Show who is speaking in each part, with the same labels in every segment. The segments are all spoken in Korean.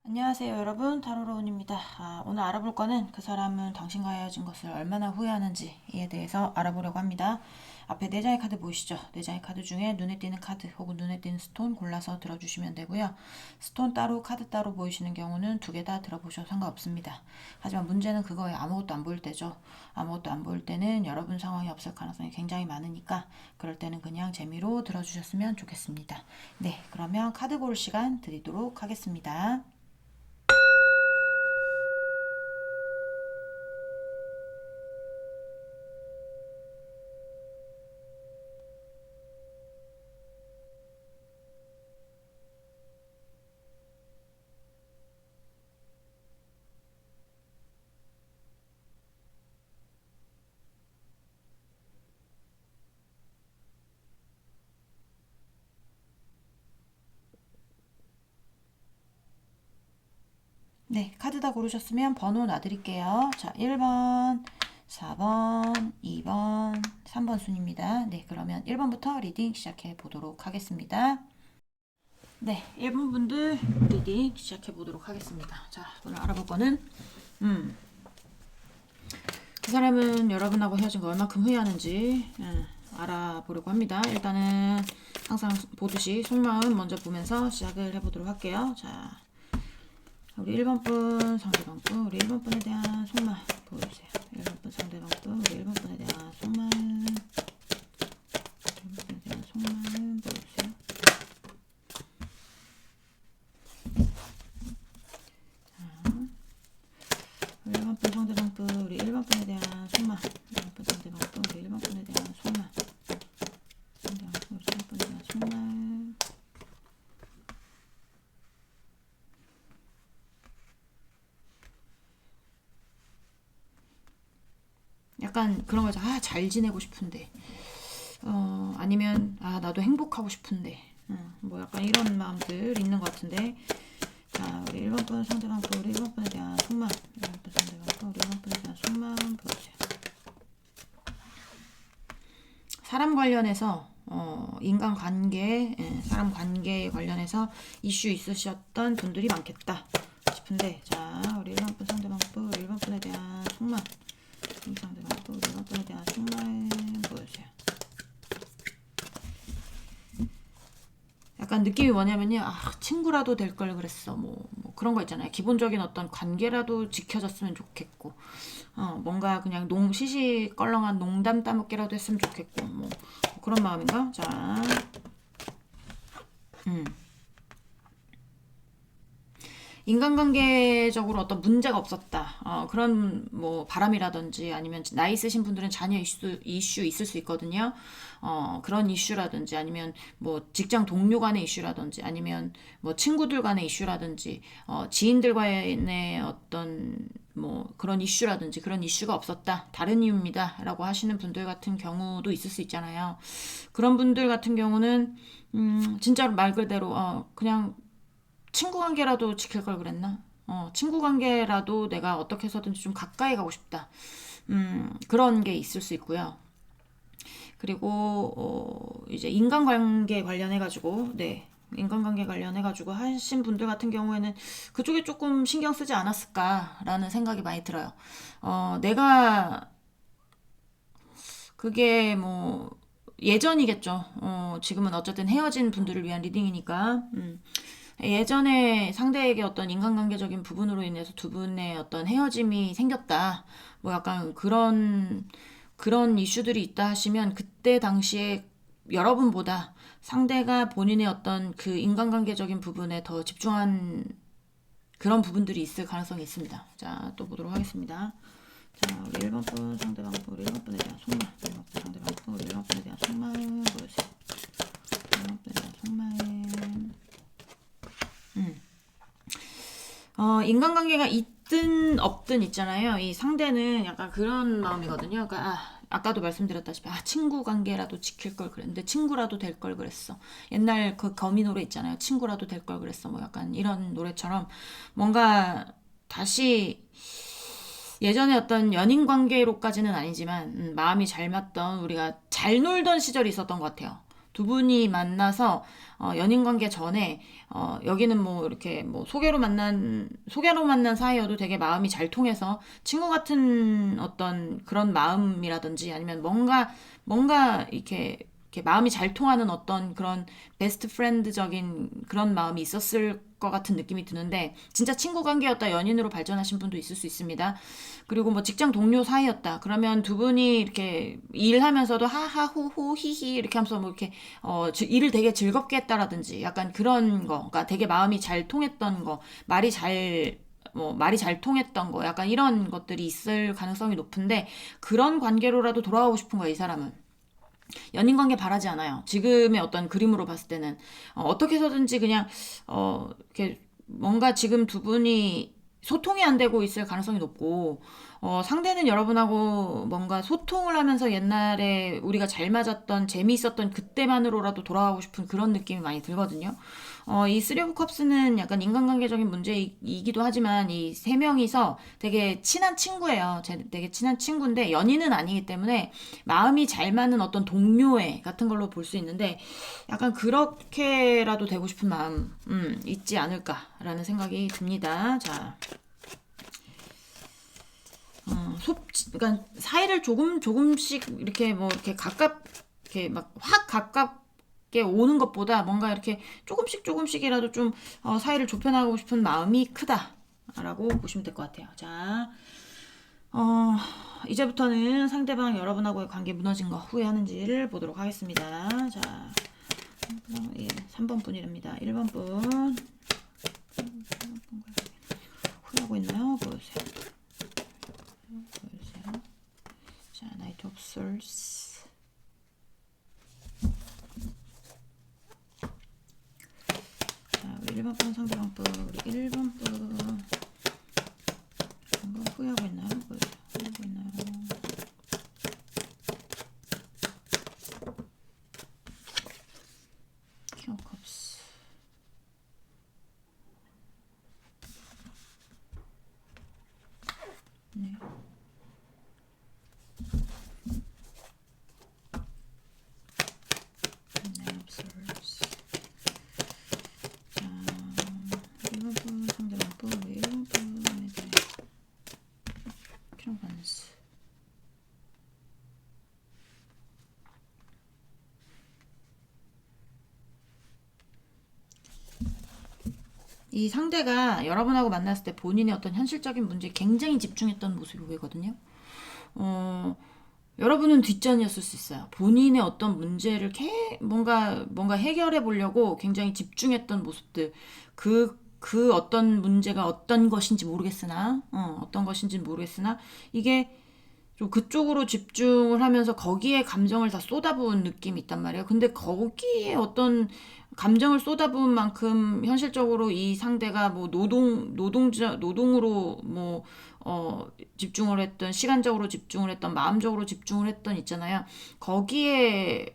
Speaker 1: 안녕하세요 여러분, 타로로운입니다. 오늘 알아볼 거는 그 사람은 당신과 헤어진 것을 얼마나 후회하는지에 대해서 알아보려고 합니다. 앞에 네 장의 카드 보이시죠? 네 장의 카드 중에 눈에 띄는 카드 혹은 눈에 띄는 스톤 골라서 들어주시면 되고요. 스톤 따로 카드 따로 보이시는 경우는 두 개 다 들어보셔도 상관없습니다. 하지만 문제는 그거에 아무것도 안 보일 때죠. 아무것도 안 보일 때는 여러분 상황이 없을 가능성이 굉장히 많으니까 그럴 때는 그냥 재미로 들어주셨으면 좋겠습니다. 네, 그러면 카드 고를 시간 드리도록 하겠습니다. 네, 카드 다 고르셨으면 번호 놔드릴게요. 자, 1번, 4번, 2번, 3번 순입니다. 네, 그러면 1번부터 리딩 시작해 보도록 하겠습니다. 네, 1번 분들 리딩 시작해 보도록 하겠습니다. 자, 오늘 알아볼 거는 그 사람은 여러분하고 헤어진 거 얼마큼 후회하는지 알아보려고 합니다. 일단은 항상 보듯이 속마음 먼저 보면서 시작을 해보도록 할게요. 자, 우리 1번 분, 상대방 분, 우리 1번 분에 대한 속마음 보여주세요. 1번 분, 상대방 분, 우리 1번 분에 대한 속마음, 1번 분에 대한 속마음 보여주세요. 우리 1번 분, 상대방 분, 우리 1번 분에 대한 속마음, 1번 분, 상대방 분, 우리 1번 분에 대한 속마음, 상대방 분, 우리 1번 분에 대한 속마음. 약간 그런 거죠. 아, 잘 지내고 싶은데. 아니면, 아, 나도 행복하고 싶은데. 뭐 약간 이런 마음들 있는 것 같은데. 자, 우리 1번 분 상대방 분, 우리 1번 분에 대한 속마음. 1번 분 상대방 분, 우리 1번 분에 대한 속마음 보여주세요. 사람 관련해서, 인간관계, 사람 관계에 관련해서 이슈 있으셨던 분들이 많겠다 싶은데, 자, 우리 1번 분 상대방 분, 우리 1번 분에 대한 속마음. 상대방 분, 우리 1번 분에 대한 속마음 보여주세요. 약간 느낌이 뭐냐면요. 아, 친구라도 될 걸 그랬어. 뭐 그런 거 있잖아요. 기본적인 어떤 관계라도 지켜졌으면 좋겠고, 뭔가 그냥 시시껄렁한 농담 따먹기라도 했으면 좋겠고, 뭐 그런 마음인가? 자, 인간관계적으로 어떤 문제가 없었다. 그런 뭐 바람이라든지 아니면 나이 있으신 분들은 자녀 이슈 있을 수 있거든요. 그런 이슈라든지 아니면 뭐 직장 동료 간의 이슈라든지 아니면 뭐 친구들 간의 이슈라든지 지인들과의 어떤 뭐 그런 이슈라든지 그런 이슈가 없었다. 다른 이유입니다. 라고 하시는 분들 같은 경우도 있을 수 있잖아요. 그런 분들 같은 경우는 진짜로 말 그대로 그냥 친구 관계라도 지킬 걸 그랬나? 친구 관계라도 내가 어떻게 해서든지 좀 가까이 가고 싶다. 그런 게 있을 수 있고요. 그리고 이제 인간관계 관련해가지고, 네, 인간관계 관련해가지고 하신 분들 같은 경우에는 그쪽에 조금 신경 쓰지 않았을까라는 생각이 많이 들어요. 내가 그게 뭐 예전이겠죠. 지금은 어쨌든 헤어진 분들을 위한 리딩이니까. 예전에 상대에게 어떤 인간관계적인 부분으로 인해서 두 분의 어떤 헤어짐이 생겼다. 뭐 약간 그런 이슈들이 있다 하시면 그때 당시에 여러분보다 상대가 본인의 어떤 그 인간관계적인 부분에 더 집중한 그런 부분들이 있을 가능성이 있습니다. 자, 또 보도록 하겠습니다. 자, 우리 1번 분 상대방 분, 우리 1번 분에 대한 속말. 1번 분 상대방 분, 우리 1번 분에 대한 속말 보여주세요. 1번 분에 대한 속말. 인간관계가 있든 없든 있잖아요. 이 상대는 약간 그런 마음이거든요. 그러니까 아까도 말씀드렸다시피 친구 관계라도 지킬 걸 그랬는데 친구라도 될 걸 그랬어. 옛날 그 거미 노래 있잖아요. 친구라도 될 걸 그랬어. 뭐 약간 이런 노래처럼 뭔가 다시 예전에 어떤 연인 관계로까지는 아니지만 마음이 잘 맞던 우리가 잘 놀던 시절이 있었던 것 같아요. 두 분이 만나서 연인 관계 전에 여기는 뭐 이렇게 뭐 소개로 만난 사이여도 되게 마음이 잘 통해서 친구 같은 어떤 그런 마음이라든지 아니면 뭔가 이렇게 마음이 잘 통하는 어떤 그런 베스트 프렌드적인 그런 마음이 있었을 것 같은 느낌이 드는데 진짜 친구 관계였다 연인으로 발전하신 분도 있을 수 있습니다. 그리고 뭐 직장 동료 사이였다. 그러면 두 분이 이렇게 일하면서도 하하 호호 히히 이렇게 하면서 뭐 이렇게 일을 되게 즐겁게 했다라든지 약간 그런 거. 그러니까 되게 마음이 잘 통했던 거. 말이 잘 통했던 거. 약간 이런 것들이 있을 가능성이 높은데 그런 관계로라도 돌아가고 싶은 거야, 이 사람은. 연인 관계 바라지 않아요. 지금의 어떤 그림으로 봤을 때는 떻게 해서든지 그냥 이렇게 뭔가 지금 두 분이 소통이 안 되고 있을 가능성이 높고 상대는 여러분하고 뭔가 소통을 하면서 옛날에 우리가 잘 맞았던 재미있었던 그때만으로라도 돌아가고 싶은 그런 느낌이 많이 들거든요. 이 쓰리 오브 컵스는 약간 인간관계적인 문제이기도 하지만 이 세 명이서 되게 친한 친구예요. 되게 친한 친구인데 연인은 아니기 때문에 마음이 잘 맞는 어떤 동료애 같은 걸로 볼 수 있는데 약간 그렇게라도 되고 싶은 마음 있지 않을까라는 생각이 듭니다. 자, 그러니까 사이를 조금씩 이렇게 뭐 이렇게 이렇게 막 확 가깝게 오는 것보다 뭔가 이렇게 조금씩이라도 좀 사이를 좁혀나가고 싶은 마음이 크다라고 보시면 될 것 같아요. 자, 이제부터는 상대방 여러분하고의 관계 무너진 거 후회하는지를 보도록 하겠습니다. 자, 3번 분이랍니다. 1번 분 후회하고 있나요? 보세요. 자, 나이트 오브 솔스. 자, 우리 1번 분 상대방 분, 우리 1번 분 뭔가 후회하고 있나요? 보세요. 후회하고 있나요? 킹 오브 컵스. 네. 이 상대가 여러분하고 만났을 때 본인의 어떤 현실적인 문제에 굉장히 집중했던 모습이 보이거든요. 여러분은 뒷전이었을 수 있어요. 본인의 어떤 문제를 뭔가 해결해 보려고 굉장히 집중했던 모습들. 그 어떤 문제가 어떤 것인지 모르겠으나, 이게 좀 그쪽으로 집중을 하면서 거기에 감정을 다 쏟아부은 느낌이 있단 말이에요. 근데 거기에 어떤 감정을 쏟아부은 만큼 현실적으로 이 상대가 뭐 노동으로 뭐 집중을 했던 시간적으로 집중을 했던 마음적으로 집중을 했던 있잖아요. 거기에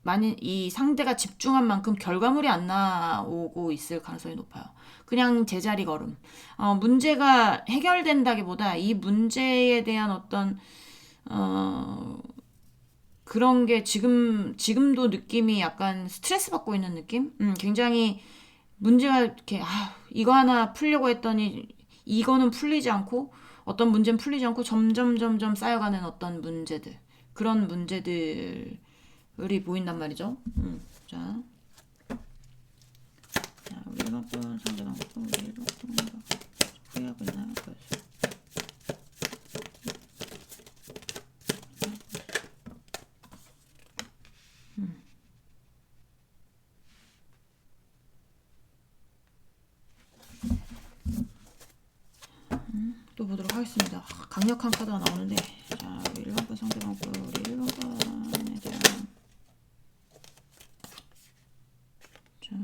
Speaker 1: 만약 이 상대가 집중한 만큼 결과물이 안 나오고 있을 가능성이 높아요. 그냥 제자리 걸음. 문제가 해결된다기보다 이 문제에 대한 어떤 그런 게 지금도 느낌이 약간 스트레스 받고 있는 느낌? 굉장히 문제가 이렇게, 이거 하나 풀려고 했더니 이거는 풀리지 않고 어떤 문제는 풀리지 않고 점점 쌓여가는 어떤 문제들. 그런 문제들이 보인단 말이죠. 자, 우리 1번 분 상대방 분, 우리 1번 분 후회하고 있나요? 또 보도록 하겠습니다. 강력한 카드가 나오는데, 자, 우리 1번 분 상대방 분, 우리 1번 분에 대한 자,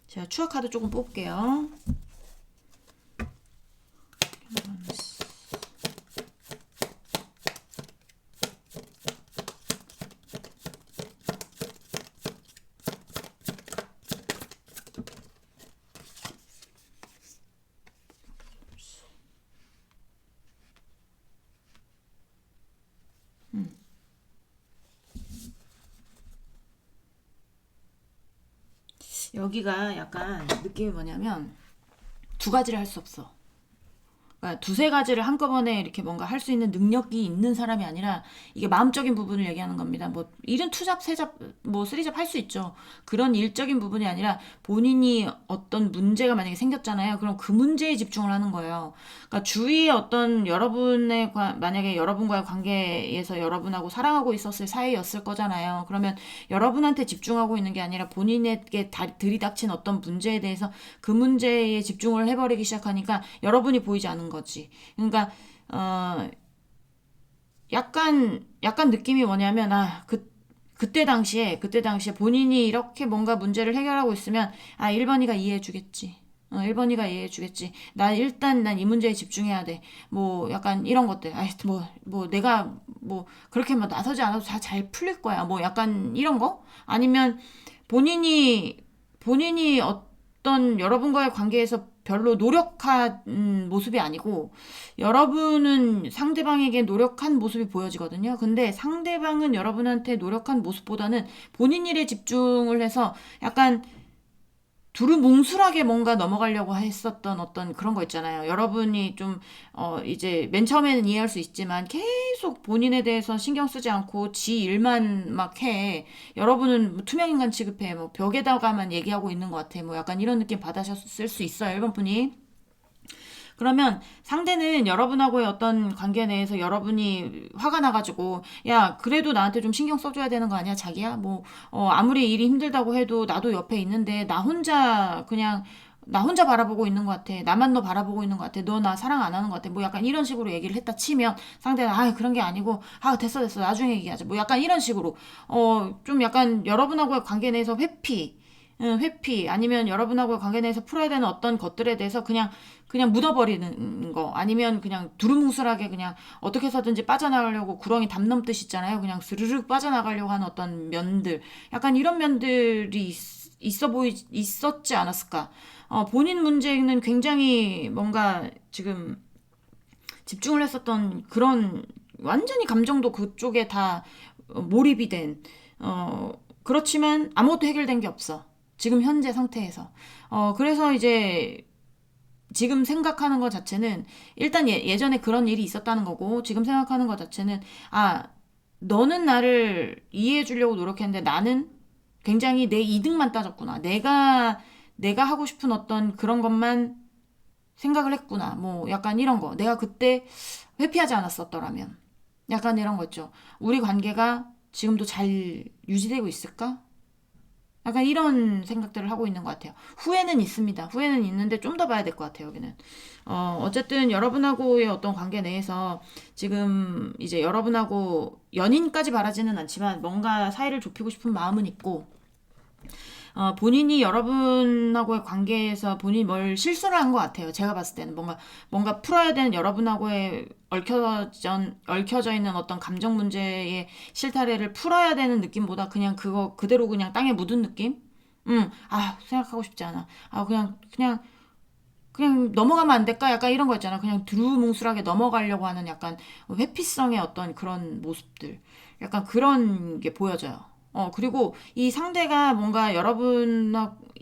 Speaker 1: 제가 추억 카드 조금 뽑을게요. 여기가 약간 느낌이 뭐냐면 두 가지를 할 수 없어. 그러니까 두세 가지를 한꺼번에 이렇게 뭔가 할 수 있는 능력이 있는 사람이 아니라 이게 마음적인 부분을 얘기하는 겁니다. 뭐 일은 투잡, 세잡, 뭐 쓰리잡 할 수 있죠. 그런 일적인 부분이 아니라 본인이 어떤 문제가 만약에 생겼잖아요. 그럼 그 문제에 집중을 하는 거예요. 그러니까 주위에 어떤 여러분의 만약에 여러분과의 관계에서 여러분하고 사랑하고 있었을 사이였을 거잖아요. 그러면 여러분한테 집중하고 있는 게 아니라 본인에게 들이닥친 어떤 문제에 대해서 그 문제에 집중을 해버리기 시작하니까 여러분이 보이지 않는 거지. 그러니까 약간 느낌이 뭐냐면 그때 당시에 본인이 이렇게 뭔가 문제를 해결하고 있으면 1번이가 이해해 주겠지. 1번이가 이해해 주겠지. 난 이 문제에 집중해야 돼. 뭐 약간 이런 것들. 내가 뭐 그렇게 뭐 나서지 않아도 다 잘 풀릴 거야. 뭐 약간 이런 거? 아니면 본인이 어떤 여러분과의 관계에서 별로 노력한 모습이 아니고 여러분은 상대방에게 노력한 모습이 보여지거든요. 근데 상대방은 여러분한테 노력한 모습보다는 본인 일에 집중을 해서 약간 두루뭉술하게 뭔가 넘어가려고 했었던 어떤 그런 거 있잖아요. 여러분이 좀, 이제 맨 처음에는 이해할 수 있지만 계속 본인에 대해서 신경 쓰지 않고 지 일만 막 해. 여러분은 뭐 투명인간 취급해. 뭐 벽에다가만 얘기하고 있는 것 같아. 뭐 약간 이런 느낌 받으셨을 수 있어요. 1번 분이. 그러면 상대는 여러분하고의 어떤 관계 내에서 여러분이 화가 나가지고 야 그래도 나한테 좀 신경 써줘야 되는 거 아니야 자기야 뭐 아무리 일이 힘들다고 해도 나도 옆에 있는데 나 혼자 바라보고 있는 것 같아. 나만 너 바라보고 있는 것 같아. 너 나 사랑 안 하는 것 같아. 뭐 약간 이런 식으로 얘기를 했다 치면 상대는 그런 게 아니고 됐어 나중에 얘기하자. 뭐 약간 이런 식으로 좀 약간 여러분하고의 관계 내에서 회피 아니면 여러분하고의 관계 내에서 풀어야 되는 어떤 것들에 대해서 그냥 묻어버리는 거 아니면 그냥 두루뭉술하게 그냥 어떻게 해서든지 빠져나가려고 구렁이 담 넘듯이 있잖아요. 그냥 스르륵 빠져나가려고 하는 어떤 면들 약간 이런 면들이 있었지 않았을까. 본인 문제는 굉장히 뭔가 지금 집중을 했었던 그런 완전히 감정도 그쪽에 다 몰입이 된 그렇지만 아무것도 해결된 게 없어. 지금 현재 상태에서. 그래서 이제 지금 생각하는 것 자체는 일단 예전에 그런 일이 있었다는 거고 지금 생각하는 것 자체는 너는 나를 이해해 주려고 노력했는데 나는 굉장히 내 이득만 따졌구나. 내가 하고 싶은 어떤 그런 것만 생각을 했구나. 뭐 약간 이런 거. 내가 그때 회피하지 않았었더라면. 약간 이런 거 있죠. 우리 관계가 지금도 잘 유지되고 있을까? 약간 이런 생각들을 하고 있는 것 같아요. 후회는 있습니다. 후회는 있는데 좀 더 봐야 될 것 같아요, 여기는. 어쨌든 여러분하고의 어떤 관계 내에서 지금 이제 여러분하고 연인까지 바라지는 않지만 뭔가 사이를 좁히고 싶은 마음은 있고, 본인이 여러분하고의 관계에서 본인이 뭘 실수를 한 것 같아요. 제가 봤을 때는 뭔가 풀어야 되는 여러분하고의 얽혀져 있는 어떤 감정 문제의 실타래를 풀어야 되는 느낌보다 그냥 그거 그대로 그냥 땅에 묻은 느낌? 생각하고 싶지 않아. 그냥 넘어가면 안 될까? 약간 이런 거 있잖아. 그냥 두루뭉술하게 넘어가려고 하는 약간 회피성의 어떤 그런 모습들. 약간 그런 게 보여져요. 그리고 이 상대가 뭔가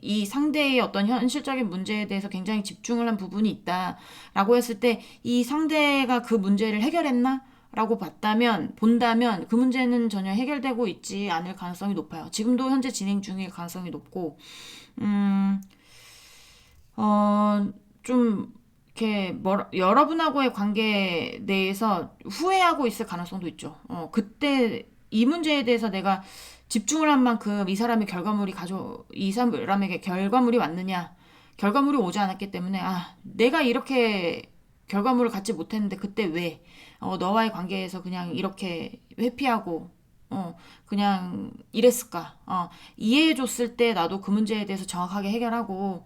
Speaker 1: 이 상대의 어떤 현실적인 문제에 대해서 굉장히 집중을 한 부분이 있다라고 했을 때 이 상대가 그 문제를 해결했나? 라고 본다면 그 문제는 전혀 해결되고 있지 않을 가능성이 높아요. 지금도 현재 진행 중일 가능성이 높고, 음, 좀 이렇게 여러분하고의 관계에 대해서 후회하고 있을 가능성도 있죠. 그때 이 문제에 대해서 내가 집중을 한 만큼 이 사람에게 결과물이 왔느냐? 결과물이 오지 않았기 때문에 내가 이렇게 결과물을 갖지 못했는데 그때 왜 너와의 관계에서 그냥 이렇게 회피하고 그냥 이랬을까? 이해해줬을 때 나도 그 문제에 대해서 정확하게 해결하고,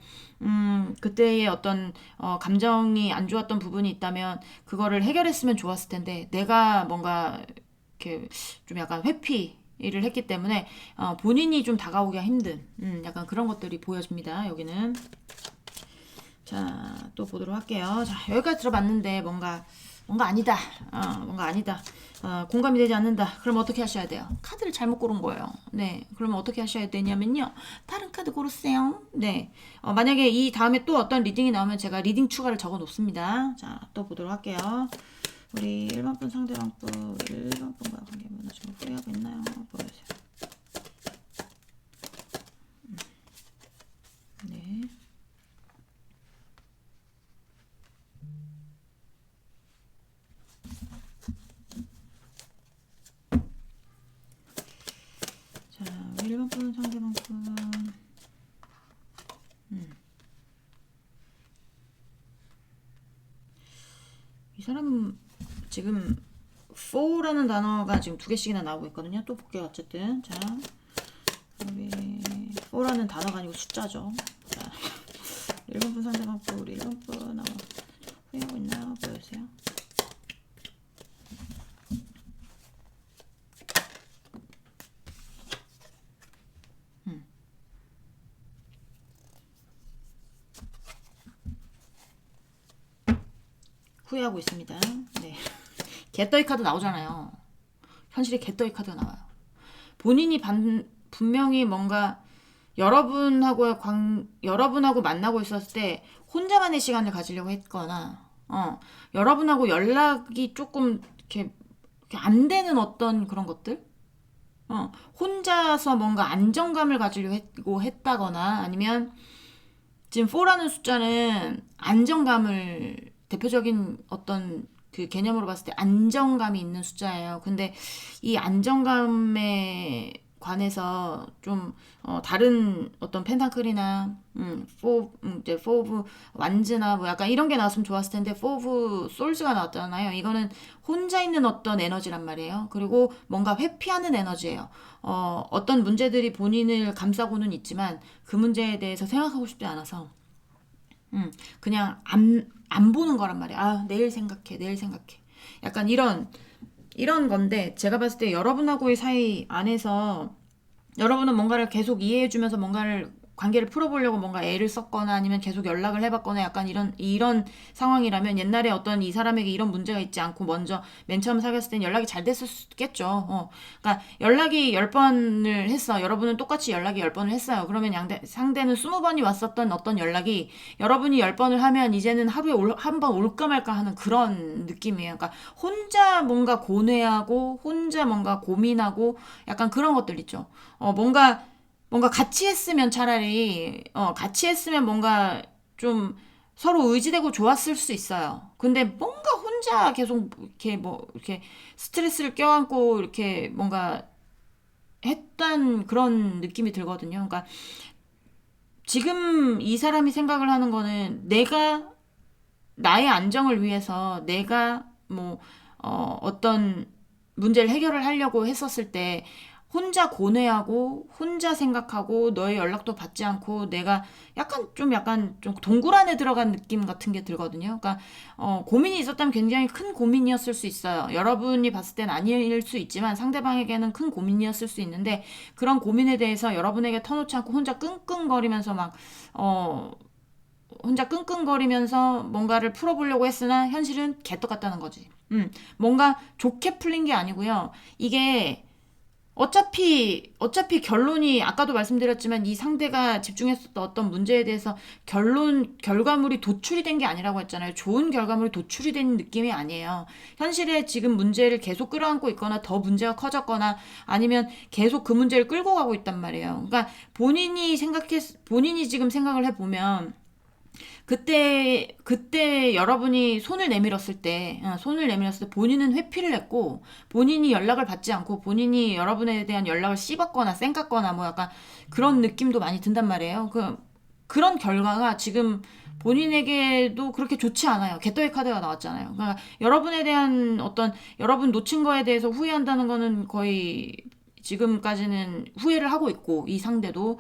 Speaker 1: 그때의 어떤, 감정이 안 좋았던 부분이 있다면, 그거를 해결했으면 좋았을 텐데, 내가 뭔가, 이렇게, 좀 약간 회피를 했기 때문에, 본인이 좀 다가오기가 힘든, 약간 그런 것들이 보여집니다, 여기는. 자, 또 보도록 할게요. 자, 여기까지 들어봤는데, 뭔가, 뭔가 아니다. 뭔가 아니다. 공감이 되지 않는다. 그럼 어떻게 하셔야 돼요? 카드를 잘못 고른 거예요. 네. 그러면 어떻게 하셔야 되냐면요. 다른 카드 고르세요. 네. 만약에 이 다음에 또 어떤 리딩이 나오면 제가 리딩 추가를 적어 놓습니다. 자, 또 보도록 할게요. 우리 1번 분 상대방 분 1번 분과 관계 무너지고 후회하고 있나요? 보여주세요. 네. 자, 1번 분 상대방 분 이 사람은 지금 for라는 단어가 지금 두 개씩이나 나오고 있거든요. 또 볼게요. 어쨌든 자, 우리 for라는 단어가 아니고 숫자죠. 자, 1번 분 상대방 분 우리 1번 분 나와 후회하고 있나요? 보여주세요. 후회하고 있습니다. 네. 개떠이 카드 나오잖아요. 현실에 개떠이 카드가 나와요. 본인이 분명히 뭔가 여러분하고 만나고 있었을 때 혼자만의 시간을 가지려고 했거나, 여러분하고 연락이 조금 이렇게 안 되는 어떤 그런 것들? 혼자서 뭔가 안정감을 가지려고 했다거나 아니면 지금 4라는 숫자는 안정감을 대표적인 어떤 그 개념으로 봤을 때 안정감이 있는 숫자예요. 근데 이 안정감에 관해서 좀 다른 어떤 펜타클이나 이제 4 오브 완즈나 뭐 약간 이런 게 나왔으면 좋았을 텐데 4 오브 솔즈가 나왔잖아요. 이거는 혼자 있는 어떤 에너지란 말이에요. 그리고 뭔가 회피하는 에너지예요. 어떤 문제들이 본인을 감싸고는 있지만 그 문제에 대해서 생각하고 싶지 않아서 그냥 안 보는 거란 말이야. 내일 생각해, 내일 생각해. 약간 이런 건데, 제가 봤을 때 여러분하고의 사이 안에서 여러분은 뭔가를 계속 이해해주면서 뭔가를 관계를 풀어보려고 뭔가 애를 썼거나 아니면 계속 연락을 해봤거나 약간 이런 상황이라면 옛날에 어떤 이 사람에게 이런 문제가 있지 않고 먼저 맨 처음 사귀었을 땐 연락이 잘 됐을 수도 있겠죠. 그러니까 연락이 10번을 했어. 여러분은 똑같이 연락이 10번을 했어요. 그러면 상대는 20번이 왔었던 어떤 연락이 여러분이 10번을 하면 이제는 하루에 한 번 올까 말까 하는 그런 느낌이에요. 그러니까 혼자 뭔가 고뇌하고 혼자 뭔가 고민하고 약간 그런 것들 있죠. 뭔가 같이 했으면 차라리 같이 했으면 뭔가 좀 서로 의지되고 좋았을 수 있어요. 근데 뭔가 혼자 계속 이렇게 스트레스를 껴안고 이렇게 뭔가 했던 그런 느낌이 들거든요. 그러니까 지금 이 사람이 생각을 하는 거는 내가 나의 안정을 위해서 내가 어떤 문제를 해결을 하려고 했었을 때 혼자 고뇌하고 혼자 생각하고 너의 연락도 받지 않고 내가 약간 좀 동굴 안에 들어간 느낌 같은 게 들거든요. 그러니까 고민이 있었다면 굉장히 큰 고민이었을 수 있어요. 여러분이 봤을 땐 아닐 수 있지만 상대방에게는 큰 고민이었을 수 있는데 그런 고민에 대해서 여러분에게 터놓지 않고 혼자 끙끙거리면서 혼자 끙끙거리면서 뭔가를 풀어보려고 했으나 현실은 개떡같다는 거지. 뭔가 좋게 풀린 게 아니고요. 이게 어차피 결론이 아까도 말씀드렸지만 이 상대가 집중했었던 어떤 문제에 대해서 결과물이 도출이 된 게 아니라고 했잖아요. 좋은 결과물이 도출이 된 느낌이 아니에요. 현실에 지금 문제를 계속 끌어안고 있거나 더 문제가 커졌거나 아니면 계속 그 문제를 끌고 가고 있단 말이에요. 그러니까 본인이 지금 생각을 해보면 그때 여러분이 손을 내밀었을 때 본인은 회피를 했고, 본인이 연락을 받지 않고, 본인이 여러분에 대한 연락을 씹었거나, 쌩깠거나, 뭐 약간 그런 느낌도 많이 든단 말이에요. 그런 결과가 지금 본인에게도 그렇게 좋지 않아요. 개또의 카드가 나왔잖아요. 그러니까 여러분에 대한 여러분 놓친 거에 대해서 후회한다는 거는 거의 지금까지는 후회를 하고 있고, 이 상대도,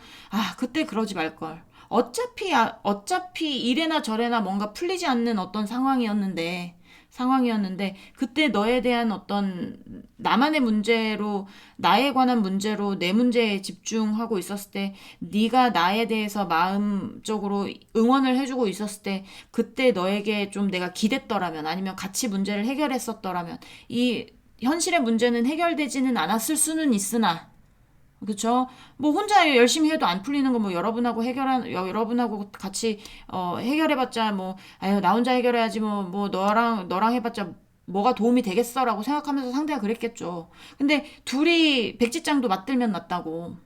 Speaker 1: 그때 그러지 말걸. 어차피 이래나 저래나 뭔가 풀리지 않는 어떤 상황이었는데 상황이었는데 그때 너에 대한 어떤 나만의 문제로 나에 관한 문제로 내 문제에 집중하고 있었을 때 네가 나에 대해서 마음적으로 응원을 해주고 있었을 때 그때 너에게 좀 내가 기댔더라면 아니면 같이 문제를 해결했었더라면 이 현실의 문제는 해결되지는 않았을 수는 있으나 그쵸? 뭐 혼자 열심히 해도 안 풀리는 거 뭐 여러분하고 같이 해결해봤자 뭐 아유 나 혼자 해결해야지 뭐 너랑 해봤자 뭐가 도움이 되겠어라고 생각하면서 상대가 그랬겠죠. 근데 둘이 백지장도 맞들면 낫다고.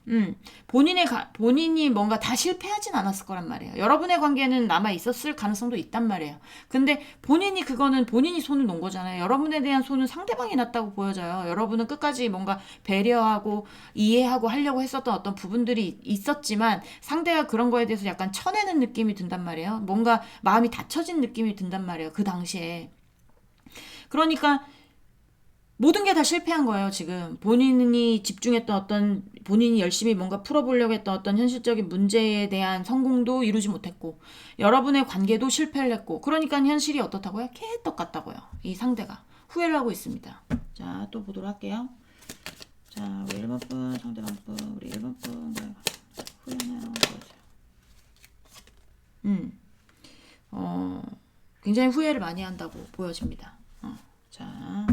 Speaker 1: 본인이 뭔가 다 실패하진 않았을 거란 말이에요. 여러분의 관계는 남아 있었을 가능성도 있단 말이에요. 근데 그거는 본인이 손을 놓은 거잖아요. 여러분에 대한 손은 상대방이 놨다고 보여져요. 여러분은 끝까지 뭔가 배려하고 이해하고 하려고 했었던 어떤 부분들이 있었지만 상대가 그런 거에 대해서 약간 쳐내는 느낌이 든단 말이에요. 뭔가 마음이 닫혀진 느낌이 든단 말이에요. 그 당시에. 그러니까 모든 게 다 실패한 거예요, 지금. 본인이 집중했던 본인이 열심히 뭔가 풀어보려고 했던 어떤 현실적인 문제에 대한 성공도 이루지 못했고, 여러분의 관계도 실패를 했고, 그러니까 현실이 어떻다고요? 개떡 같다고요. 이 상대가. 후회를 하고 있습니다. 자, 또 보도록 할게요. 자, 우리 1번 분, 상대방 분, 우리 1번 분, 후회나요? 보여주세요. 굉장히 후회를 많이 한다고 보여집니다. 자.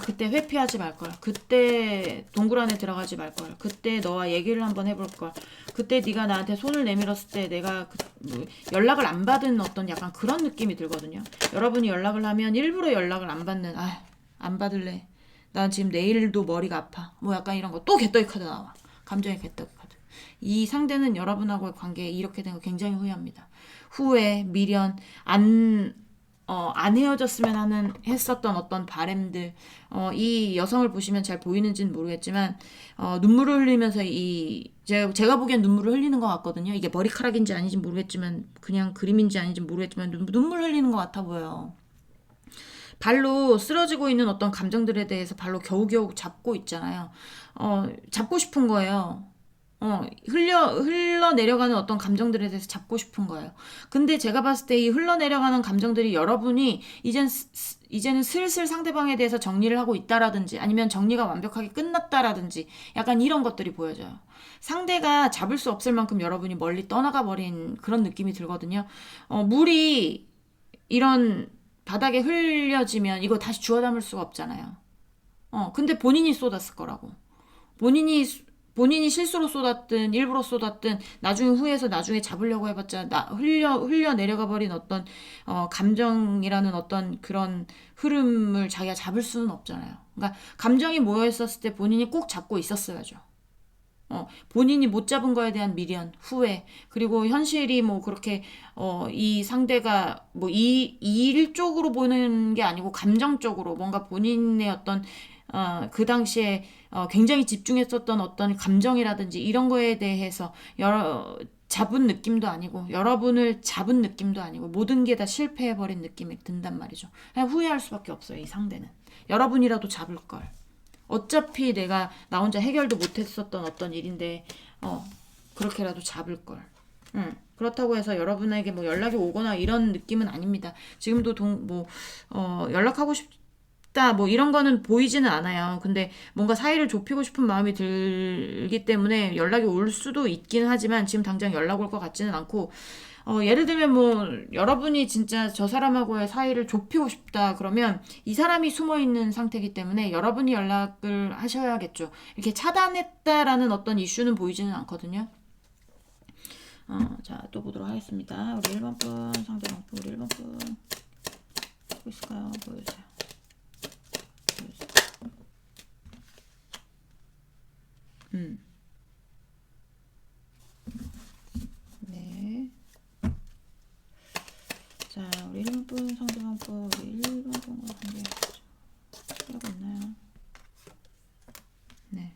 Speaker 1: 그때 회피하지 말걸. 그때 동굴 안에 들어가지 말걸. 그때 너와 얘기를 한번 해볼걸. 그때 네가 나한테 손을 내밀었을 때 내가 연락을 안 받은 어떤 약간 그런 느낌이 들거든요. 여러분이 연락을 하면 일부러 연락을 안 받는, 안 받을래. 난 지금 내일도 머리가 아파. 뭐 약간 이런 거. 또 개떡이 카드 나와. 감정의 개떡이 카드. 이 상대는 여러분하고의 관계에 이렇게 된 거 굉장히 후회합니다. 후회, 미련, 안 헤어졌으면 했었던 어떤 바램들, 이 여성을 보시면 잘 보이는지는 모르겠지만, 눈물을 흘리면서 제가 보기엔 눈물을 흘리는 것 같거든요. 이게 머리카락인지 아닌지 모르겠지만, 그냥 그림인지 아닌지 모르겠지만, 눈물 흘리는 것 같아 보여요. 발로 쓰러지고 있는 어떤 감정들에 대해서 발로 겨우겨우 잡고 있잖아요. 잡고 싶은 거예요. 흘러 내려가는 어떤 감정들에 대해서 잡고 싶은 거예요. 근데 제가 봤을 때 이 흘러내려가는 감정들이 여러분이 이제는 슬슬 상대방에 대해서 정리를 하고 있다라든지 아니면 정리가 완벽하게 끝났다라든지 약간 이런 것들이 보여져요. 상대가 잡을 수 없을 만큼 여러분이 멀리 떠나가 버린 그런 느낌이 들거든요. 물이 이런 바닥에 흘려지면 이거 다시 주워 담을 수가 없잖아요. 근데 본인이 쏟았을 거라고. 본인이 실수로 쏟았든 일부러 쏟았든 나중에 후회해서 나중에 잡으려고 해봤자 흘려 내려가 버린 어떤 감정이라는 어떤 그런 흐름을 자기가 잡을 수는 없잖아요. 그러니까 감정이 모여 있었을 때 본인이 꼭 잡고 있었어야죠. 본인이 못 잡은 거에 대한 미련, 후회, 그리고 현실이 뭐 그렇게 이 상대가 뭐 일 쪽으로 보는 게 아니고 감정적으로 뭔가 본인의 어떤 그 당시에 굉장히 집중했었던 어떤 감정이라든지 이런 거에 대해서 잡은 느낌도 아니고 여러분을 잡은 느낌도 아니고 모든 게 다 실패해버린 느낌이 든단 말이죠. 그냥 후회할 수밖에 없어요. 이 상대는. 여러분이라도 잡을 걸. 어차피 나 혼자 해결도 못했었던 어떤 일인데 그렇게라도 잡을 걸. 그렇다고 해서 여러분에게 뭐 연락이 오거나 이런 느낌은 아닙니다. 지금도 연락하고 싶다 뭐 이런 거는 보이지는 않아요. 근데 뭔가 사이를 좁히고 싶은 마음이 들기 때문에 연락이 올 수도 있긴 하지만 지금 당장 연락 올 것 같지는 않고 예를 들면 뭐 여러분이 진짜 저 사람하고의 사이를 좁히고 싶다 그러면 이 사람이 숨어 있는 상태이기 때문에 여러분이 연락을 하셔야겠죠. 이렇게 차단했다라는 어떤 이슈는 보이지는 않거든요. 자, 또 보도록 하겠습니다. 우리 1번 분, 상대방 분, 우리 1번 분. 보고 있을까요? 보여주세요. 네. 자, 우리 1번 분, 상대방 분, 우리 1번 분과 관계 필요가 있나요? 네.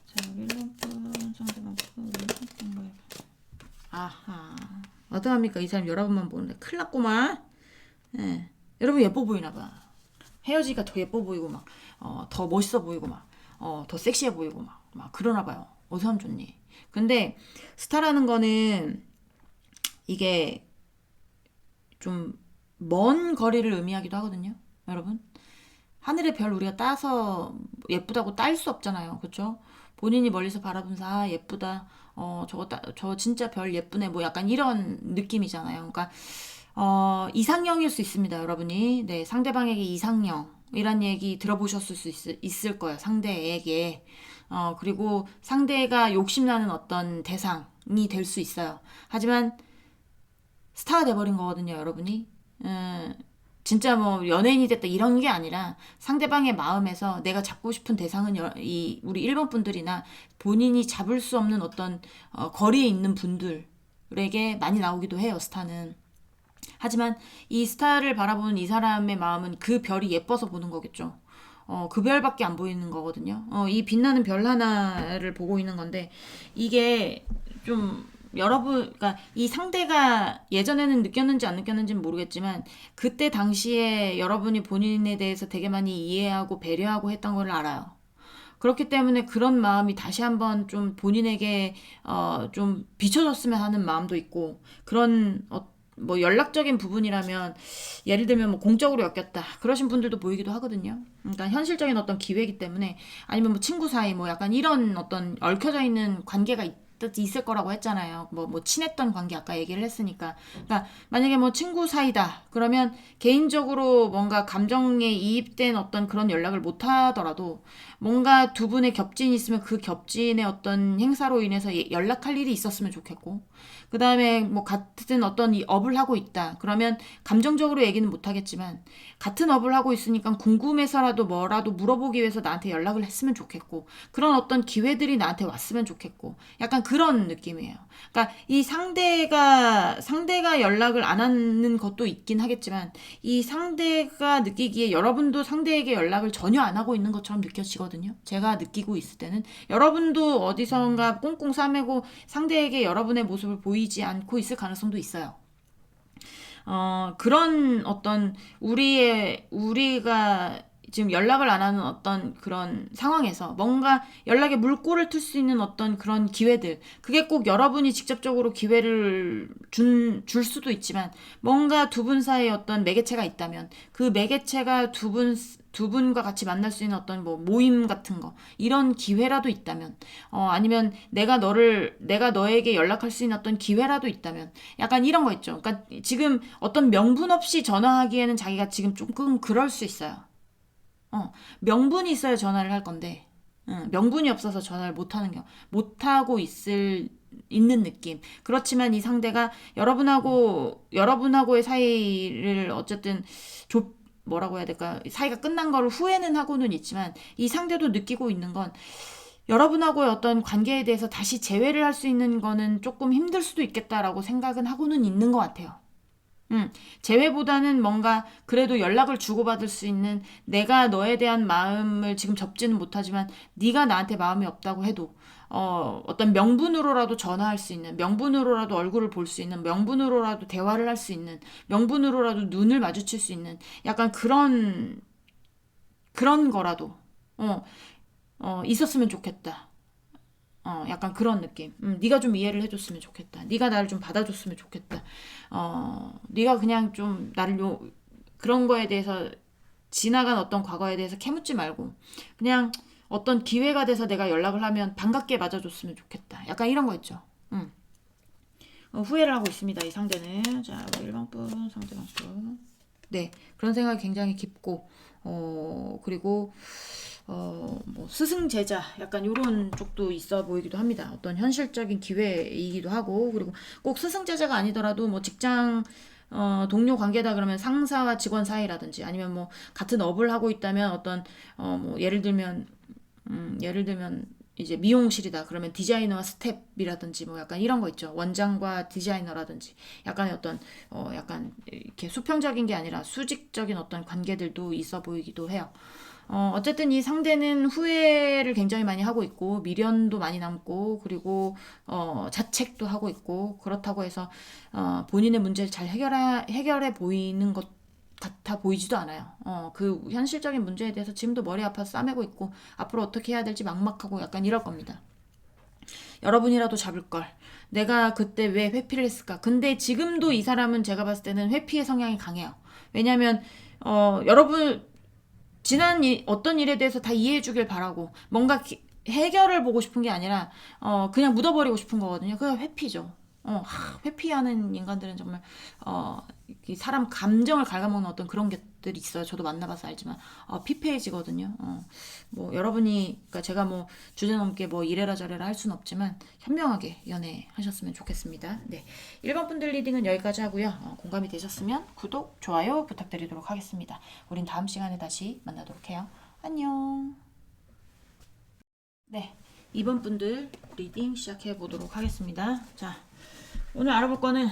Speaker 1: 자, 우리 1번 분, 상대방 분, 우리 1번 분과 아하. 어떡합니까? 이 사람 여러분만 보는데 큰일 났구만. 네. 여러분 예뻐 보이나 봐. 헤어지니까 더 예뻐 보이고 더 멋있어 보이고 더 섹시해 보이고 막 그러나 봐요. 어디서 하면 좋니? 근데 스타라는 거는 이게 좀 먼 거리를 의미하기도 하거든요. 여러분. 하늘의 별 우리가 따서 예쁘다고 딸 수 없잖아요. 그렇죠? 본인이 멀리서 바라보면서 아 예쁘다. 저 진짜 별 예쁘네. 뭐 약간 이런 느낌이잖아요. 그러니까 이상형일 수 있습니다, 여러분이. 네, 상대방에게 이상형이란 얘기 들어보셨을 수 있을 거예요. 상대에게. 그리고 상대가 욕심나는 어떤 대상이 될 수 있어요. 하지만 스타가 돼버린 거거든요, 여러분이. 진짜 뭐 연예인이 됐다 이런 게 아니라 상대방의 마음에서 내가 잡고 싶은 대상은 우리 일본 분들이나 본인이 잡을 수 없는 어떤 거리에 있는 분들에게 많이 나오기도 해요, 스타는. 하지만 이 스타를 바라보는 이 사람의 마음은 그 별이 예뻐서 보는 거겠죠. 그 별밖에 안 보이는 거거든요. 이 빛나는 별 하나를 보고 있는 건데 이게 좀 여러분, 그러니까 이 상대가 예전에는 느꼈는지 안 느꼈는지는 모르겠지만 그때 당시에 여러분이 본인에 대해서 되게 많이 이해하고 배려하고 했던 걸 알아요. 그렇기 때문에 그런 마음이 다시 한번 좀 본인에게 좀 비춰줬으면 하는 마음도 있고 그런 뭐 연락적인 부분이라면 예를 들면 뭐 공적으로 엮였다 그러신 분들도 보이기도 하거든요. 그러니까 현실적인 어떤 기회이기 때문에 아니면 뭐 친구 사이 뭐 약간 이런 어떤 얽혀져 있는 관계가 있을 거라고 했잖아요. 뭐 친했던 관계 아까 얘기를 했으니까. 그러니까 만약에 뭐 친구 사이다 그러면 개인적으로 뭔가 감정에 이입된 어떤 그런 연락을 못 하더라도 뭔가 두 분의 겹친이 있으면 그 겹친의 어떤 행사로 인해서 연락할 일이 있었으면 좋겠고 그 다음에 뭐 같은 어떤 이 업을 하고 있다. 그러면 감정적으로 얘기는 못하겠지만 같은 업을 하고 있으니까 궁금해서라도 뭐라도 물어보기 위해서 나한테 연락을 했으면 좋겠고 그런 어떤 기회들이 나한테 왔으면 좋겠고 약간 그런 느낌이에요. 그러니까 이 상대가 연락을 안 하는 것도 있긴 하겠지만 이 상대가 느끼기에 여러분도 상대에게 연락을 전혀 안 하고 있는 것처럼 느껴지거든요. 제가 느끼고 있을 때는 여러분도 어디선가 꽁꽁 싸매고 상대에게 여러분의 모습을 보이지 않고 있을 가능성도 있어요. 그런 어떤 우리가 지금 연락을 안 하는 어떤 그런 상황에서 뭔가 연락에 물꼬를 틀 수 있는 어떤 그런 기회들 그게 꼭 여러분이 직접적으로 기회를 줄 수도 있지만 뭔가 두 분 사이에 어떤 매개체가 있다면 그 매개체가 두 분과 같이 만날 수 있는 어떤 뭐 모임 같은 거 이런 기회라도 있다면 아니면 내가 너에게 연락할 수 있는 어떤 기회라도 있다면 약간 이런 거 있죠. 그러니까 지금 어떤 명분 없이 전화하기에는 자기가 지금 조금 그럴 수 있어요. 명분이 있어야 전화를 할 건데, 명분이 없어서 전화를 못하고 있는 느낌. 그렇지만 이 상대가 여러분하고의 사이를 어쨌든 뭐라고 해야 될까? 사이가 끝난 거를 후회는 하고는 있지만, 이 상대도 느끼고 있는 건, 여러분하고의 어떤 관계에 대해서 다시 재회를 할 수 있는 거는 조금 힘들 수도 있겠다라고 생각은 하고는 있는 것 같아요. 재회보다는 뭔가 그래도 연락을 주고받을 수 있는 내가 너에 대한 마음을 지금 접지는 못하지만 네가 나한테 마음이 없다고 해도 어떤 명분으로라도 전화할 수 있는 명분으로라도 얼굴을 볼 수 있는 명분으로라도 대화를 할 수 있는 명분으로라도 눈을 마주칠 수 있는 약간 그런 거라도 있었으면 좋겠다. 약간 그런 느낌. 네가 좀 이해를 해줬으면 좋겠다. 네가 나를 좀 받아줬으면 좋겠다. 네가 그냥 좀 나를 그런 거에 대해서 지나간 어떤 과거에 대해서 캐묻지 말고 그냥 어떤 기회가 돼서 내가 연락을 하면 반갑게 맞아줬으면 좋겠다. 약간 이런 거 있죠. 후회를 하고 있습니다. 이 상대는. 자, 우리 1번 분, 상대방 분. 네, 그런 생각이 굉장히 깊고, 그리고 뭐 스승 제자 약간 이런 쪽도 있어 보이기도 합니다. 어떤 현실적인 기회이기도 하고 그리고 꼭 스승 제자가 아니더라도 뭐 직장 동료 관계다 그러면 상사와 직원 사이라든지 아니면 뭐 같은 업을 하고 있다면 어떤 뭐 예를 들면 이제 미용실이다 그러면 디자이너와 스텝이라든지 뭐 약간 이런 거 있죠. 원장과 디자이너라든지 약간의 어떤 약간 이렇게 수평적인 게 아니라 수직적인 어떤 관계들도 있어 보이기도 해요. 어쨌든 이 상대는 후회를 굉장히 많이 하고 있고, 미련도 많이 남고, 그리고, 자책도 하고 있고, 그렇다고 해서, 본인의 문제를 잘 해결해 보이는 것 같아 보이지도 않아요. 그 현실적인 문제에 대해서 지금도 머리 아파서 싸매고 있고, 앞으로 어떻게 해야 될지 막막하고 약간 이럴 겁니다. 여러분이라도 잡을 걸. 내가 그때 왜 회피를 했을까? 근데 지금도 이 사람은 제가 봤을 때는 회피의 성향이 강해요. 왜냐면 여러분 지난 어떤 일에 대해서 다 이해해 주길 바라고 뭔가 해결을 보고 싶은 게 아니라 그냥 묻어버리고 싶은 거거든요. 그게 회피죠. 회피하는 인간들은 정말 이 사람 감정을 갉아먹는 어떤 그런 것들이 있어요. 저도 만나봐서 알지만 피폐해지거든요. 뭐 여러분이 그러니까 제가 뭐 주제넘게 뭐 이래라 저래라 할 수는 없지만 현명하게 연애하셨으면 좋겠습니다. 네, 1번 분들 리딩은 여기까지 하고요. 공감이 되셨으면 구독, 좋아요 부탁드리도록 하겠습니다. 우린 다음 시간에 다시 만나도록 해요. 안녕. 네, 2번 분들 리딩 시작해 보도록 하겠습니다. 자, 오늘 알아볼 거는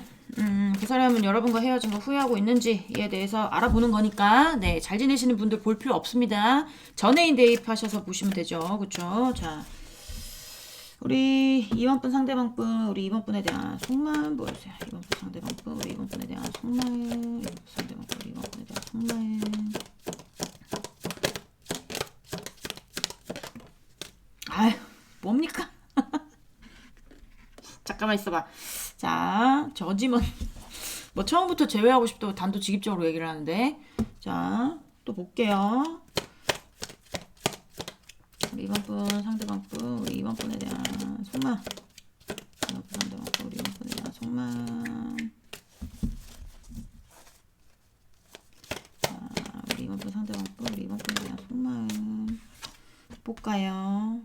Speaker 1: 그 사람은 여러분과 헤어진 거 후회하고 있는지에 대해서 알아보는 거니까 네, 잘 지내시는 분들 볼 필요 없습니다. 전애인 대입하셔서 보시면 되죠. 그쵸? 자, 우리 2번 분 상대방 분, 우리 2번 분에 대한 속마음 보여주세요. 2번 분 상대방 분, 우리 2번 분에 대한 속마음, 2번 분 상대방 분, 우리 2번 분에 대한 속마음. 아휴, 뭡니까? 잠깐만 있어봐. 자, 저지먼 뭐 처음부터 제외하고 싶다고 단도직입적으로 얘기를 하는데, 자, 또 볼게요. 우리 2번 분 상대방 분, 우리 2번 분에 대한 속마음. 2번 분 상대방 분, 우리 2번 분에 대한 속마음. 자, 우리 2번 분 상대방 분, 우리 2번 분에 대한 속마음 볼까요?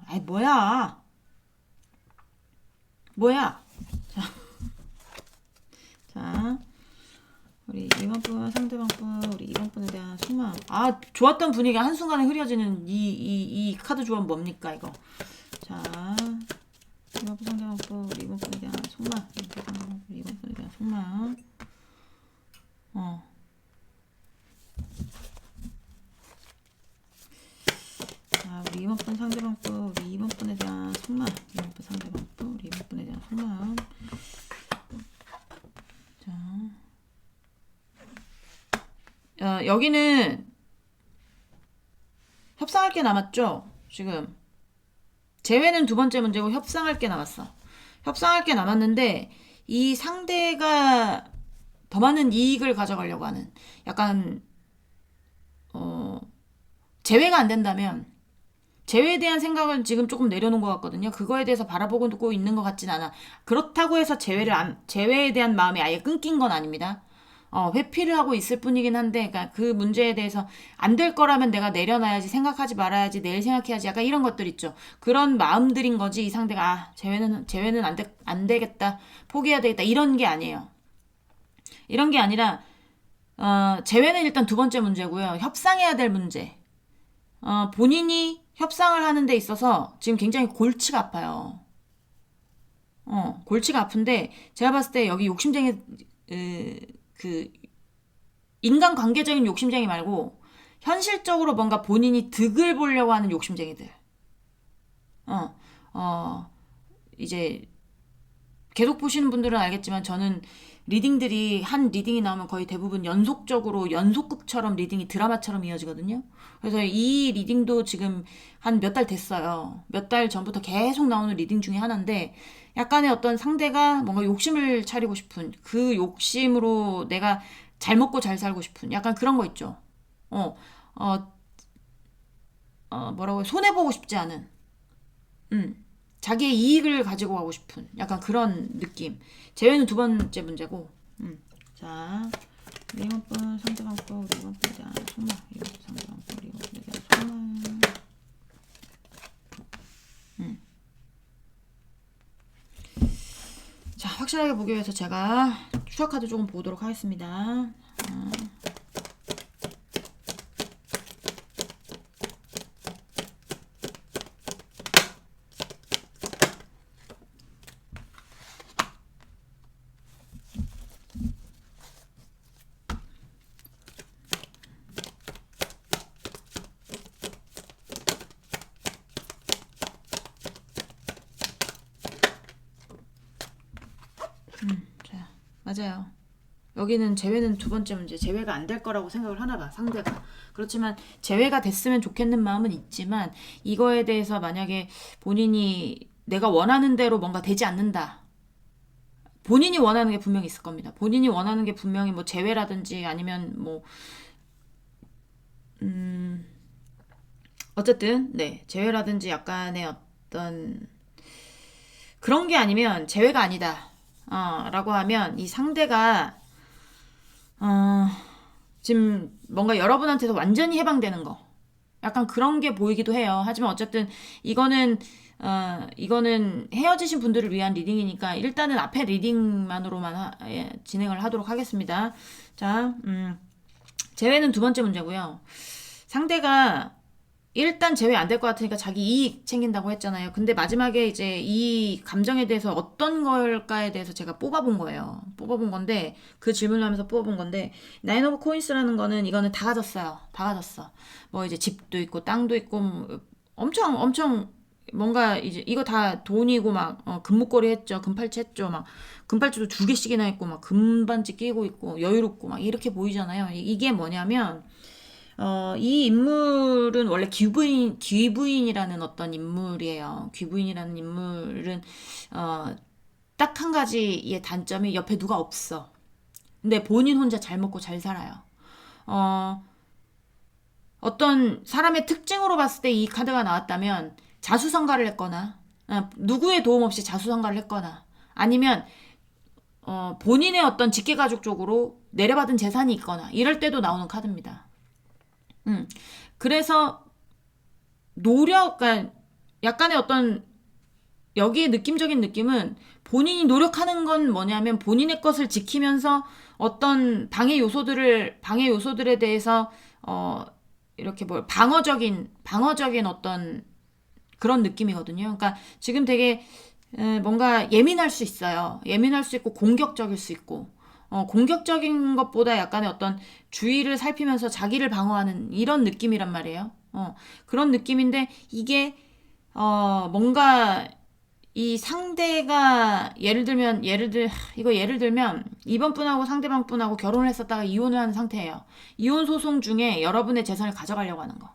Speaker 1: 아이 뭐야? 자, 우리 2번 분 상대방 분, 우리 2번 분에 대한 속마음. 좋았던 분위기가 한순간에 흐려지는 이 카드 조합 뭡니까 이거? 자, 2번 분 상대방 분, 우리 2번 분에 대한 속마음. 2번 분에 대한 속마음. 자, 우리 2번 분 상대방 분, 우리 2번 분에 대한 속마음. 2번 분 상대방 분, 우리 2번 분에 대한 속마음. 자, 여기는 협상할 게 남았죠? 지금 재회는 두 번째 문제고 협상할 게 남았어. 협상할 게 남았는데 이 상대가 더 많은 이익을 가져가려고 하는 약간 재회가 안 된다면 재회에 대한 생각은 지금 조금 내려놓은 것 같거든요. 그거에 대해서 바라보고 있는 것 같진 않아. 그렇다고 해서 재회에 대한 마음이 아예 끊긴 건 아닙니다. 회피를 하고 있을 뿐이긴 한데, 그러니까 그 문제에 대해서 안 될 거라면 내가 내려놔야지, 생각하지 말아야지, 내일 생각해야지, 약간 이런 것들 있죠. 그런 마음들인 거지, 이 상대가, 재회는 안 되겠다, 포기해야 되겠다, 이런 게 아니에요. 이런 게 아니라, 재회는 일단 두 번째 문제고요. 협상해야 될 문제. 본인이 협상을 하는 데 있어서 지금 굉장히 골치가 아파요. 골치가 아픈데, 제가 봤을 때 여기 욕심쟁이, 그 인간관계적인 욕심쟁이 말고 현실적으로 뭔가 본인이 득을 보려고 하는 욕심쟁이들. 이제 계속 보시는 분들은 알겠지만 저는 리딩들이 한 리딩이 나오면 거의 대부분 연속적으로 연속극처럼 리딩이 드라마처럼 이어지거든요. 그래서 이 리딩도 지금 한 몇 달 됐어요. 몇 달 전부터 계속 나오는 리딩 중에 하나인데 약간의 어떤 상대가 뭔가 욕심을 차리고 싶은 그 욕심으로 내가 잘 먹고 잘 살고 싶은 약간 그런 거 있죠. 어, 어, 뭐라고 손해보고 싶지 않은 자기의 이익을 가지고 가고 싶은 약간 그런 느낌. 재회는 두 번째 문제고. 자, 우리 2번 분 상대방 분, 우리 2번 분에 대한 속마음. 2번 분 상대방 분, 우리 2번 분에 대한 속마음. 자, 확실하게 보기 위해서 제가 추적 카드 조금 보도록 하겠습니다. 자, 맞아요. 여기는 재회는 두 번째 문제. 재회가 안 될 거라고 생각을 하나 봐, 상대가. 그렇지만 재회가 됐으면 좋겠는 마음은 있지만 이거에 대해서 만약에 본인이 내가 원하는 대로 뭔가 되지 않는다. 본인이 원하는 게 분명히 있을 겁니다. 본인이 원하는 게 분명히 뭐 재회라든지 아니면 뭐 어쨌든 네 재회라든지 약간의 어떤 그런 게 아니면 재회가 아니다. 라고 하면 이 상대가 어, 지금 뭔가 여러분한테서 완전히 해방되는 거. 약간 그런 게 보이기도 해요. 하지만 어쨌든 이거는 이거는 헤어지신 분들을 위한 리딩이니까 일단은 앞에 리딩만으로만 진행을 하도록 하겠습니다. 자, 재회는 두 번째 문제고요. 상대가 일단 제외 안 될 것 같으니까 자기 이익 챙긴다고 했잖아요. 근데 마지막에 이제 이 감정에 대해서 어떤 걸까에 대해서 제가 뽑아본 거예요. 뽑아본 건데 그 질문을 하면서 뽑아본 건데 나인 오브 코인스라는 거는 이거는 다 가졌어요. 다 가졌어. 뭐 이제 집도 있고 땅도 있고 뭐 엄청 뭔가 이제 이거 다 돈이고 막 금목걸이 했죠. 금팔찌 했죠. 막 금팔찌도 두 개씩이나 했고 막 금반지 끼고 있고 여유롭고 막 이렇게 보이잖아요. 이게 뭐냐면 이 인물은 원래 귀부인이라는 어떤 인물이에요. 귀부인이라는 인물은, 딱 한 가지의 단점이 옆에 누가 없어. 근데 본인 혼자 잘 먹고 잘 살아요. 어, 어떤 사람의 특징으로 봤을 때 이 카드가 나왔다면 자수성가를 했거나, 누구의 도움 없이 자수성가를 했거나, 아니면, 본인의 어떤 직계가족 쪽으로 내려받은 재산이 있거나, 이럴 때도 나오는 카드입니다. 그래서 그러니까 약간의 어떤 여기에 느낌적인 느낌은 본인이 노력하는 건 뭐냐면 본인의 것을 지키면서 어떤 방해 요소들에 대해서 이렇게 뭐 방어적인 어떤 그런 느낌이거든요. 그러니까 지금 되게 뭔가 예민할 수 있어요. 예민할 수 있고 공격적일 수 있고 공격적인 것보다 약간의 어떤 주의를 살피면서 자기를 방어하는 이런 느낌이란 말이에요. 그런 느낌인데 이게 뭔가 이 상대가 예를 들면 이번 분하고 상대방 분하고 결혼을 했었다가 이혼을 하는 상태예요. 이혼 소송 중에 여러분의 재산을 가져가려고 하는 거.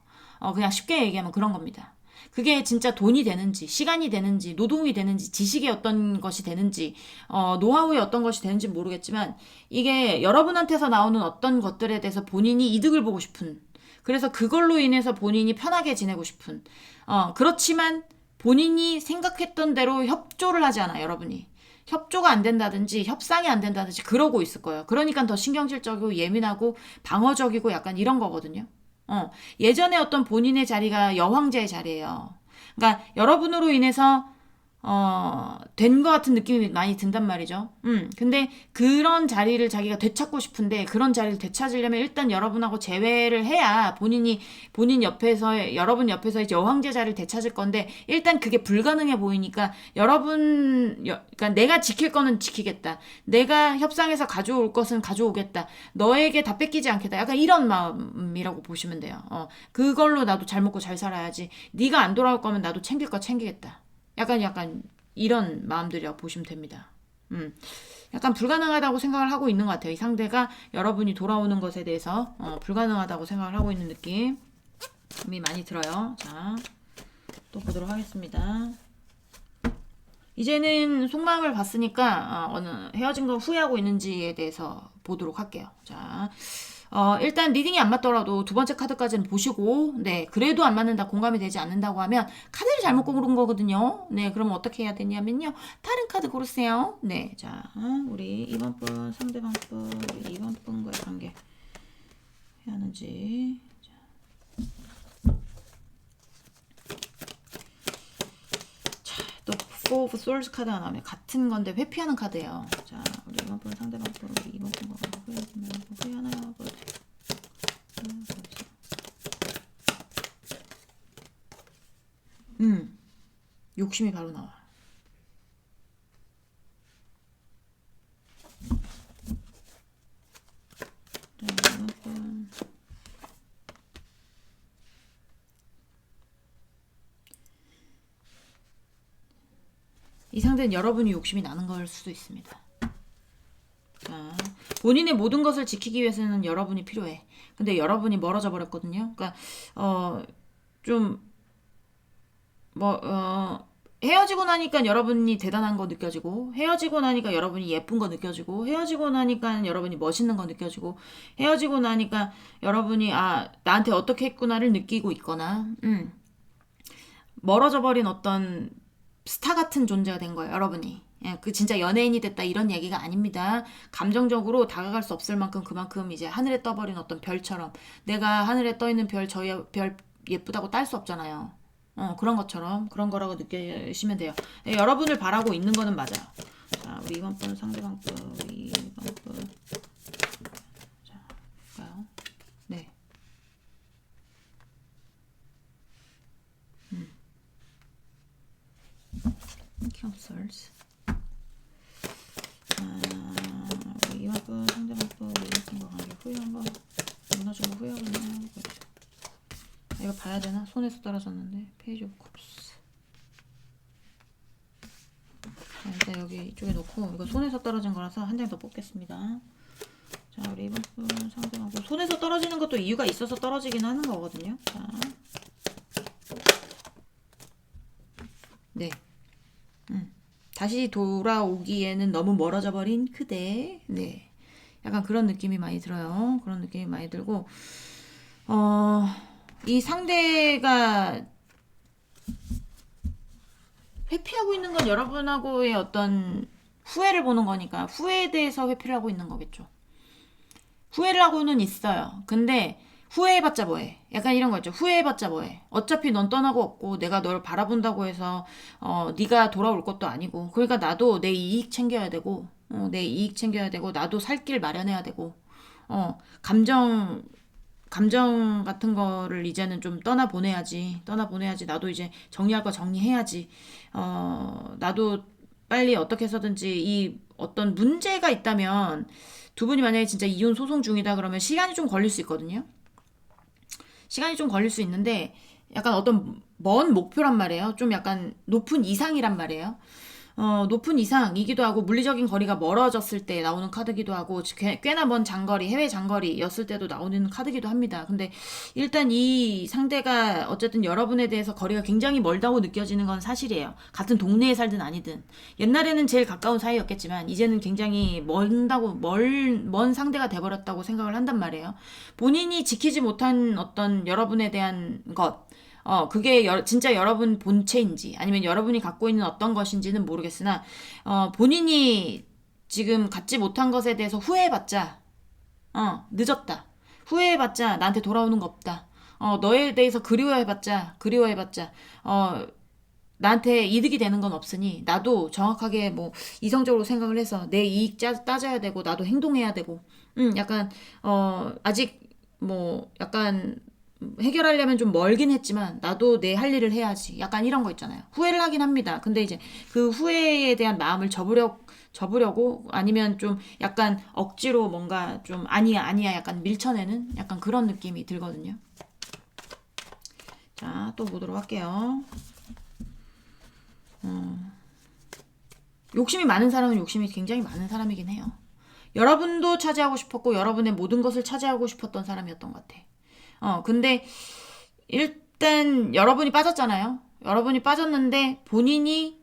Speaker 1: 그냥 쉽게 얘기하면 그런 겁니다. 그게 진짜 돈이 되는지, 시간이 되는지, 노동이 되는지, 지식의 어떤 것이 되는지, 노하우의 어떤 것이 되는지 모르겠지만, 이게 여러분한테서 나오는 어떤 것들에 대해서 본인이 이득을 보고 싶은, 그래서 그걸로 인해서 본인이 편하게 지내고 싶은, 그렇지만 본인이 생각했던 대로 협조를 하지 않아, 여러분이. 협조가 안 된다든지 협상이 안 된다든지 그러고 있을 거예요. 그러니까 더 신경질적이고 예민하고 방어적이고 약간 이런 거거든요. 예전에 어떤 본인의 자리가 여황제의 자리예요. 그러니까 여러분으로 인해서 된 것 같은 느낌이 많이 든단 말이죠. 근데 그런 자리를 자기가 되찾고 싶은데 그런 자리를 되찾으려면 일단 여러분하고 재회를 해야 여러분 옆에서 이제 여황제 자리를 되찾을 건데 일단 그게 불가능해 보이니까 그러니까 내가 지킬 거는 지키겠다. 내가 협상해서 가져올 것은 가져오겠다. 너에게 다 뺏기지 않겠다. 약간 이런 마음이라고 보시면 돼요. 그걸로 나도 잘 먹고 잘 살아야지. 네가 안 돌아올 거면 나도 챙길 거 챙기겠다. 약간 이런 마음들이라고 보시면 됩니다. 약간 불가능하다고 생각을 하고 있는 것 같아요. 이 상대가 여러분이 돌아오는 것에 대해서 불가능하다고 생각을 하고 있는 느낌이 많이 들어요. 자, 또 보도록 하겠습니다. 이제는 속마음을 봤으니까 어느 헤어진 걸 후회하고 있는지에 대해서 보도록 할게요. 자, 일단 리딩이 안 맞더라도 두 번째 카드까지는 보시고, 네, 그래도 안 맞는다, 공감이 되지 않는다고 하면 카드를 잘못 고른 거거든요. 네, 그러면 어떻게 해야 되냐면요. 다른 카드 고르세요. 네, 자, 우리 이번 분, 상대방 분, 우리 이번 분과의 관계 해야 하는지. 또 Four of Swords 카드가 나오네. 같은 건데 회피하는 카드예요. 자, 우리 이번 분 상대방 분, 우리 이번 분과 후회하나요? 욕심이 바로 나와. 이 상대는 여러분이 욕심이 나는 걸 수도 있습니다. 자, 본인의 모든 것을 지키기 위해서는 여러분이 필요해. 근데 여러분이 멀어져 버렸거든요. 그러니까 좀 헤어지고 나니까 여러분이 대단한 거 느껴지고, 헤어지고 나니까 여러분이 예쁜 거 느껴지고, 헤어지고 나니까 여러분이 멋있는 거 느껴지고, 헤어지고 나니까 여러분이 나한테 어떻게 했구나를 느끼고 있거나, 멀어져 버린 어떤 스타 같은 존재가 된 거예요, 여러분이. 예, 그 진짜 연예인이 됐다 이런 얘기가 아닙니다. 감정적으로 다가갈 수 없을 만큼 그만큼 이제 하늘에 떠버린 어떤 별처럼, 내가 하늘에 떠 있는 별, 저희 별 예쁘다고 딸 수 없잖아요. 그런 것처럼 그런 거라고 느끼시면 돼요. 예, 여러분을 바라고 있는 거는 맞아요. 자, 우리 이번 분 상대방 분, 우리 이번 분. 자, 볼까요? 네. Counselors. 우리 이번 분 상대방 분, 우리 친구와 관계 후회한 거, 무너진 거 후회하고 있나요? 이거 봐야 되나? 손에서 떨어졌는데. 페이지 오브 컵스. 자, 일단 여기 이쪽에 놓고 이거 손에서 떨어진 거라서 한 장 더 뽑겠습니다. 자, 우리 이번 분 상대방 분. 손에서 떨어지는 것도 이유가 있어서 떨어지긴 하는 거거든요. 자. 네. 다시 돌아오기에는 너무 멀어져 버린 그대. 네. 약간 그런 느낌이 많이 들어요. 그런 느낌이 많이 들고, 이 상대가 회피하고 있는 건 여러분하고의 어떤 후회를 보는 거니까 후회에 대해서 회피를 하고 있는 거겠죠. 후회를 하고는 있어요. 근데 후회해봤자 뭐해. 약간 이런 거 있죠. 후회해봤자 뭐해. 어차피 넌 떠나고 없고 내가 널 바라본다고 해서 네가 돌아올 것도 아니고, 그러니까 나도 내 이익 챙겨야 되고, 내 이익 챙겨야 되고, 나도 살 길 마련해야 되고, 감정 같은 거를 이제는 좀 떠나보내야지. 나도 이제 정리할 거 정리해야지. 나도 빨리 어떻게 해서든지 이 어떤 문제가 있다면, 두 분이 만약에 진짜 이혼 소송 중이다 그러면 시간이 좀 걸릴 수 있거든요. 시간이 좀 걸릴 수 있는데, 약간 어떤 먼 목표란 말이에요. 좀 약간 높은 이상이란 말이에요. 높은 이상이기도 하고, 물리적인 거리가 멀어졌을 때 나오는 카드기도 하고, 꽤나 먼 장거리, 해외 장거리였을 때도 나오는 카드기도 합니다. 근데 일단 이 상대가 어쨌든 여러분에 대해서 거리가 굉장히 멀다고 느껴지는 건 사실이에요. 같은 동네에 살든 아니든. 옛날에는 제일 가까운 사이였겠지만, 이제는 굉장히 먼 상대가 돼버렸다고 생각을 한단 말이에요. 본인이 지키지 못한 어떤 여러분에 대한 것, 그게 진짜 여러분 본체인지 아니면 여러분이 갖고 있는 어떤 것인지는 모르겠으나, 본인이 지금 갖지 못한 것에 대해서 후회해봤자, 늦었다. 후회해봤자 나한테 돌아오는 거 없다. 너에 대해서 그리워해봤자, 나한테 이득이 되는 건 없으니, 나도 정확하게 뭐 이성적으로 생각을 해서 내 이익 따져야 되고, 나도 행동해야 되고, 약간, 아직 뭐 약간 해결하려면 좀 멀긴 했지만 나도 내 할 일을 해야지. 약간 이런 거 있잖아요. 후회를 하긴 합니다. 근데 이제 그 후회에 대한 마음을 접으려고 아니면 좀 약간 억지로 뭔가 좀 아니야 약간 밀쳐내는 약간 그런 느낌이 들거든요. 자, 또 보도록 할게요. 욕심이 많은 사람은 욕심이 굉장히 많은 사람이긴 해요. 여러분도 차지하고 싶었고 여러분의 모든 것을 차지하고 싶었던 사람이었던 것 같아. 근데 일단 여러분이 빠졌잖아요. 여러분이 빠졌는데 본인이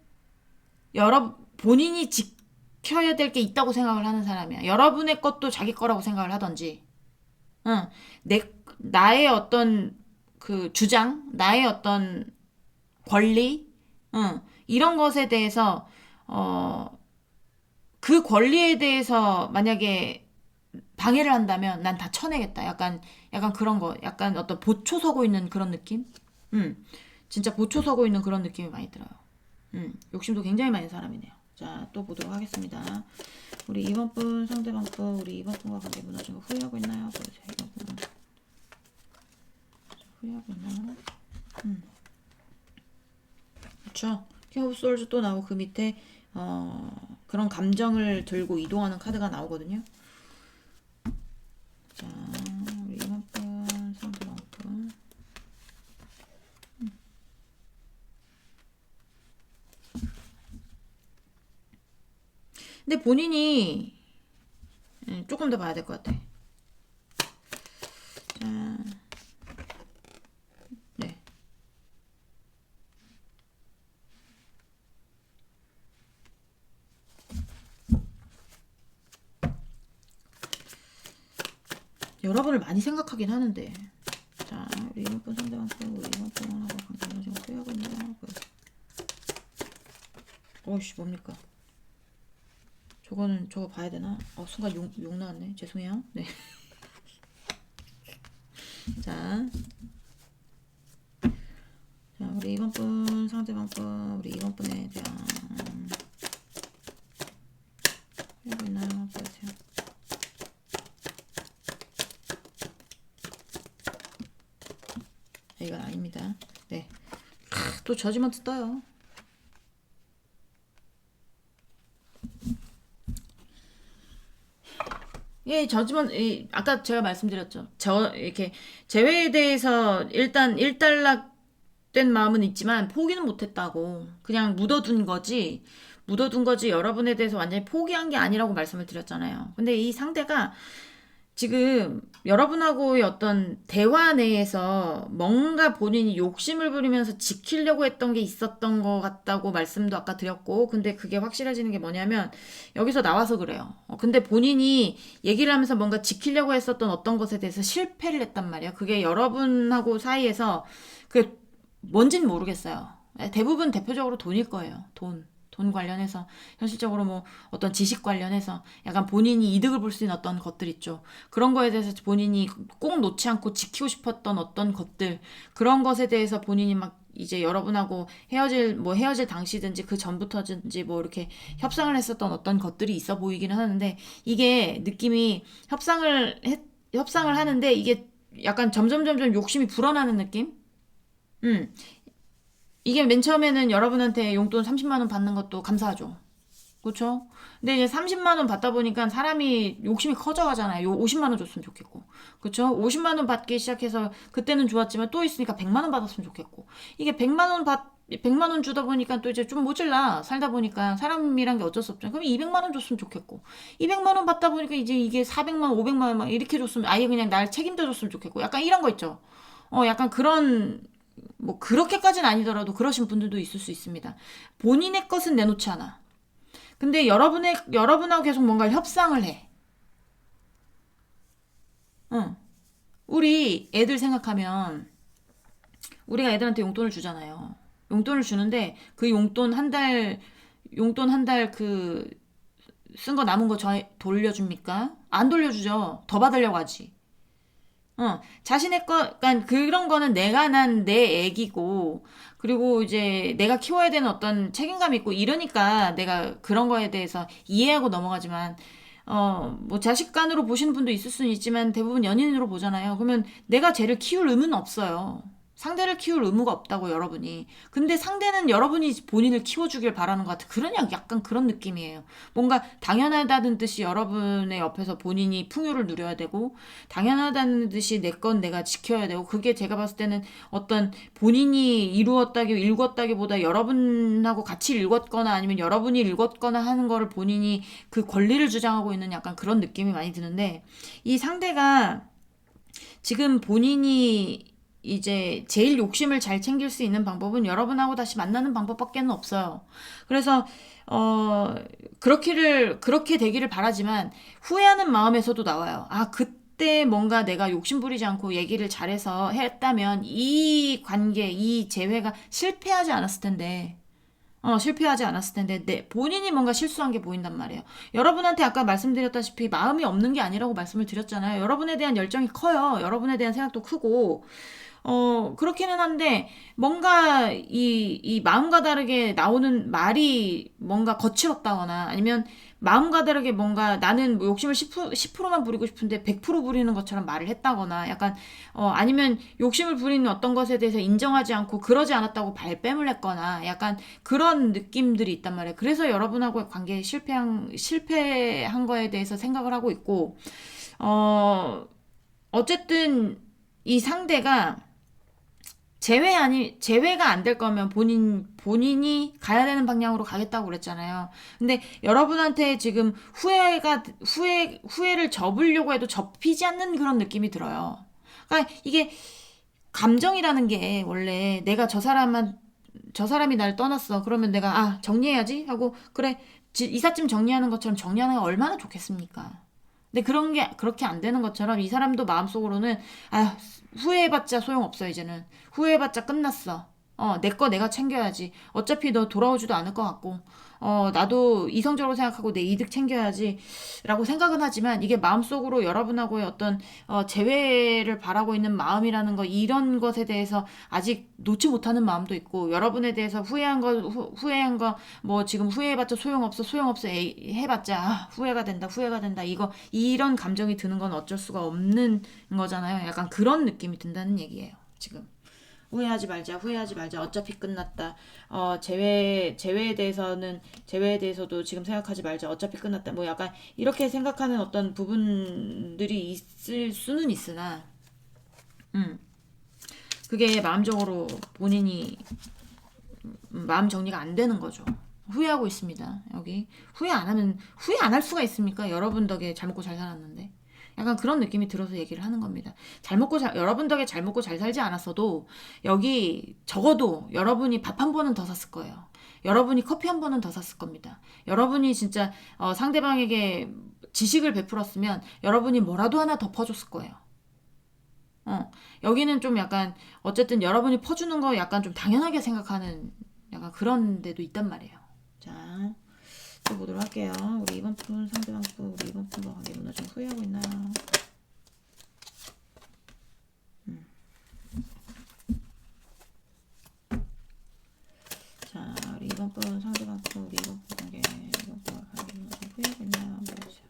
Speaker 1: 지켜야 될 게 있다고 생각을 하는 사람이야. 여러분의 것도 자기 거라고 생각을 하던지, 응, 나의 어떤 그 주장, 나의 어떤 권리, 응, 이런 것에 대해서, 그 권리에 대해서 만약에 방해를 한다면 난 다 쳐내겠다. 약간 그런 거. 약간 어떤 보초 서고 있는 그런 느낌? 진짜 보초 서고 있는 그런 느낌이 많이 들어요. 욕심도 굉장히 많은 사람이네요. 자, 또 보도록 하겠습니다. 우리 이번 분, 상대방 분, 우리 이번 분과 관계 무너진 거 후회하고 있나요? 보세요. 이번 분. 후회하고 있나요? 그렇죠. 킹 오브 솔즈 또 나오고 그 밑에 그런 감정을 들고 이동하는 카드가 나오거든요. 자, 우리 이번 분, 상대방 분. 근데 본인이 조금 더 봐야 될 것 같아. 자, 네. 여러분을 많이 생각하긴 하는데. 자, 우리 이번 상대방과 우리 이번 하고 관계가 지금 후회하고 있나요? 어이씨, 뭡니까? 저거 봐야 되나? 순간 욕 나왔네. 죄송해요. 네. 자, 우리 이번 분 상대방과 우리 이번 분에 대한 후회하고 있나요? 보여주세요. 이건 아닙니다. 네. 또 저지먼트 떠요. 예, 저지먼트, 아까 제가 말씀드렸죠. 이렇게, 재회에 대해서 일단 일단락된 마음은 있지만 포기는 못했다고. 그냥 묻어둔 거지, 여러분에 대해서 완전히 포기한 게 아니라고 말씀을 드렸잖아요. 근데 이 상대가 지금 여러분하고의 어떤 대화 내에서 뭔가 본인이 욕심을 부리면서 지키려고 했던 게 있었던 것 같다고 말씀도 아까 드렸고, 근데 그게 확실해지는 게 뭐냐면 여기서 나와서 그래요. 근데 본인이 얘기를 하면서 뭔가 지키려고 했었던 어떤 것에 대해서 실패를 했단 말이에요. 그게 여러분하고 사이에서 그게 뭔진 모르겠어요. 대부분 대표적으로 돈일 거예요. 돈 관련해서, 현실적으로 뭐 어떤 지식 관련해서 약간 본인이 이득을 볼 수 있는 어떤 것들 있죠. 그런 거에 대해서 본인이 꼭 놓지 않고 지키고 싶었던 어떤 것들, 그런 것에 대해서 본인이 막 이제 여러분하고 헤어질 당시든지 그 전부터든지 뭐 이렇게 협상을 했었던 어떤 것들이 있어 보이기는 하는데, 이게 느낌이 협상을 하는데 이게 약간 점점 욕심이 불어나는 느낌? 이게 맨 처음에는 여러분한테 용돈 30만 원 받는 것도 감사하죠. 그렇죠? 근데 이제 30만 원 받다 보니까 사람이 욕심이 커져가잖아요. 50만 원 줬으면 좋겠고. 그렇죠? 50만 원 받기 시작해서 그때는 좋았지만 또 있으니까 100만 원 받았으면 좋겠고. 이게 100만 원 주다 보니까 또 이제 좀 모질라 살다 보니까 사람이란 게 어쩔 수 없잖아요. 그럼 200만 원 줬으면 좋겠고. 200만 원 받다 보니까 이제 이게 400만 원, 500만 원 막 이렇게 줬으면 아예 그냥 날 책임져 줬으면 좋겠고. 약간 이런 거 있죠. 약간 그런, 뭐 그렇게까지는 아니더라도 그러신 분들도 있을 수 있습니다. 본인의 것은 내놓지 않아. 근데 여러분하고 계속 뭔가 협상을 해. 응. 우리 애들 생각하면 우리가 애들한테 용돈을 주잖아요. 용돈을 주는데 그 용돈 한 달 그 쓴 거 남은 거 저 돌려줍니까? 안 돌려주죠. 더 받으려고 하지. 자신의 그러니까 그런 거는 내가 난 내 애기고, 그리고 이제 내가 키워야 되는 어떤 책임감이 있고, 이러니까 내가 그런 거에 대해서 이해하고 넘어가지만, 뭐 자식간으로 보시는 분도 있을 수는 있지만 대부분 연인으로 보잖아요. 그러면 내가 쟤를 키울 의무는 없어요. 상대를 키울 의무가 없다고, 여러분이. 근데 상대는 여러분이 본인을 키워주길 바라는 것 같아. 그러냐, 약간 그런 느낌이에요. 뭔가 당연하다는 듯이 여러분의 옆에서 본인이 풍요를 누려야 되고, 당연하다는 듯이 내 건 내가 지켜야 되고, 그게 제가 봤을 때는 어떤 본인이 일궜다기보다 여러분하고 같이 일궜거나 아니면 여러분이 일궜거나 하는 거를 본인이 그 권리를 주장하고 있는 약간 그런 느낌이 많이 드는데, 이 상대가 지금 본인이 이제 제일 욕심을 잘 챙길 수 있는 방법은 여러분하고 다시 만나는 방법밖에는 없어요. 그래서 그렇게 되기를 바라지만 후회하는 마음에서도 나와요. 아, 그때 뭔가 내가 욕심 부리지 않고 얘기를 잘해서 했다면 이 관계, 이 재회가 실패하지 않았을 텐데. 본인이 뭔가 실수한 게 보인단 말이에요. 여러분한테 아까 말씀드렸다시피 마음이 없는 게 아니라고 말씀을 드렸잖아요. 여러분에 대한 열정이 커요. 여러분에 대한 생각도 크고, 그렇기는 한데, 뭔가 이 마음과 다르게 나오는 말이 뭔가 거칠었다거나, 아니면 마음과 다르게 뭔가 나는 뭐 욕심을 10%만 부리고 싶은데 100% 부리는 것처럼 말을 했다거나, 약간, 아니면 욕심을 부리는 어떤 것에 대해서 인정하지 않고 그러지 않았다고 발뺌을 했거나, 약간 그런 느낌들이 있단 말이에요. 그래서 여러분하고의 관계에 실패한 거에 대해서 생각을 하고 있고, 어쨌든 이 상대가 재회가 안 될 거면 본인이 가야 되는 방향으로 가겠다고 그랬잖아요. 근데 여러분한테 지금 후회를 접으려고 해도 접히지 않는 그런 느낌이 들어요. 그러니까 이게 감정이라는 게 원래 내가 저 사람이 날 떠났어. 그러면 내가, 정리해야지 하고, 그래, 이삿짐 정리하는 것처럼 정리하는 게 얼마나 좋겠습니까? 근데 그런 게 그렇게 안 되는 것처럼 이 사람도 마음속으로는 아, 후회해봤자 소용없어 이제는. 후회해봤자 끝났어. 내 거 내가 챙겨야지. 어차피 너 돌아오지도 않을 것 같고. 나도 이성적으로 생각하고 내 이득 챙겨야지. 라고 생각은 하지만 이게 마음속으로 여러분하고의 어떤 재회를 바라고 있는 마음이라는 거 이런 것에 대해서 아직 놓지 못하는 마음도 있고 여러분에 대해서 후회한 거 뭐 지금 후회해봤자 소용없어 에이, 해봤자 후회가 된다 이거 이런 감정이 드는 건 어쩔 수가 없는 거잖아요. 약간 그런 느낌이 든다는 얘기예요. 지금 후회하지 말자 어차피 끝났다. 재회에 대해서도 지금 생각하지 말자 어차피 끝났다. 뭐 약간 이렇게 생각하는 어떤 부분들이 있을 수는 있으나 그게 마음적으로 본인이 마음 정리가 안 되는 거죠. 후회하고 있습니다. 여기 후회 안 할 수가 있습니까? 여러분 덕에 잘 먹고 잘 살았는데. 약간 그런 느낌이 들어서 얘기를 하는 겁니다. 여러분 덕에 잘 먹고 잘 살지 않았어도 여기 적어도 여러분이 밥 한 번은 더 샀을 거예요. 여러분이 커피 한 번은 더 샀을 겁니다. 여러분이 진짜 상대방에게 지식을 베풀었으면 여러분이 뭐라도 하나 더 퍼줬을 거예요. 여기는 좀 약간 어쨌든 여러분이 퍼주는 거 약간 좀 당연하게 생각하는 약간 그런 데도 있단 말이에요. 자, 또 보도록 할게요. 우리 이번 분 상대방 분 우리 이번 분과 관계 문화 좀 후회하고 있나요? 자, 우리 이번 분 상대방 분 우리 이번 분 관계 문화 좀 후회하고 있나요? 보여주세요.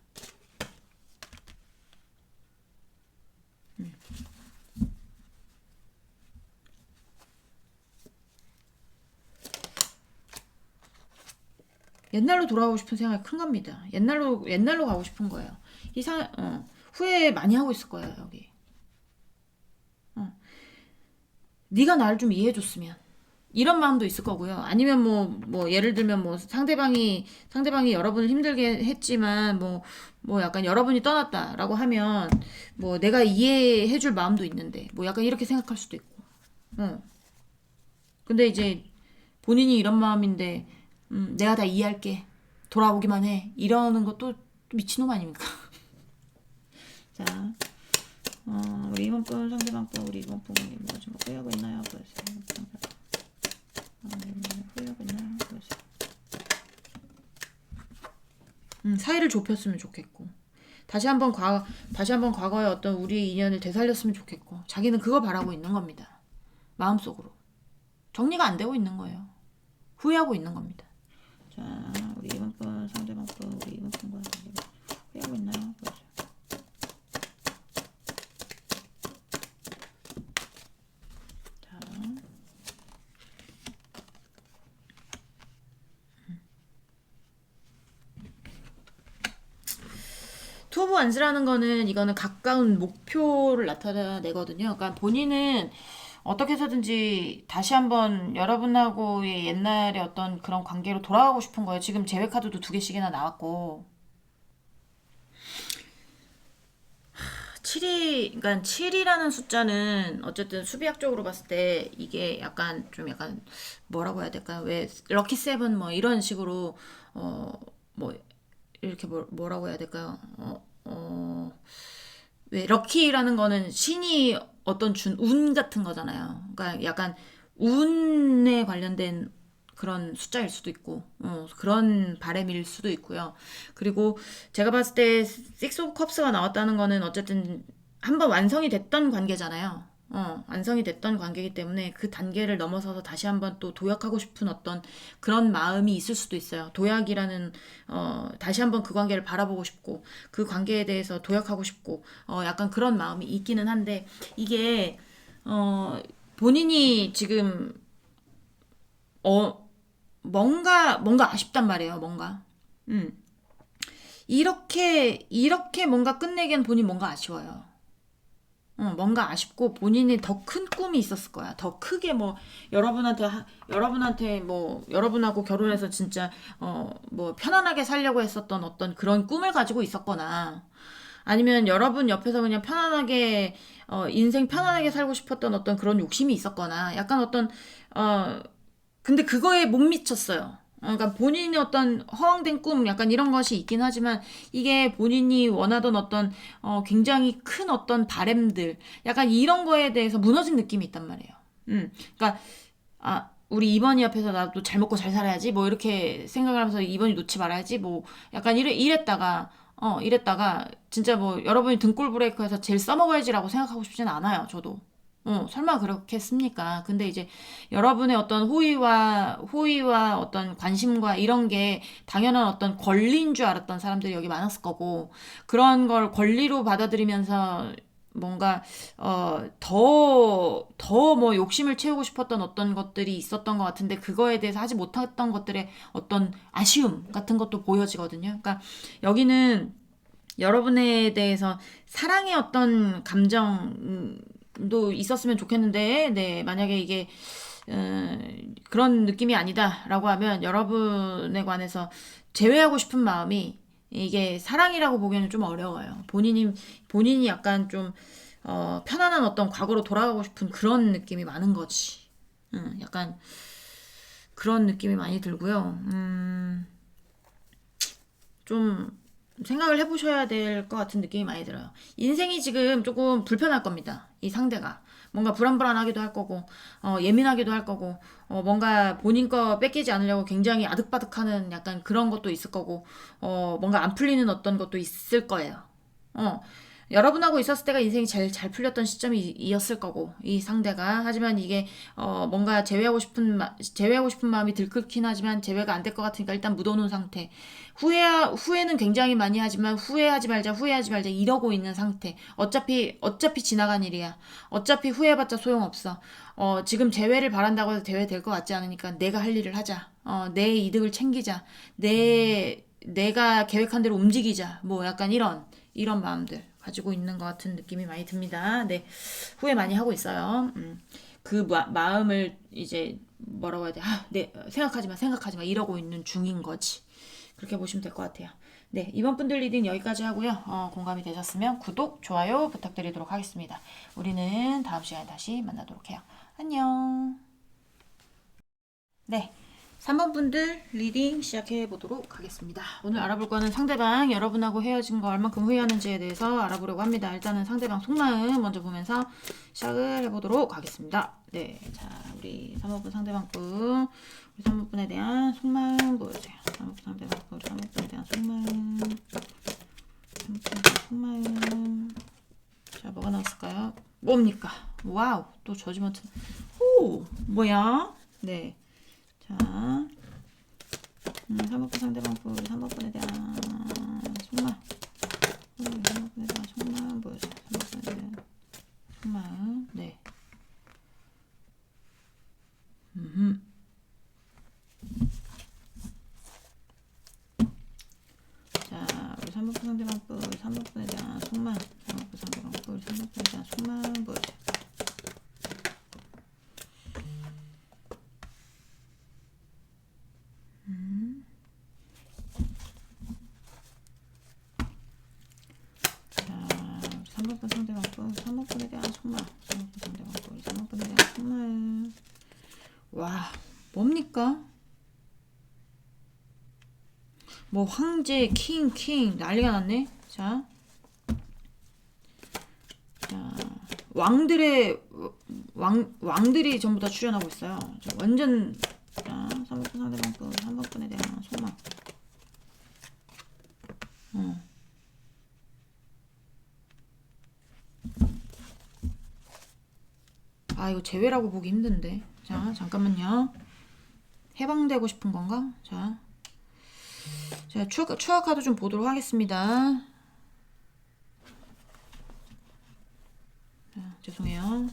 Speaker 1: 옛날로 돌아가고 싶은 생각이 큰 겁니다. 옛날로 가고 싶은 거예요. 후회 많이 하고 있을 거예요, 여기. 네가 나를 좀 이해해줬으면. 이런 마음도 있을 거고요. 아니면 예를 들면 상대방이 여러분을 힘들게 했지만, 약간 여러분이 떠났다라고 하면, 내가 이해해줄 마음도 있는데, 약간 이렇게 생각할 수도 있고. 근데 이제 본인이 이런 마음인데, 내가 다 이해할게. 돌아오기만 해. 이러는 것도 미친놈 아닙니까? 자, 우리 이번 분 상대방 분 우리 이번 분 좀 후회하고 있나요? 보여주세요. 후회하고 있나요? 보여주세요. 사이를 좁혔으면 좋겠고 다시 한번 과거의 어떤 우리의 인연을 되살렸으면 좋겠고 자기는 그거 바라고 있는 겁니다. 마음속으로 정리가 안 되고 있는 거예요. 후회하고 있는 겁니다. 자, 우리 이번 분 상대방 분 우리 이번 분과 후회하고 있나요? 보여주세요. 투 오브 원스라는 거는 이거는 가까운 목표를 나타내거든요. 그러니까 본인은 어떻게 해서든지 다시 한번 여러분하고의 옛날의 어떤 그런 관계로 돌아가고 싶은 거예요. 지금 제외 카드도 2개씩이나 나왔고 7그러니까 7이라는 숫자는 어쨌든 수비학적으로 봤을 때 이게 약간 뭐라고 해야 될까요? 왜 럭키 세븐 이런 식으로 뭐 이렇게 뭐라고 해야 될까요? 왜 럭키라는 거는 신이 어떤 준 운 같은 거잖아요. 그러니까 약간 운에 관련된 그런 숫자일 수도 있고 그런 바램일 수도 있고요. 그리고 제가 봤을 때 식스 오브 컵스가 나왔다는 거는 어쨌든 한번 완성이 됐던 관계잖아요. 완성이 됐던 관계이기 때문에 그 단계를 넘어서서 다시 한번 또 도약하고 싶은 어떤 그런 마음이 있을 수도 있어요. 도약이라는 다시 한번 그 관계를 바라보고 싶고 그 관계에 대해서 도약하고 싶고 약간 그런 마음이 있기는 한데 이게 본인이 지금 뭔가 아쉽단 말이에요. 뭔가 이렇게 뭔가 끝내기엔 본인 뭔가 아쉬워요. 뭔가 아쉽고 본인이 더 큰 꿈이 있었을 거야. 더 크게 여러분하고 결혼해서 진짜 편안하게 살려고 했었던 어떤 그런 꿈을 가지고 있었거나 아니면 여러분 옆에서 그냥 편안하게 인생 편안하게 살고 싶었던 어떤 그런 욕심이 있었거나 약간 근데 그거에 못 미쳤어요. 그러니까 본인의 어떤 허황된 꿈 약간 이런 것이 있긴 하지만 이게 본인이 원하던 어떤 굉장히 큰 어떤 바램들 약간 이런 거에 대해서 무너진 느낌이 있단 말이에요. 그러니까 우리 이번이 앞에서 나도 잘 먹고 잘 살아야지 뭐 이렇게 생각을 하면서 이번이 놓지 말아야지 뭐 약간 이랬다가 진짜 뭐 여러분이 등골 브레이크해서 제일 써먹어야지라고 생각하고 싶지는 않아요. 저도. 설마 그렇겠습니까? 근데 이제 여러분의 어떤 호의와 어떤 관심과 이런 게 당연한 어떤 권리인 줄 알았던 사람들이 여기 많았을 거고, 그런 걸 권리로 받아들이면서 뭔가, 더 뭐 욕심을 채우고 싶었던 어떤 것들이 있었던 것 같은데, 그거에 대해서 하지 못했던 것들의 어떤 아쉬움 같은 것도 보여지거든요. 그러니까 여기는 여러분에 대해서 사랑의 어떤 감정도 있었으면 좋겠는데, 네, 만약에 이게 그런 느낌이 아니다라고 하면 여러분에 관해서 제외하고 싶은 마음이 이게 사랑이라고 보기에는 좀 어려워요. 본인이 약간 좀 편안한 어떤 과거로 돌아가고 싶은 그런 느낌이 많은 거지. 약간 그런 느낌이 많이 들고요. 좀 생각을 해보셔야 될 것 같은 느낌이 많이 들어요. 인생이 지금 조금 불편할 겁니다. 이 상대가. 뭔가 불안불안하기도 할 거고, 예민하기도 할 거고, 뭔가 본인 거 뺏기지 않으려고 굉장히 아득바득하는 약간 그런 것도 있을 거고, 뭔가 안 풀리는 어떤 것도 있을 거예요. 어, 여러분하고 있었을 때가 인생이 제일 잘 풀렸던 시점이었을 거고, 이 상대가. 하지만 이게, 뭔가 제외하고 싶은 마음이 들끓긴 하지만 제외가 안 될 것 같으니까 일단 묻어놓은 상태. 후회는 굉장히 많이 하지만 후회하지 말자 이러고 있는 상태. 어차피 지나간 일이야. 어차피 후회해봤자 소용없어. 지금 재회를 바란다고 해서 대회 될 것 같지 않으니까 내가 할 일을 하자. 내 이득을 챙기자. 내가 계획한 대로 움직이자. 뭐 약간 이런 마음들 가지고 있는 것 같은 느낌이 많이 듭니다. 네. 후회 많이 하고 있어요. 그 마음을 이제 뭐라고 해야 돼? 네, 생각하지 마 이러고 있는 중인 거지. 그렇게 보시면 될 것 같아요. 네, 이번 분들 리딩 여기까지 하고요. 공감이 되셨으면 구독, 좋아요 부탁드리도록 하겠습니다. 우리는 다음 시간에 다시 만나도록 해요. 안녕. 네, 3번 분들 리딩 시작해 보도록 하겠습니다. 오늘 알아볼 거는 상대방 여러분하고 헤어진 거 얼만큼 후회하는지에 대해서 알아보려고 합니다. 일단은 상대방 속마음 먼저 보면서 시작을 해보도록 하겠습니다. 네, 자, 우리 3번 분 상대방 분 우리 3번 분에 대한 속마음 보여주세요. 3번 분 상대방 분 우리 3번 분에 대한 속마음 3번 분에 대한 속마음 자, 뭐가 나왔을까요? 뭡니까? 와우, 또 저지먼트 오, 뭐야? 네. 자, 3번분 상대방분 3번분에 대한 속마음 3번분에 대한 속마음 보여주세요. 3번분에 대한 속마음 네. 자, 우리 3번분 상대방분 3번분에 대한 속마음 3번분 상대방분 3번분에 대한 속마음 보여주세요. 자, 우리 3번분 상대방분 3번분에 대한 속마음 3번분 상대방분 3번분에 대한 속마음 와, 뭡니까? 뭐 황제, 킹 난리가 났네. 자, 왕들의 왕들이 전부 다 출연하고 있어요. 완전 자, 3번분 상대방분 3번분에 대한 소망. 이거 제외라고 보기 힘든데. 자, 잠깐만요. 해방되고 싶은 건가? 자, 제가 추가 카드 좀 보도록 하겠습니다. 자, 죄송해요.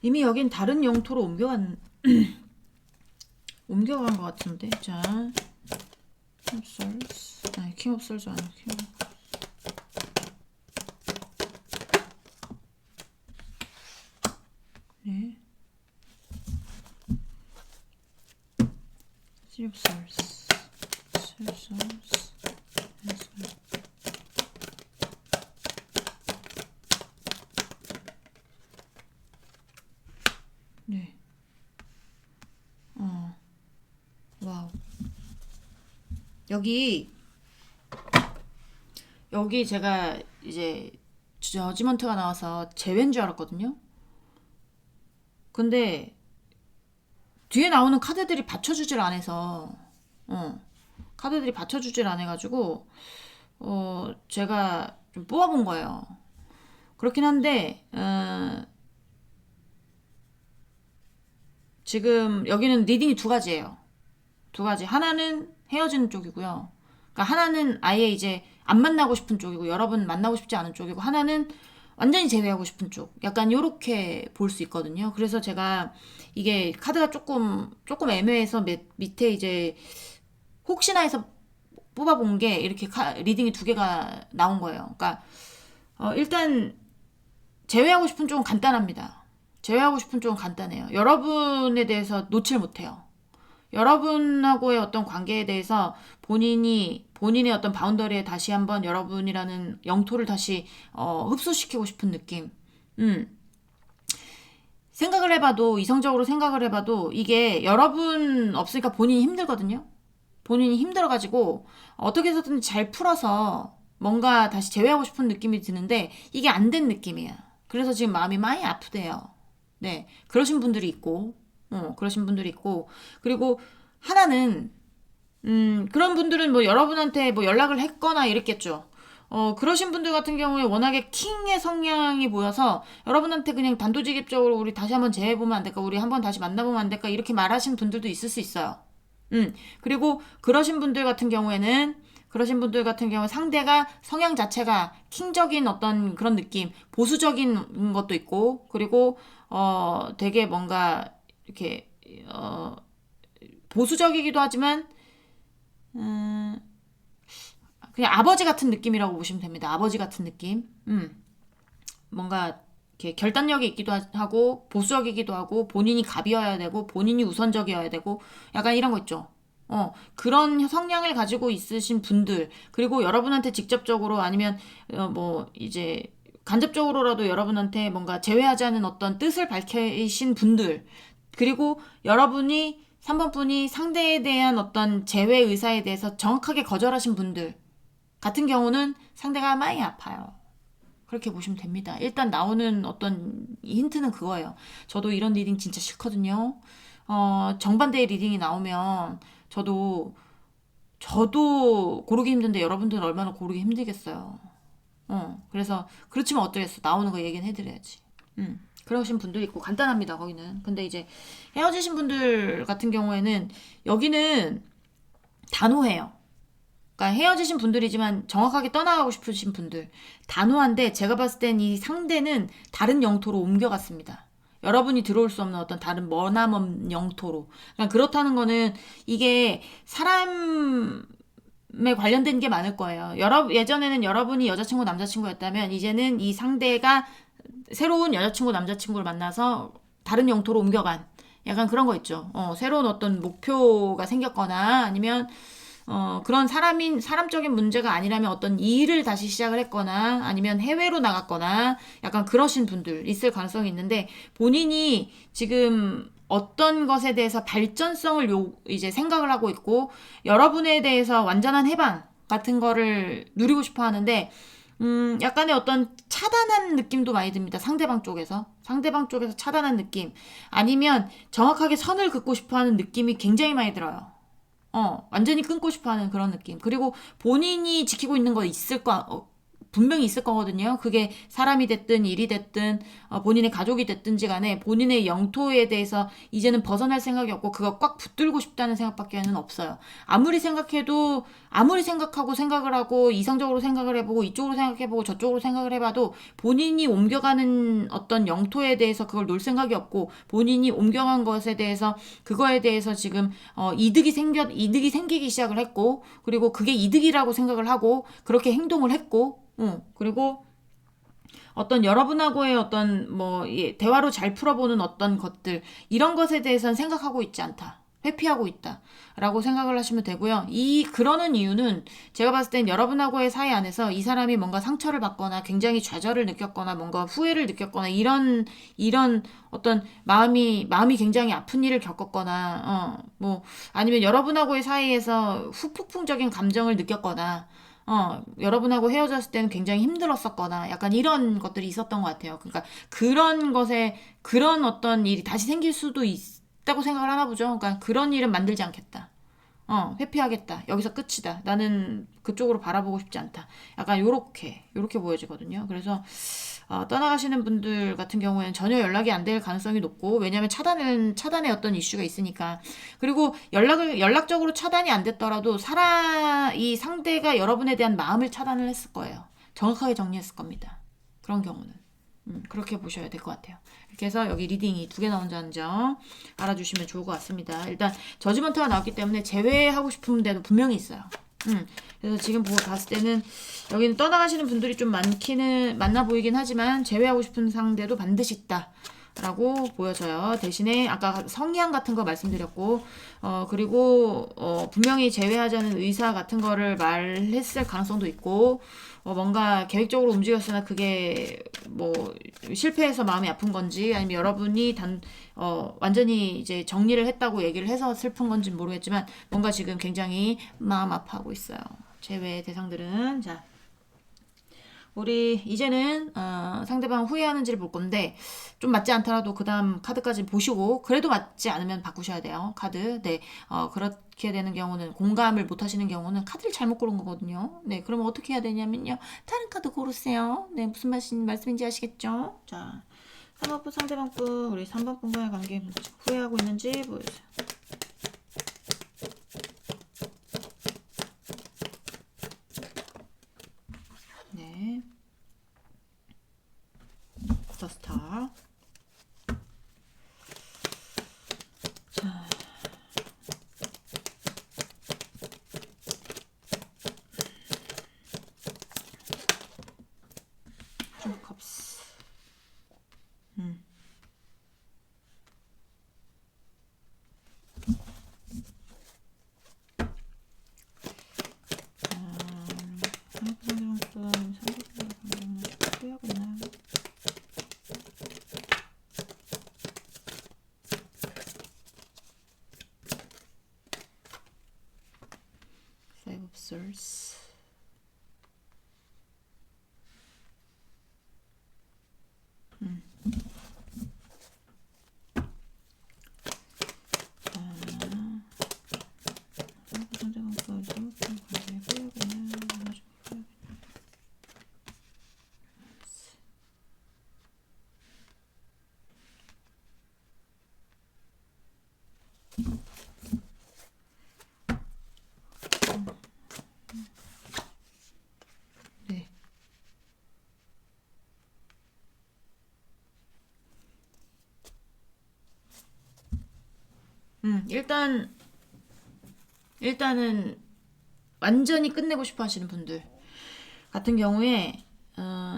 Speaker 1: 이미 여긴 다른 영토로 옮겨간 것 같은데. 자, 킹 아니, 킹 오브 솔즈 아니야. 네. Three of Swords. Three of Swords. 네. 와우. 여기 제가 이제 저지먼트가 나와서 제외인 줄 알았거든요. 근데 뒤에 나오는 카드들이 받쳐주질 않아서 카드들이 받쳐주질 않아가지고 제가 좀 뽑아본 거예요. 그렇긴 한데 지금 여기는 리딩이 두 가지예요. 두 가지. 하나는 헤어지는 쪽이고요. 그러니까 하나는 아예 이제 안 만나고 싶은 쪽이고 여러분 만나고 싶지 않은 쪽이고 하나는 완전히 제외하고 싶은 쪽. 약간 요렇게 볼 수 있거든요. 그래서 제가 이게 카드가 조금 애매해서 밑에 이제 혹시나 해서 뽑아본 게 이렇게 리딩이 두 개가 나온 거예요. 그러니까 일단 제외하고 싶은 쪽은 간단합니다. 제외하고 싶은 쪽은 간단해요. 여러분에 대해서 놓칠 못해요. 여러분하고의 어떤 관계에 대해서 본인의 어떤 바운더리에 다시 한번 여러분이라는 영토를 다시 흡수시키고 싶은 느낌. 생각을 해봐도 이성적으로 생각을 해봐도 이게 여러분 없으니까 본인이 힘들거든요. 본인이 힘들어가지고 어떻게 해서든 잘 풀어서 뭔가 다시 제외하고 싶은 느낌이 드는데 이게 안 된 느낌이야. 그래서 지금 마음이 많이 아프대요. 네, 그러신 분들이 있고 그리고 하나는 그런 분들은 뭐 여러분한테 뭐 연락을 했거나 이랬겠죠. 그러신 분들 같은 경우에 워낙에 킹의 성향이 보여서 여러분한테 그냥 단도직입적으로 우리 다시 한번 재해보면 안 될까? 우리 한번 다시 만나보면 안 될까? 이렇게 말하신 분들도 있을 수 있어요. 그리고 그러신 분들 같은 경우에 상대가 성향 자체가 킹적인 어떤 그런 느낌, 보수적인 것도 있고, 그리고, 되게 뭔가, 이렇게, 보수적이기도 하지만, 그냥 아버지 같은 느낌이라고 보시면 됩니다. 아버지 같은 느낌. 뭔가, 이렇게 결단력이 있기도 하고, 보수적이기도 하고, 본인이 갑이어야 되고, 본인이 우선적이어야 되고, 약간 이런 거 있죠. 그런 성향을 가지고 있으신 분들, 그리고 여러분한테 직접적으로 아니면, 뭐, 이제, 간접적으로라도 여러분한테 뭔가 제외하지 않은 어떤 뜻을 밝히신 분들, 그리고 여러분이 3번 분이 상대에 대한 어떤 제외 의사에 대해서 정확하게 거절하신 분들 같은 경우는 상대가 많이 아파요. 그렇게 보시면 됩니다. 일단 나오는 어떤 힌트는 그거예요. 저도 이런 리딩 진짜 싫거든요. 정반대의 리딩이 나오면 저도 고르기 힘든데 여러분들은 얼마나 고르기 힘들겠어요. 그래서 그렇지만 어쩌겠어. 나오는 거 얘기는 해드려야지. 그러신 분도 있고 간단합니다. 거기는. 근데 이제 헤어지신 분들 같은 경우에는 여기는 단호해요. 그러니까 헤어지신 분들이지만 정확하게 떠나가고 싶으신 분들 단호한데 제가 봤을 땐 이 상대는 다른 영토로 옮겨갔습니다. 여러분이 들어올 수 없는 어떤 다른 머나먼 영토로. 그러니까 그렇다는 거는 이게 사람에 관련된 게 많을 거예요. 예전에는 여러분이 여자친구 남자친구였다면 이제는 이 상대가 새로운 여자친구 남자친구를 만나서 다른 영토로 옮겨간 약간 그런 거 있죠. 새로운 어떤 목표가 생겼거나 아니면 그런 사람적인 문제가 아니라면 어떤 일을 다시 시작을 했거나 아니면 해외로 나갔거나 약간 그러신 분들 있을 가능성이 있는데 본인이 지금 어떤 것에 대해서 발전성을 이제 생각을 하고 있고 여러분에 대해서 완전한 해방 같은 거를 누리고 싶어 하는데 약간의 어떤 차단한 느낌도 많이 듭니다. 상대방 쪽에서 차단한 느낌 아니면 정확하게 선을 긋고 싶어 하는 느낌이 굉장히 많이 들어요. 완전히 끊고 싶어 하는 그런 느낌. 그리고 본인이 지키고 있는 거 있을 거, 분명히 있을 거거든요. 그게 사람이 됐든 일이 됐든 본인의 가족이 됐든지 간에 본인의 영토에 대해서 이제는 벗어날 생각이 없고 그거 꽉 붙들고 싶다는 생각밖에는 없어요. 아무리 생각해도 아무리 생각하고 생각을 하고 이성적으로 생각을 해보고 이쪽으로 생각해보고 저쪽으로 생각을 해봐도 본인이 옮겨가는 어떤 영토에 대해서 그걸 놓을 생각이 없고 본인이 옮겨간 것에 대해서 그거에 대해서 지금 이득이 생기기 시작을 했고 그리고 그게 이득이라고 생각을 하고 그렇게 행동을 했고 그리고 어떤 여러분하고의 어떤 대화로 잘 풀어보는 어떤 것들 이런 것에 대해서는 생각하고 있지 않다. 회피하고 있다. 라고 생각을 하시면 되고요. 그러는 이유는 제가 봤을 땐 여러분하고의 사이 안에서 이 사람이 뭔가 상처를 받거나 굉장히 좌절을 느꼈거나 뭔가 후회를 느꼈거나 이런 어떤 마음이 굉장히 아픈 일을 겪었거나 아니면 여러분하고의 사이에서 후폭풍적인 감정을 느꼈거나 여러분하고 헤어졌을 때는 굉장히 힘들었었거나 약간 이런 것들이 있었던 것 같아요. 그러니까 그런 어떤 일이 다시 생길 수도 있다고 생각을 하나 보죠. 그러니까 그런 일은 만들지 않겠다. 회피하겠다. 여기서 끝이다. 나는 그쪽으로 바라보고 싶지 않다. 약간 요렇게 보여지거든요. 그래서 떠나가시는 분들 같은 경우에는 전혀 연락이 안 될 가능성이 높고 왜냐하면 차단의 어떤 이슈가 있으니까 그리고 연락적으로 차단이 안 됐더라도 이 상대가 여러분에 대한 마음을 차단을 했을 거예요. 정확하게 정리했을 겁니다. 그런 경우는 그렇게 보셔야 될 것 같아요. 이렇게 해서 여기 리딩이 2개 나온다는 점 알아주시면 좋을 것 같습니다. 일단 저지먼트가 나왔기 때문에 제외하고 싶은 데도 분명히 있어요. 그래서 지금 봤을 때는 여기는 떠나가시는 분들이 좀 많나 보이긴 하지만 제외하고 싶은 상대도 반드시 있다. 라고 보여져요. 대신에 아까 성향 같은 거 말씀드렸고 그리고 분명히 제외하자는 의사 같은 거를 말했을 가능성도 있고 뭔가 계획적으로 움직였으나 그게 실패해서 마음이 아픈 건지 아니면 여러분이 완전히 이제 정리를 했다고 얘기를 해서 슬픈 건지 모르겠지만 뭔가 지금 굉장히 마음 아파하고 있어요. 제외 대상들은 자 우리 이제는 상대방 후회하는지를 볼 건데 좀 맞지 않더라도 그 다음 카드까지 보시고 그래도 맞지 않으면 바꾸셔야 돼요. 카드. 네. 그렇게 되는 경우는 공감을 못 하시는 경우는 카드를 잘못 고른 거거든요. 네. 그러면 어떻게 해야 되냐면요. 다른 카드 고르세요. 네. 무슨 말씀인지 아시겠죠? 자. 3번 분 상대방 분 우리 3번 분과의 관계 후회하고 있는지 보여주세요. 네. 더 스타. 자. 좀 컵스. Five of Swords. 네. 일단은 완전히 끝내고 싶어 하시는 분들 같은 경우에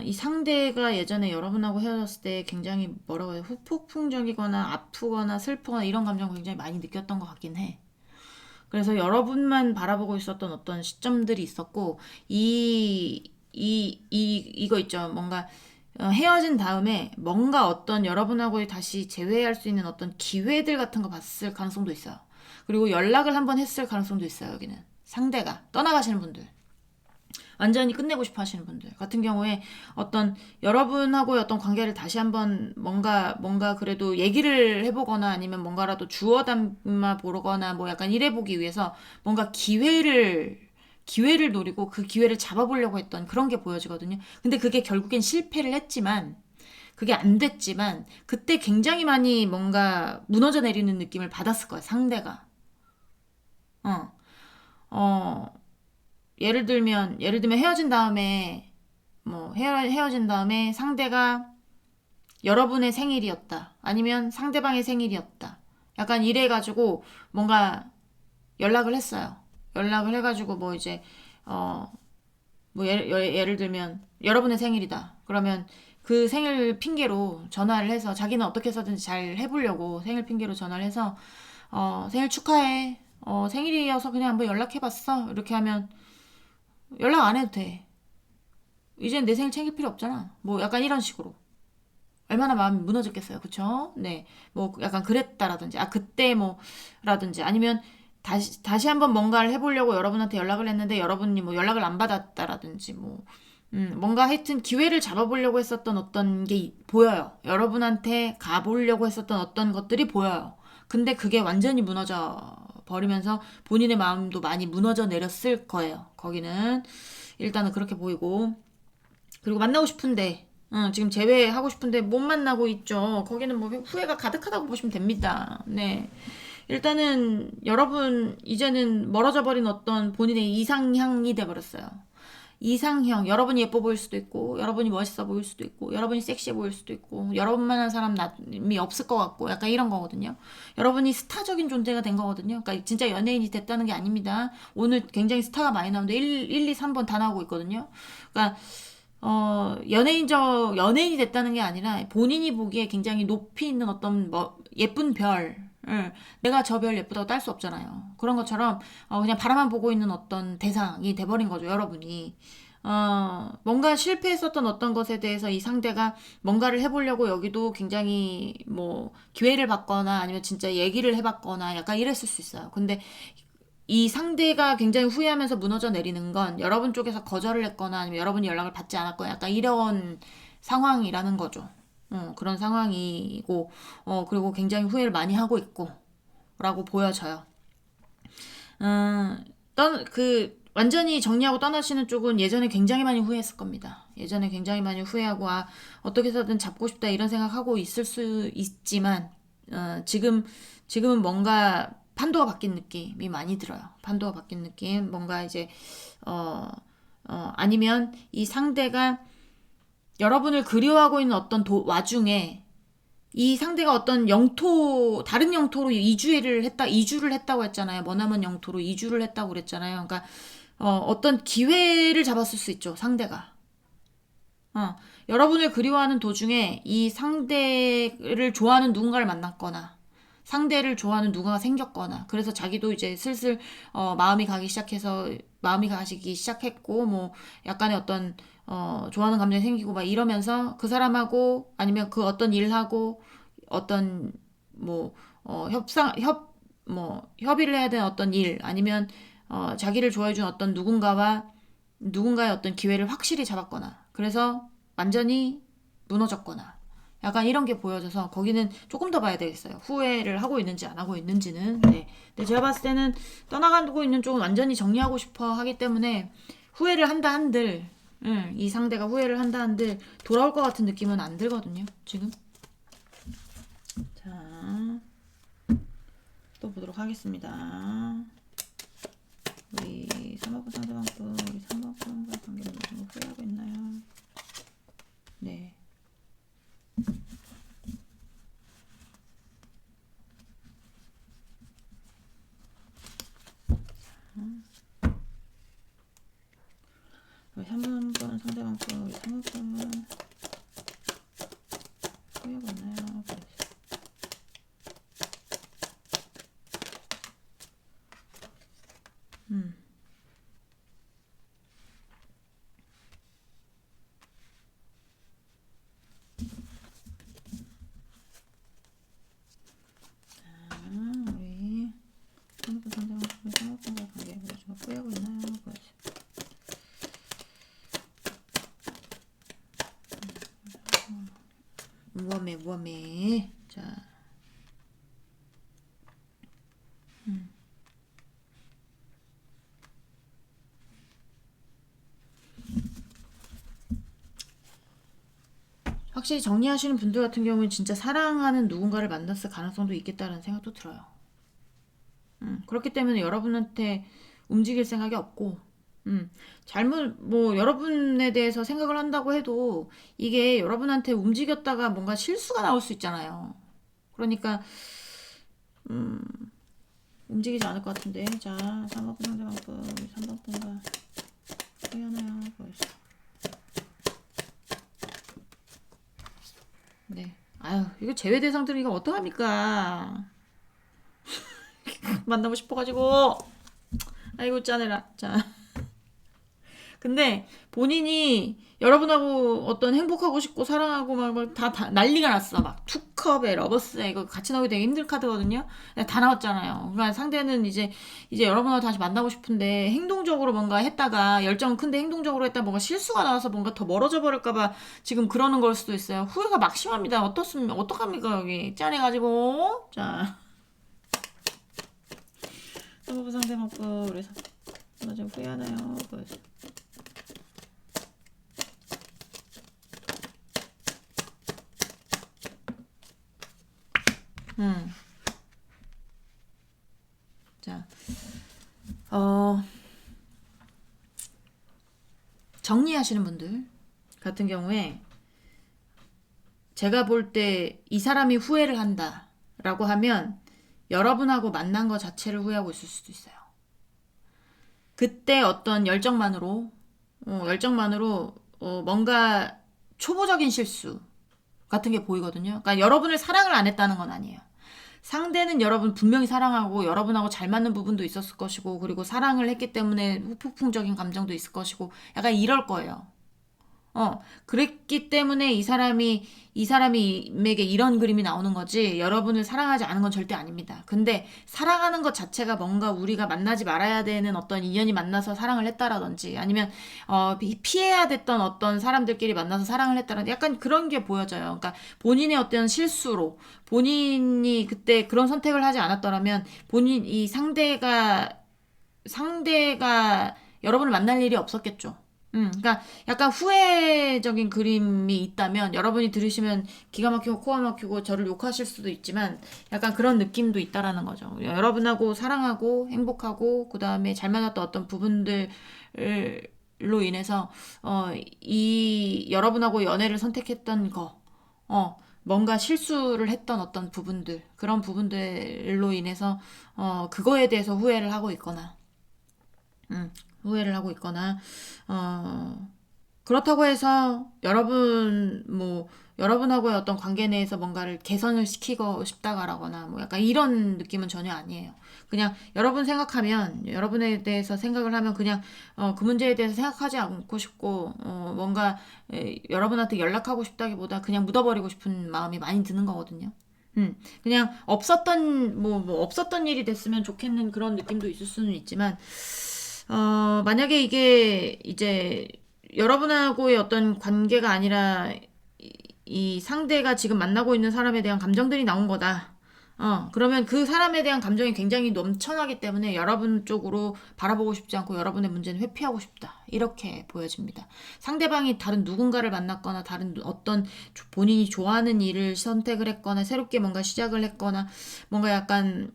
Speaker 1: 이 상대가 예전에 여러분하고 헤어졌을 때 굉장히 뭐라고 해요? 후폭풍적이거나 아프거나 슬프거나 이런 감정을 굉장히 많이 느꼈던 것 같긴 해. 그래서 여러분만 바라보고 있었던 어떤 시점들이 있었고 이거 있죠. 뭔가 헤어진 다음에 뭔가 어떤 여러분하고 다시 재회할 수 있는 어떤 기회들 같은 거 봤을 가능성도 있어요. 그리고 연락을 한번 했을 가능성도 있어요. 여기는 상대가 떠나가시는 분들. 완전히 끝내고 싶어 하시는 분들 같은 경우에 어떤 여러분하고의 어떤 관계를 다시 한번 뭔가 그래도 얘기를 해보거나 아니면 뭔가라도 주워 담아 보거나 뭐 약간 이래 보기 위해서 뭔가 기회를 기회를 노리고 그 기회를 잡아보려고 했던 그런 게 보여지거든요. 근데 그게 결국엔 실패를 했지만, 그게 안 됐지만, 그때 굉장히 많이 뭔가 무너져 내리는 느낌을 받았을 거예요, 상대가. 어, 어, 예를 들면 헤어진 다음에, 헤어진 다음에 상대가 여러분의 생일이었다. 아니면 상대방의 생일이었다. 약간 이래가지고 뭔가 연락을 했어요. 연락을 해가지고 뭐 이제, 어, 뭐 예를 들면 여러분의 생일이다. 그러면 그 생일 핑계로 전화를 해서 자기는 어떻게 해서든지 잘 해보려고 생일 핑계로 전화를 해서 생일 축하해. 생일이어서 그냥 한번 연락해봤어. 이렇게 하면 연락 안 해도 돼. 이젠 내 생일 챙길 필요 없잖아. 뭐 약간 이런 식으로. 얼마나 마음이 무너졌겠어요. 그쵸? 네. 뭐 약간 그랬다라든지, 그때 뭐, 라든지, 아니면 다시 한번 뭔가를 해보려고 여러분한테 연락을 했는데 여러분이 뭐 연락을 안 받았다라든지, 뭐, 뭔가 하여튼 기회를 잡아보려고 했었던 어떤 게 보여요. 여러분한테 가보려고 했었던 어떤 것들이 보여요. 근데 그게 완전히 무너져 버리면서 본인의 마음도 많이 무너져 내렸을 거예요. 거기는. 일단은 그렇게 보이고. 그리고 만나고 싶은데, 지금 재회하고 싶은데 못 만나고 있죠. 거기는 뭐 후회가 가득하다고 보시면 됩니다. 네. 일단은 여러분 이제는 멀어져 버린 어떤 본인의 이상향이 돼버렸어요. 이상형, 여러분이 예뻐 보일 수도 있고, 여러분이 멋있어 보일 수도 있고, 여러분이 섹시해 보일 수도 있고, 여러분만한 사람이 없을 것 같고, 약간 이런 거거든요. 여러분이 스타적인 존재가 된 거거든요. 그러니까 진짜 연예인이 됐다는 게 아닙니다. 오늘 굉장히 스타가 많이 나오는데 1, 2, 3번 다 나오고 있거든요. 그러니까 연예인이 됐다는 게 아니라 본인이 보기에 굉장히 높이 있는 어떤 뭐 예쁜 별, 내가 저 별 예쁘다고 딸 수 없잖아요. 그런 것처럼 그냥 바라만 보고 있는 어떤 대상이 돼버린 거죠, 여러분이. 뭔가 실패했었던 어떤 것에 대해서 이 상대가 뭔가를 해보려고 여기도 굉장히 뭐 기회를 받거나 아니면 진짜 얘기를 해봤거나 약간 이랬을 수 있어요. 근데 이 상대가 굉장히 후회하면서 무너져 내리는 건 여러분 쪽에서 거절을 했거나 아니면 여러분이 연락을 받지 않았거나 약간 이런 상황이라는 거죠. 그런 상황이고, 그리고 굉장히 후회를 많이 하고 있고, 라고 보여져요. 완전히 정리하고 떠나시는 쪽은 예전에 굉장히 많이 후회했을 겁니다. 예전에 굉장히 많이 후회하고, 어떻게 해서든 잡고 싶다 이런 생각하고 있을 수 있지만, 지금은 뭔가 판도가 바뀐 느낌이 많이 들어요. 판도가 바뀐 느낌. 뭔가 이제, 어, 아니면 이 상대가 여러분을 그리워하고 있는 어떤 와중에 이 상대가 어떤 다른 영토로 이주를 했다고 했잖아요. 머나먼 영토로 이주를 했다고 그랬잖아요. 그러니까, 어떤 기회를 잡았을 수 있죠, 상대가. 여러분을 그리워하는 도중에 이 상대를 좋아하는 누군가를 만났거나, 상대를 좋아하는 누군가가 생겼거나, 그래서 자기도 이제 슬슬, 마음이 가시기 시작했고, 뭐, 약간의 어떤, 좋아하는 감정이 생기고 막 이러면서 그 사람하고 아니면 그 어떤 일하고 어떤 뭐, 협의를 해야 되는 어떤 일 아니면, 자기를 좋아해준 어떤 누군가의 어떤 기회를 확실히 잡았거나, 그래서 완전히 무너졌거나, 약간 이런 게 보여져서 거기는 조금 더 봐야 되겠어요. 후회를 하고 있는지 안 하고 있는지는. 네. 근데 제가 봤을 때는 떠나가고 있는 쪽은 완전히 정리하고 싶어 하기 때문에 후회를 한다 한들, 이 상대가 후회를 한다 한들 돌아올 것 같은 느낌은 안 들거든요. 지금. 자, 또 보도록 하겠습니다. 우리 3학번 상대방분, 우리 3학번과 관계를 무슨 거 후회하고 있나요? 네. 우리 3번권 상대방분, 우리 3학번 후회하고 있나요? 우리 3학번 상대방분, 우리 3학번과 관계를 무슨 거 후회하고 있나요? 무엄해. 자, 확실히 정리하시는 분들 같은 경우는 진짜 사랑하는 누군가를 만났을 가능성도 있겠다는 생각도 들어요. 그렇기 때문에 여러분한테 움직일 생각이 없고, 잘못, 뭐, 여러분에 대해서 생각을 한다고 해도 이게 여러분한테 움직였다가 뭔가 실수가 나올 수 있잖아요. 그러니까, 움직이지 않을 것 같은데. 자, 3번분 상대방법, 3번분과 하나요? 벌써. 네. 아유, 이거 제외 대상들은 이거 어떡합니까? 만나고 싶어가지고. 아이고, 짜내라. 자. 근데 본인이 여러분하고 어떤 행복하고 싶고 사랑하고 다 난리가 났어. 막 투컵에 러버스에 이거 같이 나오기 되게 힘든 카드거든요. 다 나왔잖아요. 그러니까 상대는 이제 여러분하고 다시 만나고 싶은데 행동적으로 뭔가 했다가 열정은 큰데 행동적으로 했다 뭔가 실수가 나와서 뭔가 더 멀어져 버릴까봐 지금 그러는 걸 수도 있어요. 후회가 막심합니다. 어떡합니까 여기 짠해가지고. 자, 서브 상대 맞고 그래서 나 지금 후회하나요? 그래서. 자, 정리하시는 분들 같은 경우에 제가 볼 때 이 사람이 후회를 한다라고 하면 여러분하고 만난 것 자체를 후회하고 있을 수도 있어요. 그때 어떤 열정만으로 뭔가 초보적인 실수 같은 게 보이거든요. 그러니까 여러분을 사랑을 안 했다는 건 아니에요. 상대는 여러분 분명히 사랑하고 여러분하고 잘 맞는 부분도 있었을 것이고 그리고 사랑을 했기 때문에 후폭풍적인 감정도 있을 것이고 약간 이럴 거예요. 그랬기 때문에 이 사람에게 이런 그림이 나오는 거지, 여러분을 사랑하지 않은 건 절대 아닙니다. 근데 사랑하는 것 자체가 뭔가 우리가 만나지 말아야 되는 어떤 인연이 만나서 사랑을 했다라든지, 아니면, 피해야 됐던 어떤 사람들끼리 만나서 사랑을 했다라든지, 약간 그런 게 보여져요. 그러니까 본인의 어떤 실수로, 본인이 그때 그런 선택을 하지 않았더라면, 이 상대가 여러분을 만날 일이 없었겠죠. 그러니까 약간 후회적인 그림이 있다면 여러분이 들으시면 기가 막히고 코가 막히고 저를 욕하실 수도 있지만 약간 그런 느낌도 있다라는 거죠. 여러분하고 사랑하고 행복하고 그 다음에 잘 맞았던 어떤 부분들로 인해서 이 여러분하고 연애를 선택했던 거, 뭔가 실수를 했던 어떤 부분들, 그런 부분들로 인해서 그거에 대해서 후회를 하고 있거나, 그렇다고 해서 여러분하고의 어떤 관계 내에서 뭔가를 개선을 시키고 싶다거나, 뭐 약간 이런 느낌은 전혀 아니에요. 그냥 여러분 생각하면, 여러분에 대해서 생각을 하면 그냥, 그 문제에 대해서 생각하지 않고 싶고, 뭔가, 여러분한테 연락하고 싶다기보다 그냥 묻어버리고 싶은 마음이 많이 드는 거거든요. 그냥 없었던 일이 됐으면 좋겠는 그런 느낌도 있을 수는 있지만, 만약에 이게 이제 여러분하고의 어떤 관계가 아니라 이 상대가 지금 만나고 있는 사람에 대한 감정들이 나온 거다. 그러면 그 사람에 대한 감정이 굉장히 넘쳐나기 때문에 여러분 쪽으로 바라보고 싶지 않고 여러분의 문제는 회피하고 싶다. 이렇게 보여집니다. 상대방이 다른 누군가를 만났거나 다른 어떤 본인이 좋아하는 일을 선택을 했거나 새롭게 뭔가 시작을 했거나 뭔가 약간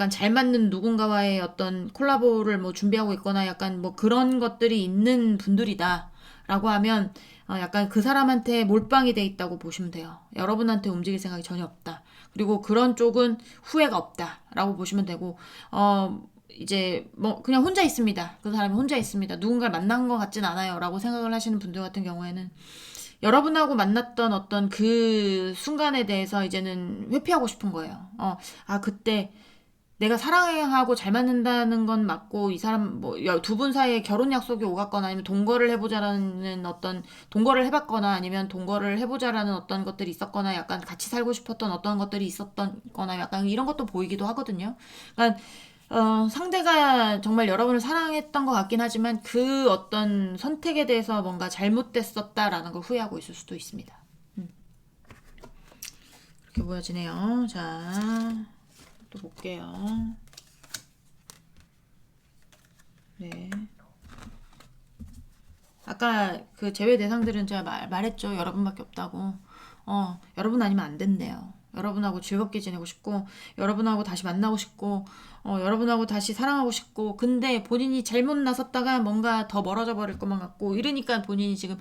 Speaker 1: 잘 맞는 누군가와의 어떤 콜라보를 뭐 준비하고 있거나 약간 뭐 그런 것들이 있는 분들이다. 라고 하면 약간 그 사람한테 몰빵이 돼 있다고 보시면 돼요. 여러분한테 움직일 생각이 전혀 없다. 그리고 그런 쪽은 후회가 없다. 라고 보시면 되고, 이제 뭐 그냥 혼자 있습니다. 그 사람이 혼자 있습니다. 누군가를 만난 것 같진 않아요. 라고 생각을 하시는 분들 같은 경우에는 여러분하고 만났던 어떤 그 순간에 대해서 이제는 회피하고 싶은 거예요. 그때 내가 사랑하고 잘 맞는다는 건 맞고 이 사람 뭐 두 분 사이에 결혼 약속이 오갔거나 아니면 동거를 해봤거나 아니면 동거를 해보자라는 어떤 것들이 있었거나 약간 같이 살고 싶었던 어떤 것들이 있었던 거나 약간 이런 것도 보이기도 하거든요. 그러니까 상대가 정말 여러분을 사랑했던 것 같긴 하지만 그 어떤 선택에 대해서 뭔가 잘못됐었다라는 걸 후회하고 있을 수도 있습니다. 그렇게 보여지네요. 자, 또 볼게요. 네. 아까 그 제외 대상들은 제가 말했죠. 여러분밖에 없다고. 여러분 아니면 안 된대요. 여러분하고 즐겁게 지내고 싶고, 여러분하고 다시 만나고 싶고, 여러분하고 다시 사랑하고 싶고, 근데 본인이 잘못 나섰다가 뭔가 더 멀어져 버릴 것만 같고, 이러니까 본인이 지금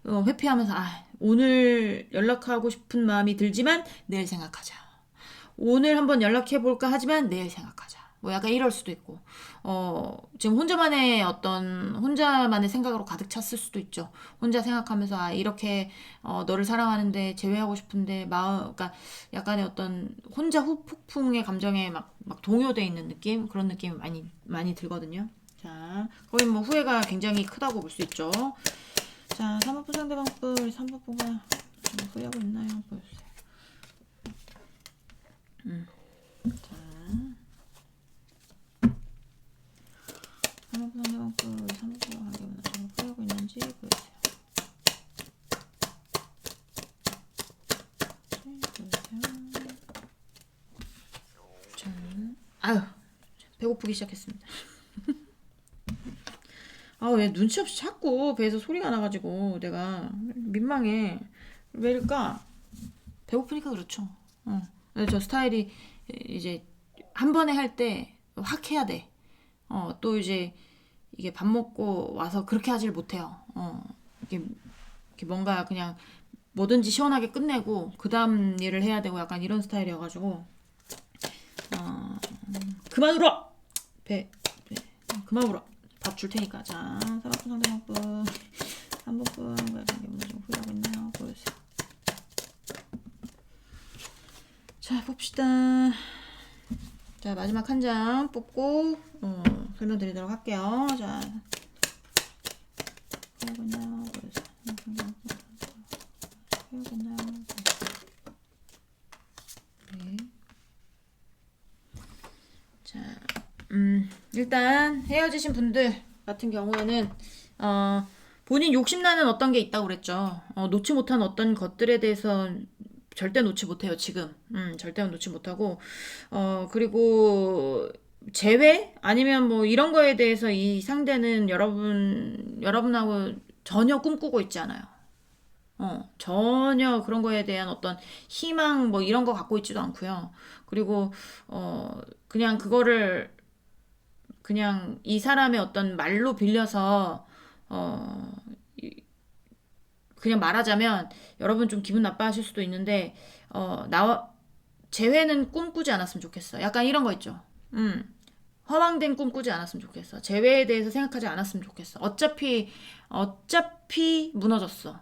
Speaker 1: 회피하면서, 오늘 연락하고 싶은 마음이 들지만 내일 생각하자. 오늘 한번 연락해볼까 하지만 내일 생각하자. 뭐 약간 이럴 수도 있고, 지금 혼자만의 생각으로 가득 찼을 수도 있죠. 혼자 생각하면서, 이렇게, 너를 사랑하는데, 제외하고 싶은데, 그러니까 약간의 어떤, 혼자 후폭풍의 감정에 막 동요돼 있는 느낌? 그런 느낌이 많이 들거든요. 자, 거의 뭐 후회가 굉장히 크다고 볼 수 있죠. 자, 3번분 상대방분, 3번분가 후회하고 있나요? 보여주세요. 자. 3번분 상대방분, 3번분과 관계문화 좀 후회하고 있는지 보여주세요. 자, 배고프기 시작했습니다. 왜 눈치 없이 자꾸 배에서 소리가 나가지고 내가 민망해. 왜일까? 배고프니까 그렇죠. 근데 저 스타일이 이제 한 번에 할 때 확 해야 돼. 또 이제 이게 밥 먹고 와서 그렇게 하질 못해요. 이렇게 뭔가 그냥 뭐든지 시원하게 끝내고 그 다음 일을 해야 되고 약간 이런 스타일이어가지고 그만 울어! 그만 울어! 밥 줄 테니까. 자, 사랑꾼 상대방분 3번분 관계문화 좀 후회하고 있나요? 보여주세요. 자, 봅시다. 자, 마지막 한 장 뽑고 설명드리도록 할게요. 자, 후회하고 보여주세요. 네. 자, 일단 헤어지신 분들 같은 경우에는 본인 욕심나는 어떤 게 있다고 그랬죠. 놓지 못한 어떤 것들에 대해서 절대 놓지 못해요, 지금. 절대 놓지 못하고, 그리고, 재회? 아니면 뭐, 이런 거에 대해서 이 상대는 여러분하고 전혀 꿈꾸고 있지 않아요. 전혀 그런 거에 대한 어떤 희망, 뭐, 이런 거 갖고 있지도 않고요. 그리고, 그냥 그거를, 그냥 이 사람의 어떤 말로 빌려서, 그냥 말하자면 여러분 좀 기분 나빠하실 수도 있는데 재회는 꿈꾸지 않았으면 좋겠어. 약간 이런 거 있죠. 허황된 꿈 꾸지 않았으면 좋겠어. 재회에 대해서 생각하지 않았으면 좋겠어. 어차피 무너졌어.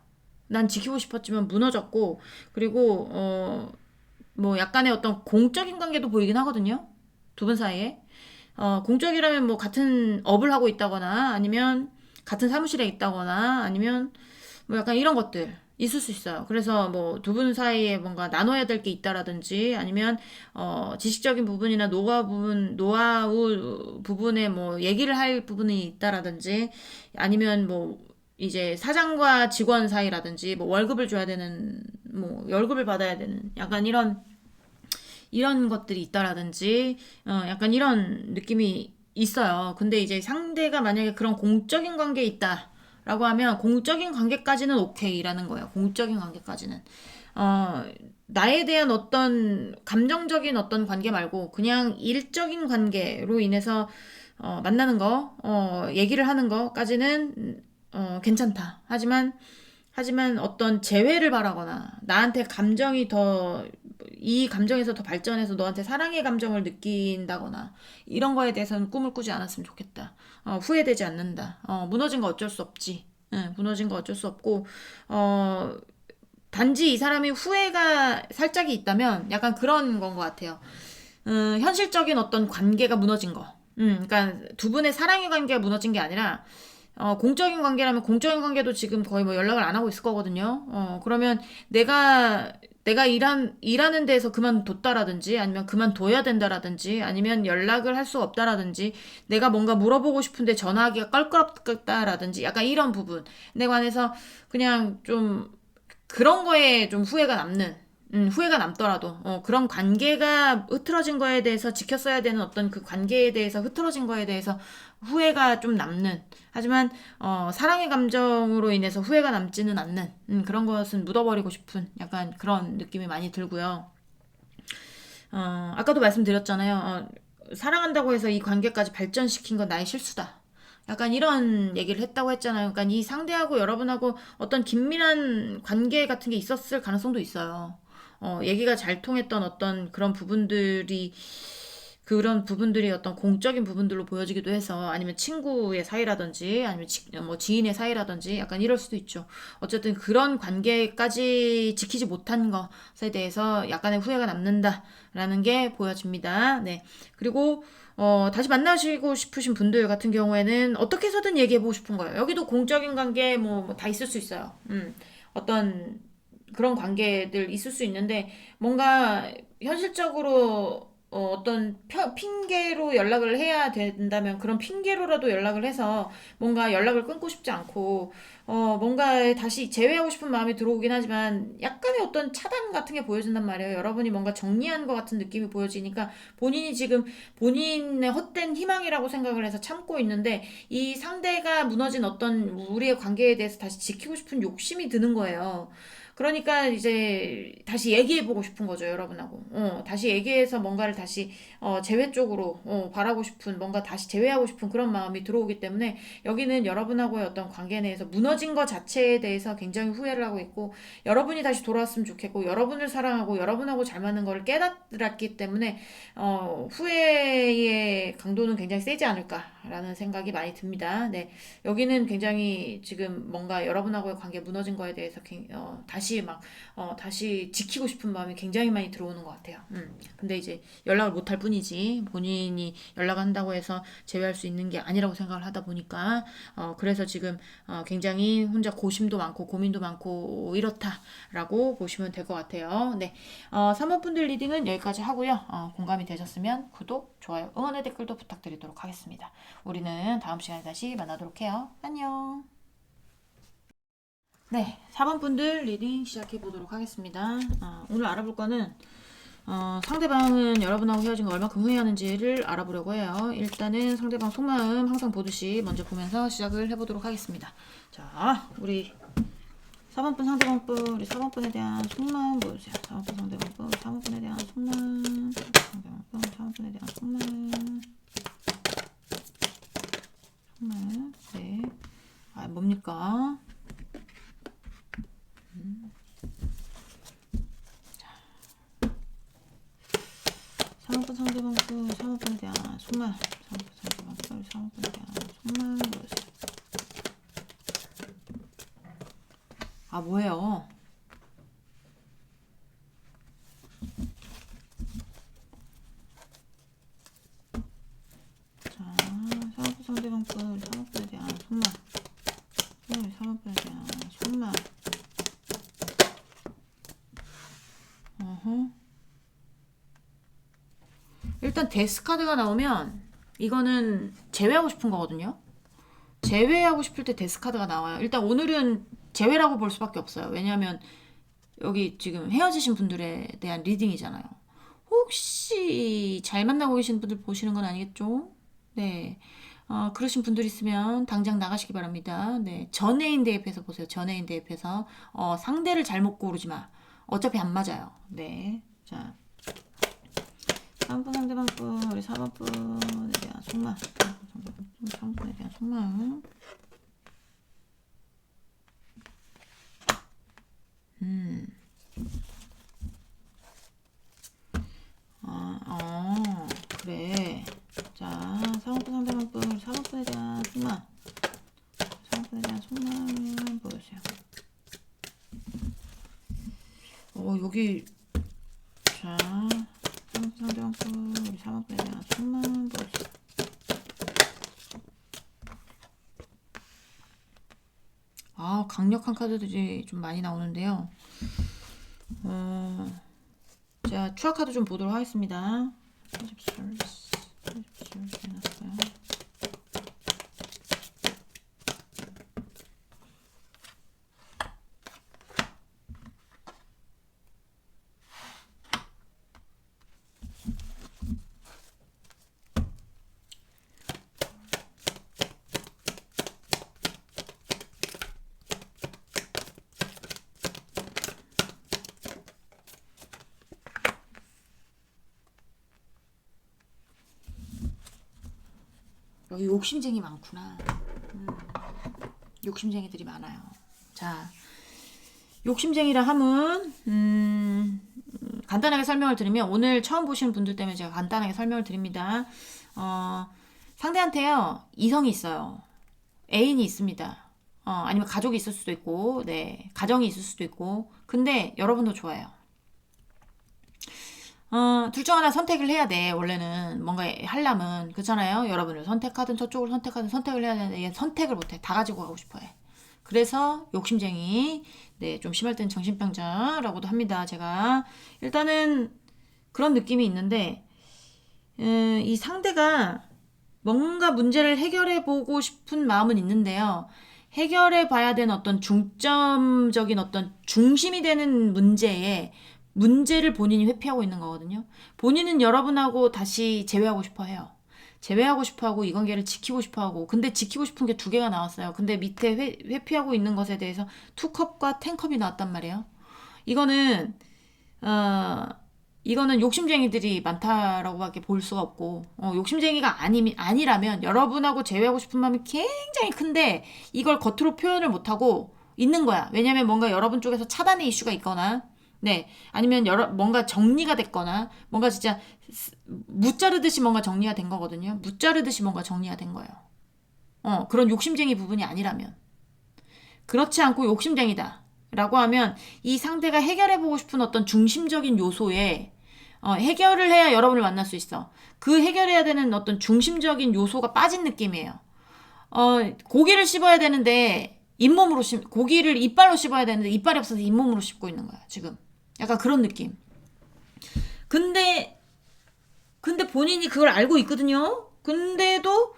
Speaker 1: 난 지키고 싶었지만 무너졌고, 그리고 뭐 약간의 어떤 공적인 관계도 보이긴 하거든요. 두 분 사이에. 공적이라면 뭐 같은 업을 하고 있다거나 아니면 같은 사무실에 있다거나 아니면 뭐 약간 이런 것들 있을 수 있어요. 그래서 뭐 두 분 사이에 뭔가 나눠야 될 게 있다라든지 아니면 지식적인 부분이나 노하우 부분에 뭐 얘기를 할 부분이 있다라든지 아니면 뭐 이제 사장과 직원 사이라든지 뭐 월급을 줘야 되는 뭐 월급을 받아야 되는 약간 이런 것들이 있다라든지 약간 이런 느낌이 있어요. 근데 이제 상대가 만약에 그런 공적인 관계에 있다. 라고 하면 공적인 관계까지는 오케이라는 거예요. 공적인 관계까지는. 나에 대한 어떤 감정적인 어떤 관계 말고 그냥 일적인 관계로 인해서 만나는 거, 얘기를 하는 거까지는 괜찮다. 하지만 어떤 재회를 바라거나 나한테 이 감정에서 더 발전해서 너한테 사랑의 감정을 느낀다거나 이런 거에 대해서는 꿈을 꾸지 않았으면 좋겠다. 후회되지 않는다. 무너진 거 어쩔 수 없지. 무너진 거 어쩔 수 없고, 단지 이 사람이 후회가 살짝이 있다면 약간 그런 건 것 같아요. 현실적인 어떤 관계가 무너진 거. 그러니까 두 분의 사랑의 관계가 무너진 게 아니라, 공적인 관계라면 공적인 관계도 지금 거의 뭐 연락을 안 하고 있을 거거든요. 그러면 내가 일하는 데에서 그만뒀다라든지 아니면 그만둬야 된다라든지 아니면 연락을 할 수 없다라든지 내가 뭔가 물어보고 싶은데 전화하기가 껄끄럽다라든지 약간 이런 부분에 관해서 그냥 좀 그런 거에 좀 후회가 남는 후회가 남더라도 그런 관계가 흐트러진 거에 대해서 지켰어야 되는 어떤 그 관계에 대해서 흐트러진 거에 대해서 후회가 좀 남는, 하지만 사랑의 감정으로 인해서 후회가 남지는 않는 그런 것은 묻어버리고 싶은 약간 그런 느낌이 많이 들고요. 아까도 말씀드렸잖아요. 사랑한다고 해서 이 관계까지 발전시킨 건 나의 실수다. 약간 이런 얘기를 했다고 했잖아요. 그러니까 이 상대하고 여러분하고 어떤 긴밀한 관계 같은 게 있었을 가능성도 있어요. 얘기가 잘 통했던 어떤 그런 부분들이 어떤 공적인 부분들로 보여지기도 해서, 아니면 친구의 사이라든지 아니면 뭐 지인의 사이라든지 약간 이럴 수도 있죠. 어쨌든 그런 관계까지 지키지 못한 것에 대해서 약간의 후회가 남는다라는 게 보여집니다. 네. 그리고 다시 만나시고 싶으신 분들 같은 경우에는 어떻게 해서든 얘기해보고 싶은 거예요. 여기도 공적인 관계 뭐 다 있을 수 있어요. 어떤 그런 관계들 있을 수 있는데, 뭔가 현실적으로 어떤 핑계로 연락을 해야 된다면 그런 핑계로라도 연락을 해서 뭔가 연락을 끊고 싶지 않고, 뭔가 다시 재회하고 싶은 마음이 들어오긴 하지만 약간의 어떤 차단 같은 게 보여진단 말이에요. 여러분이 뭔가 정리한 것 같은 느낌이 보여지니까 본인이 지금 본인의 헛된 희망이라고 생각을 해서 참고 있는데, 이 상대가 무너진 어떤 우리의 관계에 대해서 다시 지키고 싶은 욕심이 드는 거예요. 그러니까 이제 다시 얘기해보고 싶은 거죠, 여러분하고. 다시 얘기해서 뭔가를 다시 재회 쪽으로 바라고 싶은, 뭔가 다시 재회하고 싶은 그런 마음이 들어오기 때문에, 여기는 여러분하고의 어떤 관계 내에서 무너진 것 자체에 대해서 굉장히 후회를 하고 있고, 여러분이 다시 돌아왔으면 좋겠고, 여러분을 사랑하고 여러분하고 잘 맞는 걸 깨달았기 때문에 후회의 강도는 굉장히 세지 않을까라는 생각이 많이 듭니다. 네, 여기는 굉장히 지금 뭔가 여러분하고의 관계 무너진 거에 대해서 다시 다시 지키고 싶은 마음이 굉장히 많이 들어오는 것 같아요. 근데 이제 연락을 못 할 뿐이지, 본인이 연락한다고 해서 제외할 수 있는 게 아니라고 생각을 하다 보니까 그래서 지금 굉장히 혼자 고심도 많고 고민도 많고 이렇다라고 보시면 될 것 같아요. 네, 3번 분들 리딩은 여기까지 하고요. 공감이 되셨으면 구독, 좋아요, 응원의 댓글도 부탁드리도록 하겠습니다. 우리는 다음 시간에 다시 만나도록 해요. 안녕. 네, 4번 분들 리딩 시작해 보도록 하겠습니다. 오늘 알아볼 거는 상대방은 여러분하고 헤어진 거 얼마큼 후회하는지를 알아보려고 해요. 일단은 상대방 속마음 항상 보듯이 먼저 보면서 시작을 해보도록 하겠습니다. 자, 우리 4번 분 상대방 분, 우리 4번 분에 대한 속마음 보여주세요. 4번 분 상대방 분, 4번 분에 대한 속마음, 상대방 분, 4번 분에 대한 속마음, 속마음, 네. 뭡니까? 3번 상대방 분, 4번 분에 대한 속마음, 3번 상대방 분, 4번 분에 대한 속마음 보여주세요. 뭐예요? 자, 4번 상대방 분, 4번 분에 대한 속마음, 4번 분에 대한 속마음. 일단 데스 카드가 나오면 이거는 제외하고 싶은 거거든요. 제외하고 싶을 때 데스 카드가 나와요. 일단 오늘은 제외라고 볼 수밖에 없어요. 왜냐하면 여기 지금 헤어지신 분들에 대한 리딩이잖아요. 혹시 잘 만나고 계신 분들 보시는 건 아니겠죠? 네. 그러신 분들 있으면 당장 나가시기 바랍니다. 네. 전애인 대입해서 보세요. 전애인 대입해서. 상대를 잘못 고르지 마. 어차피 안 맞아요. 네. 자. 3번 상대방 분, 우리 4번 분에 대한 속마음. 3번 분에 대한 속마음. 그래. 자, 4번 분 상대방 분, 우리 4번 분에 대한 속마음. 4번 분에 대한 속마음 보여주세요. 여기, 자, 3번 상대방 분, 우리 4번 분에 대한 속마음 보여주세요. 강력한 카드들이 좀 많이 나오는데요. 제가 추가 카드 좀 보도록 하겠습니다. 해놨어요. 여기 욕심쟁이 많구나. 욕심쟁이들이 많아요. 자, 욕심쟁이라 함은 간단하게 설명을 드리면, 오늘 처음 보시는 분들 때문에 제가 간단하게 설명을 드립니다. 상대한테요, 이성이 있어요. 애인이 있습니다. 아니면 가족이 있을 수도 있고, 네, 가정이 있을 수도 있고, 근데 여러분도 좋아해요. 둘 중 하나 선택을 해야 돼. 원래는 뭔가 하려면, 그렇잖아요. 여러분을 선택하든 저쪽을 선택하든 선택을 해야 되는데 얘 선택을 못해. 다 가지고 가고 싶어해. 그래서 욕심쟁이, 네, 좀 심할 땐 정신병자라고도 합니다. 제가 일단은 그런 느낌이 있는데, 이 상대가 뭔가 문제를 해결해 보고 싶은 마음은 있는데요. 해결해 봐야 되는 어떤 중점적인 어떤 중심이 되는 문제를 본인이 회피하고 있는 거거든요. 본인은 여러분하고 다시 재회하고 싶어 해요. 재회하고 싶어 하고 이 관계를 지키고 싶어 하고, 근데 지키고 싶은 게 두 개가 나왔어요. 근데 밑에 회피하고 있는 것에 대해서 투컵과 텐컵이 나왔단 말이에요. 이거는 어, 이거는 욕심쟁이들이 많다라고밖에 볼 수가 없고, 욕심쟁이가 아니라면 여러분하고 재회하고 싶은 마음이 굉장히 큰데 이걸 겉으로 표현을 못하고 있는 거야. 왜냐면 뭔가 여러분 쪽에서 차단의 이슈가 있거나, 네, 아니면 뭔가 정리가 됐거나, 뭔가 진짜 무자르듯이 뭔가 정리가 된 거거든요. 무자르듯이 뭔가 정리가 된 거예요. 그런 욕심쟁이 부분이 아니라면. 그렇지 않고 욕심쟁이다 라고 하면, 이 상대가 해결해보고 싶은 어떤 중심적인 요소에 해결을 해야 여러분을 만날 수 있어. 그 해결해야 되는 어떤 중심적인 요소가 빠진 느낌이에요. 고기를 씹어야 되는데 고기를 이빨로 씹어야 되는데 이빨이 없어서 잇몸으로 씹고 있는 거야 지금. 약간 그런 느낌. 근데 본인이 그걸 알고 있거든요. 근데도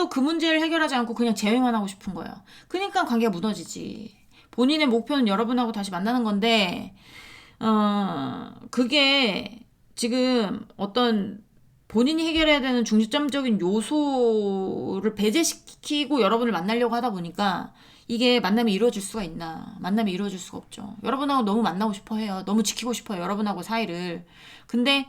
Speaker 1: 그 문제를 해결하지 않고 그냥 재회만 하고 싶은 거예요. 그러니까 관계가 무너지지. 본인의 목표는 여러분하고 다시 만나는 건데, 그게 지금 어떤 본인이 해결해야 되는 중점적인 요소를 배제시키고 여러분을 만나려고 하다 보니까, 이게 만남이 이루어질 수가 있나? 만남이 이루어질 수가 없죠. 여러분하고 너무 만나고 싶어 해요. 너무 지키고 싶어요. 여러분하고 사이를. 근데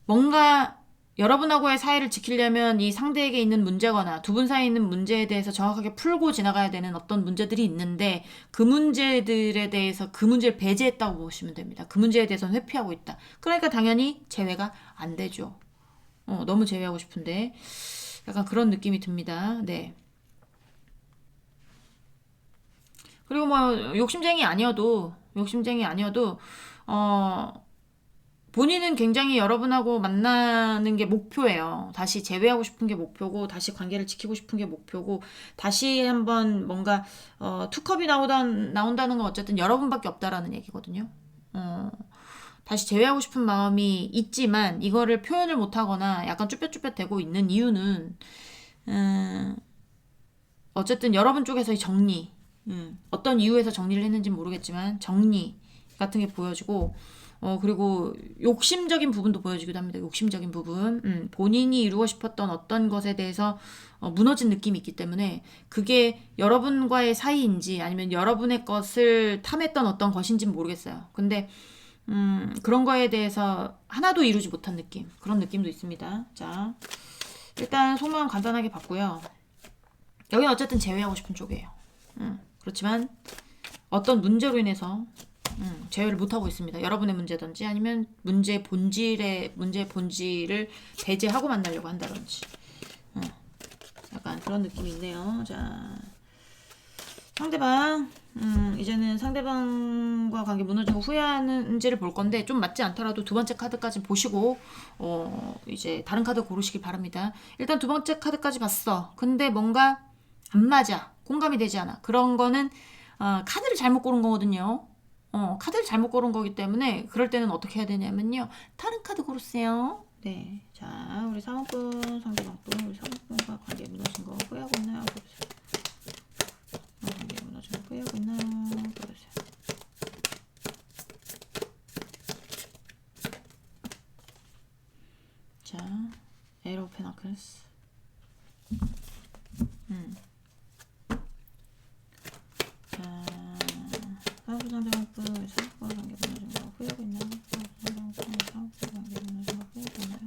Speaker 1: 뭔가 여러분하고의 사이를 지키려면 이 상대에게 있는 문제거나 두 분 사이에 있는 문제에 대해서 정확하게 풀고 지나가야 되는 어떤 문제들이 있는데, 그 문제들에 대해서 그 문제를 배제했다고 보시면 됩니다. 그 문제에 대해서는 회피하고 있다. 그러니까 당연히 재회가 안 되죠. 너무 재회하고 싶은데 약간 그런 느낌이 듭니다. 네. 그리고 뭐 욕심쟁이 아니어도 본인은 굉장히 여러분하고 만나는 게 목표예요. 다시 재회하고 싶은 게 목표고, 다시 관계를 지키고 싶은 게 목표고, 다시 한번 뭔가 투컵이 나온다는 건 어쨌든 여러분밖에 없다라는 얘기거든요. 다시 재회하고 싶은 마음이 있지만 이거를 표현을 못하거나 약간 쭈뼛쭈뼛대고 있는 이유는, 어쨌든 여러분 쪽에서의 정리, 어떤 이유에서 정리를 했는지 모르겠지만 정리 같은 게 보여지고, 그리고 욕심적인 부분도 보여지기도 합니다. 욕심적인 부분. 본인이 이루고 싶었던 어떤 것에 대해서 무너진 느낌이 있기 때문에, 그게 여러분과의 사이인지 아니면 여러분의 것을 탐했던 어떤 것인지는 모르겠어요. 근데 그런 거에 대해서 하나도 이루지 못한 느낌, 그런 느낌도 있습니다. 자, 일단 속마음 간단하게 봤고요. 여기는 어쨌든 제외하고 싶은 쪽이에요. 그렇지만 어떤 문제로 인해서 제외를 못하고 있습니다. 여러분의 문제든지 아니면 문제의 본질을 배제하고 만나려고 한다든지, 약간 그런 느낌이 있네요. 자, 상대방, 이제는 상대방과 관계 무너지고 후회하는지를 볼 건데, 좀 맞지 않더라도 두 번째 카드까지 보시고 이제 다른 카드 고르시기 바랍니다. 일단 두 번째 카드까지 봤어. 근데 뭔가 안 맞아, 공감이 되지 않아. 그런 거는 카드를 잘못 고른 거거든요. 카드를 잘못 고른 거기 때문에, 그럴 때는 어떻게 해야 되냐면요, 다른 카드 고르세요. 네, 자, 우리 상대방과 관계 무너진 거 후회하고 있나요? 보세요. 관계 무너진 거 후회하고 있나요? 보세요. 자, 에이트 오브 펜타클스. 상대방 사업과 관계 무너진 거 후회하고 있나요? 상대방 사업과 관계 무너진 거 후회하고 있나요?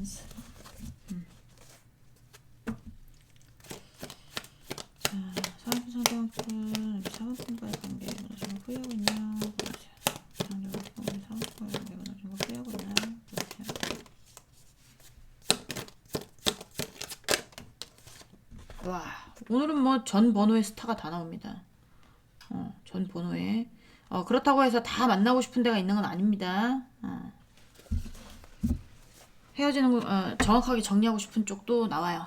Speaker 1: 넌센스. 자, 사은품 상대방분 사은품과의 관계 무너진 거 후회하고 있나요? 상대방분 사은품과의 관계 무너진 거 후회하고 있나요? 와, 오늘은 뭐 전 번호의 스타가 다 나옵니다. 전 번호에. 그렇다고 해서 다 만나고 싶은 데가 있는 건 아닙니다. 헤어지는 거 정확하게 정리하고 싶은 쪽도 나와요.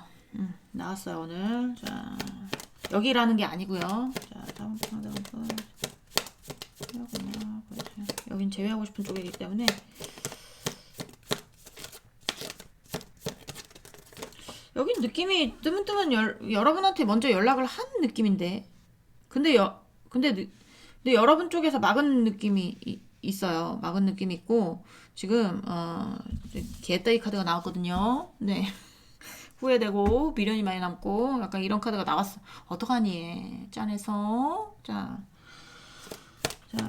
Speaker 1: 나왔어요 오늘. 자, 여기라는 게 아니고요. 자, 다음 상대방분 여긴 제외하고 싶은 쪽이기 때문에 여긴 느낌이 뜨문뜨문 여러분한테 먼저 연락을 한 느낌인데 근데 여러분 쪽에서 막은 느낌이 있어요. 막은 느낌이 있고 지금 개따이 카드가 나왔거든요. 네. 후회되고 미련이 많이 남고 약간 이런 카드가 나왔어. 어떡하니? 짠해서 자,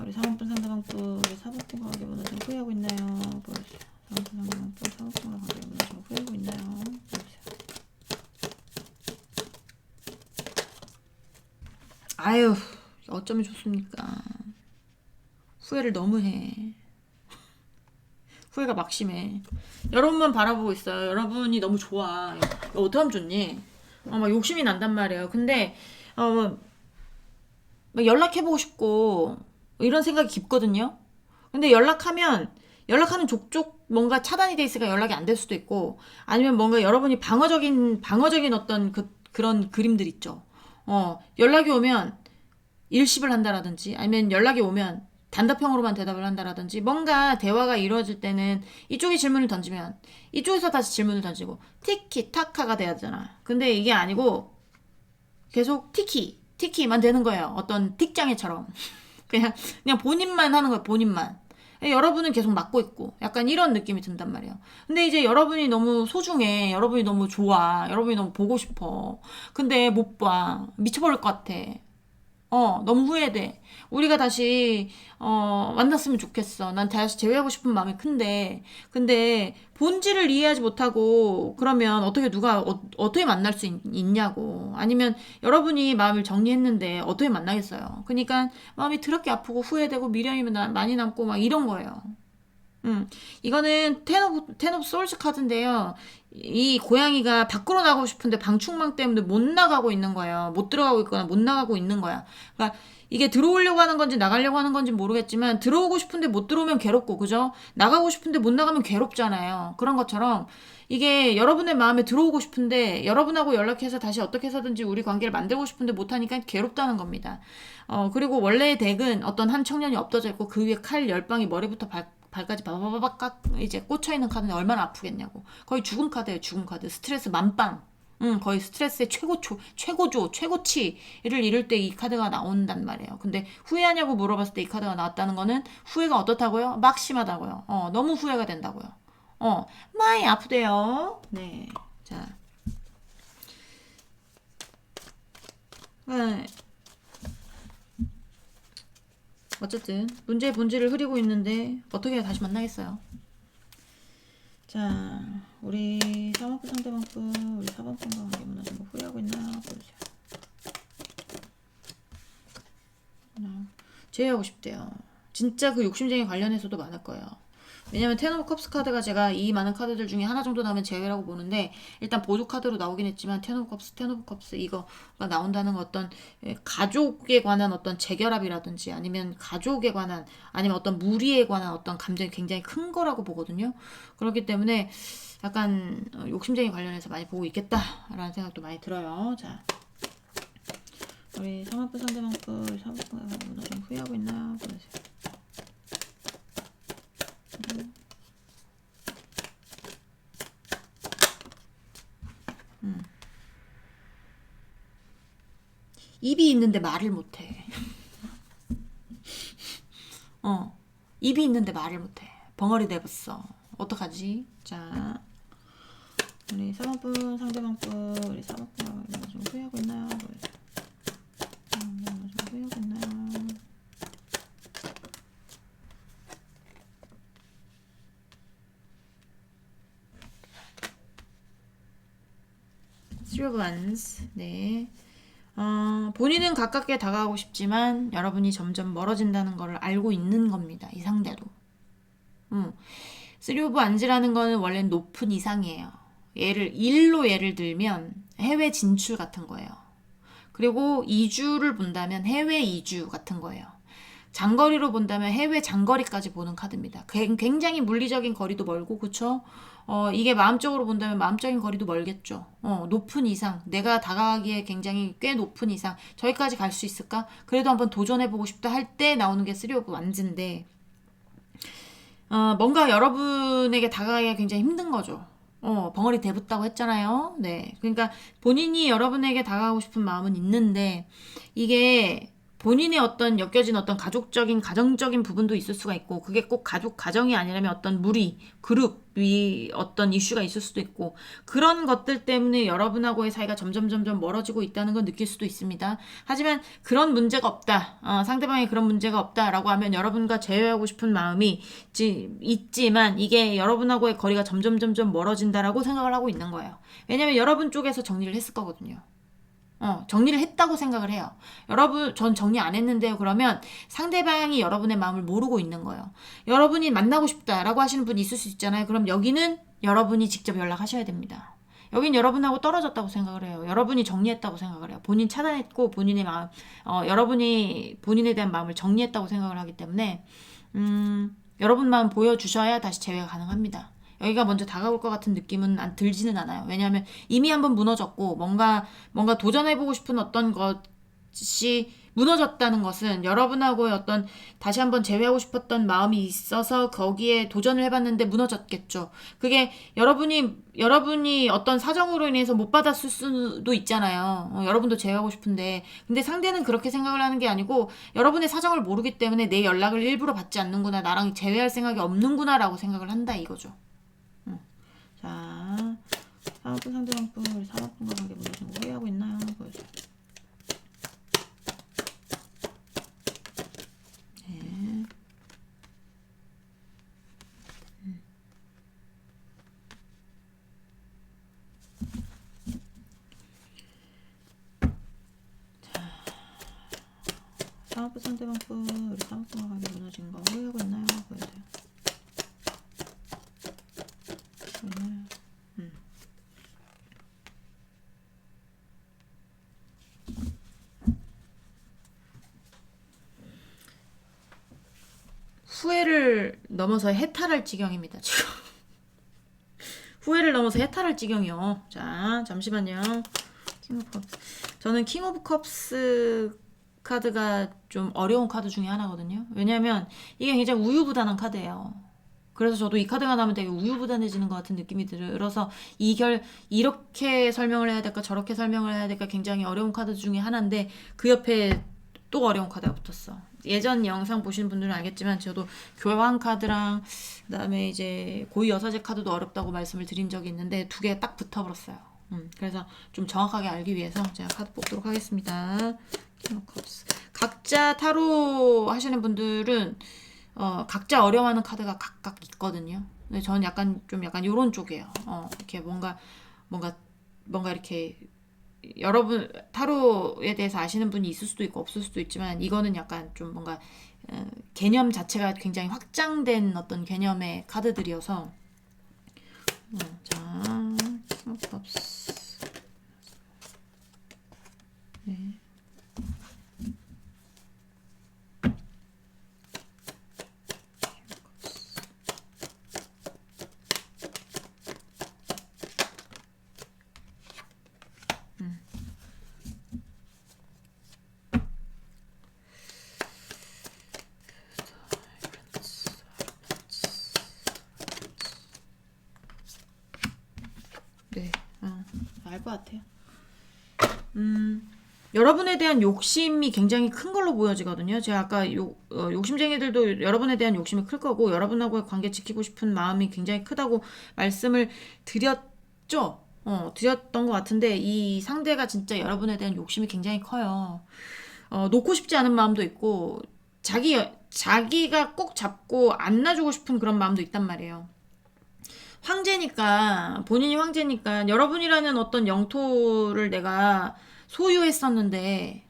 Speaker 1: 우리 3번분 상대방분 우리 4번분과 관계 무너지고 후회하고 있나요? 보여주세요. 4번분 상대방분 4번분과 관계 무너지고 후회하고 있나요? 보여주세요. 아유, 어쩌면 좋습니까? 후회를 너무 해. 후회가 막심해. 여러분만 바라보고 있어요. 여러분이 너무 좋아. 어떻게 하면 좋니? 막 욕심이 난단 말이에요. 근데 막 연락해보고 싶고 이런 생각이 깊거든요. 근데 연락하는 족족 뭔가 차단이 돼 있으니까 연락이 안 될 수도 있고 아니면 뭔가 여러분이 방어적인 어떤 그런 그림들 있죠. 연락이 오면 일십을 한다라든지 아니면 연락이 오면 단답형으로만 대답을 한다라든지 뭔가 대화가 이루어질 때는 이쪽이 질문을 던지면 이쪽에서 다시 질문을 던지고 티키타카가 돼야 되잖아. 근데 이게 아니고 계속 티키만 되는 거예요. 어떤 틱장애처럼 그냥 본인만 하는 거예요. 본인만. 여러분은 계속 맡고 있고 약간 이런 느낌이 든단 말이에요. 근데 이제 여러분이 너무 소중해. 여러분이 너무 좋아. 여러분이 너무 보고 싶어. 근데 못 봐. 미쳐버릴 것 같아. 너무 후회돼. 우리가 다시, 만났으면 좋겠어. 난 다시 재회하고 싶은 마음이 큰데, 근데 본질을 이해하지 못하고, 그러면 어떻게 만날 수 있냐고. 아니면 여러분이 마음을 정리했는데, 어떻게 만나겠어요. 그러니까 마음이 더럽게 아프고 후회되고 미련이 많이 남고 막 이런 거예요. 이거는 텐 오브 솔즈 카드인데요. 이 고양이가 밖으로 나가고 싶은데 방충망 때문에 못 나가고 있는 거예요. 못 들어가고 있거나 못 나가고 있는 거야. 그러니까 이게 들어오려고 하는 건지 나가려고 하는 건지 모르겠지만 들어오고 싶은데 못 들어오면 괴롭고 그죠? 나가고 싶은데 못 나가면 괴롭잖아요. 그런 것처럼 이게 여러분의 마음에 들어오고 싶은데 여러분하고 연락해서 다시 어떻게 해서든지 우리 관계를 만들고 싶은데 못하니까 괴롭다는 겁니다. 그리고 원래의 덱은 어떤 한 청년이 엎어져 있고 그 위에 칼 10방이 머리부터 발까지 바바바박 이제 꽂혀있는 카드는 얼마나 아프겠냐고. 거의 죽음 카드예요. 죽음 카드. 스트레스 만빵. 거의 스트레스의 최고치를 이룰 때 이 카드가 나온단 말이에요. 근데 후회하냐고 물어봤을 때 이 카드가 나왔다는 거는 후회가 어떻다고요? 막심하다고요. 너무 후회가 된다고요. 많이 아프대요. 네. 자. 네. 어쨌든 문제의 본질을 흐리고 있는데 어떻게 해야 다시 만나겠어요. 자, 우리 3번분 상대방분 우리 4번분과 관계 무너진 거 후회하고 있나 보여주세요. 제외하고 싶대요. 진짜 그 욕심쟁이 관련해서도 많을 거예요. 왜냐면 텐 오브 컵스 카드가 제가 이 많은 카드들 중에 하나 정도 나오면 제외라고 보는데 일단 보조 카드로 나오긴 했지만 텐 오브 컵스 이거가 나온다는 어떤 가족에 관한 어떤 재결합이라든지 아니면 가족에 관한 아니면 어떤 무리에 관한 어떤 감정이 굉장히 큰 거라고 보거든요. 그렇기 때문에 약간 욕심쟁이 관련해서 많이 보고 있겠다라는 생각도 많이 들어요. 자, 우리 3번분 상대방분 우리 4번분 좀 후회하고 있나요? 보세요. 입이 있는데 말을 못해. 입이 있는데 말을 못해. 벙어리 돼버렸어. 어떡하지? 자, 우리 4번분 상대방분 우리 4번분 좀 후회하고 있나요? 좀 후회하고 있나요? Three of Wands. 네. 본인은 가깝게 다가가고 싶지만 여러분이 점점 멀어진다는 걸 알고 있는 겁니다. 이 상대도. Three of Wands라는 거는 원래 높은 이상이에요. 일로 예를 들면 해외 진출 같은 거예요. 그리고 이주를 본다면 해외 이주 같은 거예요. 장거리로 본다면 해외 장거리까지 보는 카드입니다. 굉장히 물리적인 거리도 멀고, 그쵸? 이게 마음적으로 본다면 마음적인 거리도 멀겠죠. 높은 이상, 내가 다가가기에 굉장히 꽤 높은 이상, 저기까지 갈 수 있을까? 그래도 한번 도전해보고 싶다 할 때 나오는 게 쓰리 오브 완즈인데, 뭔가 여러분에게 다가가기가 굉장히 힘든 거죠. 벙어리 대붙다고 했잖아요. 네. 그러니까 본인이 여러분에게 다가가고 싶은 마음은 있는데, 이게 본인의 어떤 엮여진 어떤 가족적인, 가정적인 부분도 있을 수가 있고, 그게 꼭 가정이 아니라면 어떤 무리, 그룹이 어떤 이슈가 있을 수도 있고, 그런 것들 때문에 여러분하고의 사이가 점점 멀어지고 있다는 걸 느낄 수도 있습니다. 하지만 그런 문제가 없다. 상대방이 그런 문제가 없다라고 하면 여러분과 재회하고 싶은 마음이 있지만 이게 여러분하고의 거리가 점점 멀어진다라고 생각을 하고 있는 거예요. 왜냐면 여러분 쪽에서 정리를 했을 거거든요. 정리를 했다고 생각을 해요. 여러분, 전 정리 안 했는데요. 그러면 상대방이 여러분의 마음을 모르고 있는 거예요. 여러분이 만나고 싶다라고 하시는 분이 있을 수 있잖아요. 그럼 여기는 여러분이 직접 연락하셔야 됩니다. 여긴 여러분하고 떨어졌다고 생각을 해요. 여러분이 정리했다고 생각을 해요. 본인 차단했고 본인의 마음, 여러분이 본인에 대한 마음을 정리했다고 생각을 하기 때문에 여러분 마음 보여주셔야 다시 재회가 가능합니다. 여기가 먼저 다가올 것 같은 느낌은 들지는 않아요. 왜냐하면 이미 한번 무너졌고 뭔가 도전해보고 싶은 어떤 것이 무너졌다는 것은 여러분하고의 어떤 다시 한번 재회하고 싶었던 마음이 있어서 거기에 도전을 해봤는데 무너졌겠죠. 그게 여러분이 어떤 사정으로 인해서 못 받았을 수도 있잖아요. 여러분도 재회하고 싶은데 근데 상대는 그렇게 생각을 하는 게 아니고 여러분의 사정을 모르기 때문에 내 연락을 일부러 받지 않는구나, 나랑 재회할 생각이 없는구나 라고 생각을 한다 이거죠. 자, 사업분 상대방분 우리 사업분과 관계 무너진 거 후회하고 있나요? 보여줘요. 네. 자, 사업분 상대방분 우리 사업분과 관계 무너진 거 후회하고 있나요? 보여줘요. 후회를 넘어서 해탈할 지경입니다, 지금. 후회를 넘어서 해탈할 지경이요. 자, 잠시만요. 킹 오브 컵스. 저는 킹 오브 컵스 카드가 좀 어려운 카드 중에 하나거든요. 왜냐면 이게 굉장히 우유부단한 카드예요. 그래서 저도 이 카드가 나오면 되게 우유부단해지는 것 같은 느낌이 들어서 이렇게 설명을 해야 될까 저렇게 설명을 해야 될까 굉장히 어려운 카드 중에 하나인데 그 옆에 또 어려운 카드가 붙었어. 예전 영상 보시는 분들은 알겠지만 저도 교환 카드랑 그다음에 이제 고위 여사제 카드도 어렵다고 말씀을 드린 적이 있는데 두 개 딱 붙어버렸어요. 그래서 좀 정확하게 알기 위해서 제가 카드 뽑도록 하겠습니다. 킹 오브 컵스. 각자 타로 하시는 분들은 각자 어려워하는 카드가 각각 있거든요. 근데 저는 약간 요런 쪽이에요. 이렇게 뭔가 이렇게 여러분 타로에 대해서 아시는 분이 있을 수도 있고 없을 수도 있지만 이거는 약간 좀 뭔가 개념 자체가 굉장히 확장된 어떤 개념의 카드들이어서 자, 킹 오브 컵스. 네. 네, 알 것 같아요. 여러분에 대한 욕심이 굉장히 큰 걸로 보여지거든요. 제가 아까 욕심쟁이들도 여러분에 대한 욕심이 클 거고 여러분하고의 관계 지키고 싶은 마음이 굉장히 크다고 말씀을 드렸죠. 드렸던 것 같은데 이 상대가 진짜 여러분에 대한 욕심이 굉장히 커요. 놓고 싶지 않은 마음도 있고 자기가 꼭 잡고 안아주고 싶은 그런 마음도 있단 말이에요. 황제니까, 본인이 황제니까, 여러분이라는 어떤 영토를 내가 소유했었는데,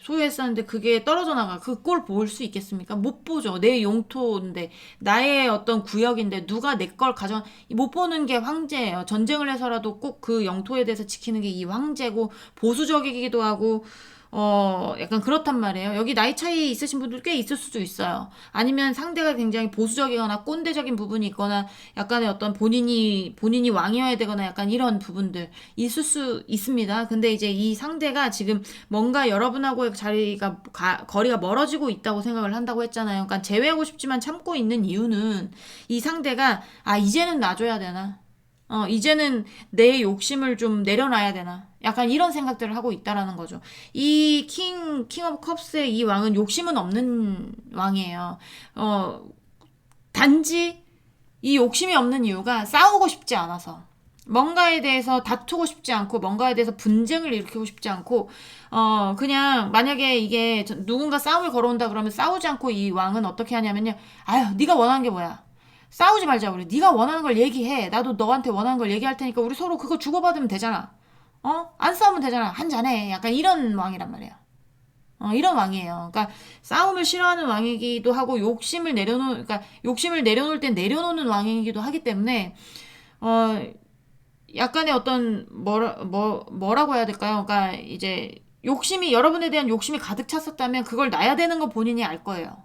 Speaker 1: 그게 떨어져 나가. 그 꼴 볼 수 있겠습니까? 못 보죠. 내 용토인데, 나의 어떤 구역인데, 누가 내 걸 못 보는 게 황제예요. 전쟁을 해서라도 꼭 그 영토에 대해서 지키는 게 이 황제고, 보수적이기도 하고, 약간 그렇단 말이에요. 여기 나이 차이 있으신 분들 꽤 있을 수도 있어요. 아니면 상대가 굉장히 보수적이거나 꼰대적인 부분이 있거나 약간의 어떤 본인이 왕이어야 되거나 약간 이런 부분들 있을 수 있습니다. 근데 이제 이 상대가 지금 뭔가 여러분하고의 거리가 멀어지고 있다고 생각을 한다고 했잖아요. 그러니까 제외하고 싶지만 참고 있는 이유는 이 상대가 이제는 놔줘야 되나? 이제는 내 욕심을 좀 내려놔야 되나? 약간 이런 생각들을 하고 있다라는 거죠. 킹 오브 컵스의 이 왕은 욕심은 없는 왕이에요. 단지 이 욕심이 없는 이유가 싸우고 싶지 않아서. 뭔가에 대해서 다투고 싶지 않고, 뭔가에 대해서 분쟁을 일으키고 싶지 않고, 그냥, 만약에 이게 누군가 싸움을 걸어온다 그러면 싸우지 않고 이 왕은 어떻게 하냐면요. 아유, 네가 원하는 게 뭐야? 싸우지 말자, 우리. 네가 원하는 걸 얘기해. 나도 너한테 원하는 걸 얘기할 테니까 우리 서로 그거 주고받으면 되잖아. 안 싸우면 되잖아. 한잔해. 약간 이런 왕이란 말이야. 이런 왕이에요. 그러니까 싸움을 싫어하는 왕이기도 하고 그러니까 욕심을 내려놓을 땐 내려놓는 왕이기도 하기 때문에 어, 약간의 어떤 뭐라고 해야 될까요? 그러니까 이제 여러분에 대한 욕심이 가득 찼었다면 그걸 놔야 되는 거 본인이 알 거예요.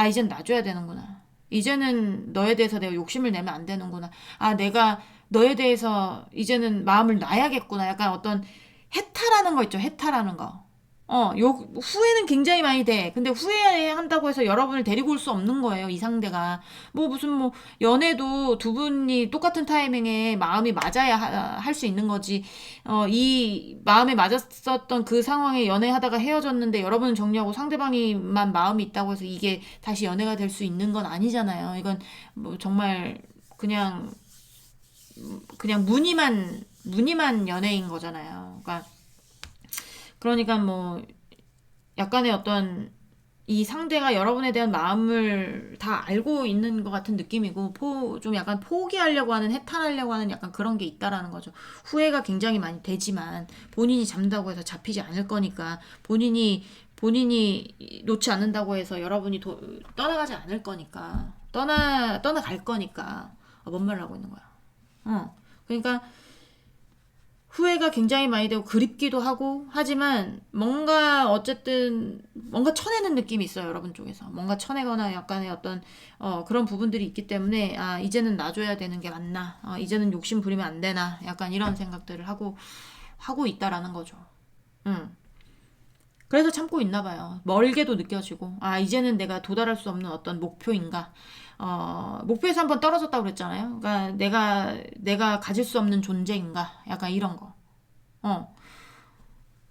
Speaker 1: 이젠 놔줘야 되는구나. 이제는 너에 대해서 내가 욕심을 내면 안 되는구나. 내가 너에 대해서 이제는 마음을 놔야겠구나. 약간 어떤 해탈하는 거 있죠. 해탈하는 거. 후회는 굉장히 많이 돼. 근데 후회한다고 해서 여러분을 데리고 올 수 없는 거예요, 이 상대가. 연애도 두 분이 똑같은 타이밍에 마음이 맞아야 할 수 있는 거지. 이 마음에 맞았었던 그 상황에 연애하다가 헤어졌는데 여러분은 정리하고 상대방이만 마음이 있다고 해서 이게 다시 연애가 될 수 있는 건 아니잖아요. 이건 정말 그냥, 무늬만 연애인 거잖아요. 그러니까 약간의 어떤 이 상대가 여러분에 대한 마음을 다 알고 있는 것 같은 느낌이고 좀 약간 포기하려고 하는 해탈하려고 하는 약간 그런 게 있다라는 거죠. 후회가 굉장히 많이 되지만 본인이 잡는다고 해서 잡히지 않을 거니까 본인이 놓지 않는다고 해서 여러분이 떠나가지 않을 거니까 떠나갈 거니까 뭔 말을 하고 있는 거야. 그러니까 후회가 굉장히 많이 되고 그립기도 하고 하지만 어쨌든 뭔가 쳐내는 느낌이 있어요, 여러분 쪽에서. 뭔가 쳐내거나 약간의 어떤 그런 부분들이 있기 때문에 이제는 놔줘야 되는 게 맞나, 이제는 욕심 부리면 안 되나, 약간 이런 생각들을 하고 있다라는 거죠. 그래서 참고 있나 봐요. 멀게도 느껴지고 이제는 내가 도달할 수 없는 어떤 목표인가, 목표에서 한번 떨어졌다고 그랬잖아요. 그러니까 내가 가질 수 없는 존재인가, 약간 이런 거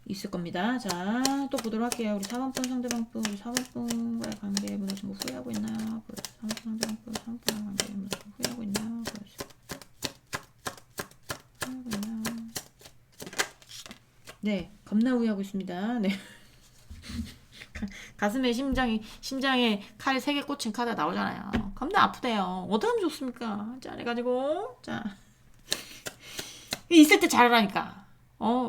Speaker 1: 있을 겁니다. 자, 또 보도록 할게요. 우리 4번분 상대방분, 우리 4번분과의 관계에 무너진 거 후회하고 있나요? 3번 상대방분, 3번분과의 관계에 무너진 거 후회하고 있나요? 후회하고 있나요? 네, 겁나 후회하고 있습니다. 네. 가슴에 심장에 칼 3개 꽂힌 카드가 나오잖아요. 겁나 아프대요. 어떻게 하면 좋습니까? 짠해가지고, 자. 있을 때 잘하라니까.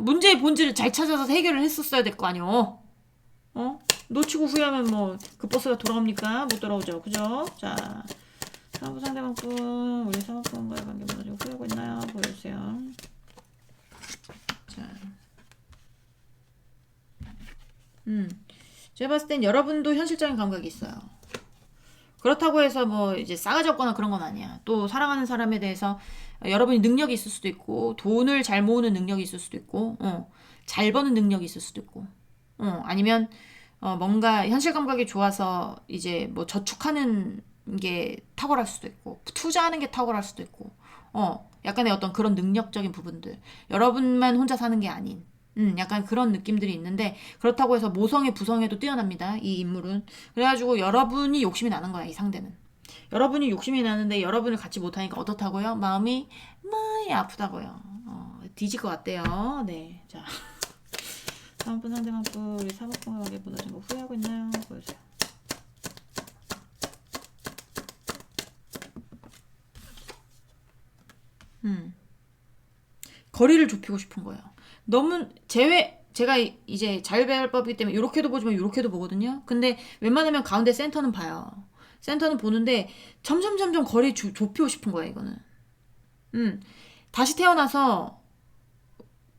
Speaker 1: 문제의 본질을 잘 찾아서 해결을 했었어야 될 거 아니요. 놓치고 후회하면 그 버스가 돌아옵니까? 못 돌아오죠. 그죠? 자, 사부 상대방분, 우리 사모분과의 관계 무너지고 후회하고 있나요? 보여주세요. 자. 제가 봤을 땐 여러분도 현실적인 감각이 있어요. 그렇다고 해서 이제 싸가지 없거나 그런 건 아니야. 또 사랑하는 사람에 대해서 여러분이 능력이 있을 수도 있고, 돈을 잘 모으는 능력이 있을 수도 있고, 잘 버는 능력이 있을 수도 있고, 아니면 뭔가 현실 감각이 좋아서 이제 저축하는 게 탁월할 수도 있고, 투자하는 게 탁월할 수도 있고, 약간의 어떤 그런 능력적인 부분들. 여러분만 혼자 사는 게 아닌, 약간 그런 느낌들이 있는데, 그렇다고 해서 모성애 부성애도 뛰어납니다, 이 인물은. 그래가지고 여러분이 욕심이 나는 거야, 이 상대는. 여러분이 욕심이 나는데 여러분을 갖지 못하니까 어떻다고요? 마음이 많이 아프다고요. 뒤질 것 같대요. 네, 자. 다음 분 상대방분, 우리 사법공학에 무너진 거 후회하고 있나요? 보여주세요. 거리를 좁히고 싶은 거예요. 너무 제가 이제 자율배열법이기 때문에 이렇게도 보지만 이렇게도 보거든요. 근데 웬만하면 가운데 센터는 봐요. 센터는 보는데 점점 거리 좁히고 싶은 거예요, 이거는. 다시 태어나서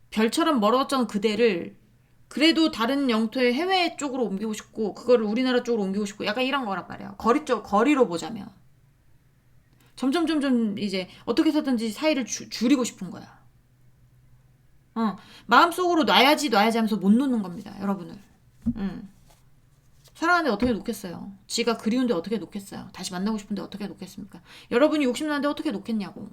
Speaker 1: 별처럼 멀어졌던 그대를 그래도 다른 영토의 해외 쪽으로 옮기고 싶고 그거를 우리나라 쪽으로 옮기고 싶고 약간 이런 거란 말이에요. 거리로 보자면 점점 이제 어떻게 해서든지 사이를 줄이고 싶은 거야. 마음속으로 놔야지 하면서 못 놓는 겁니다, 여러분을. 사랑하는데 어떻게 놓겠어요? 지가 그리운데 어떻게 놓겠어요? 다시 만나고 싶은데 어떻게 놓겠습니까? 여러분이 욕심나는데 어떻게 놓겠냐고.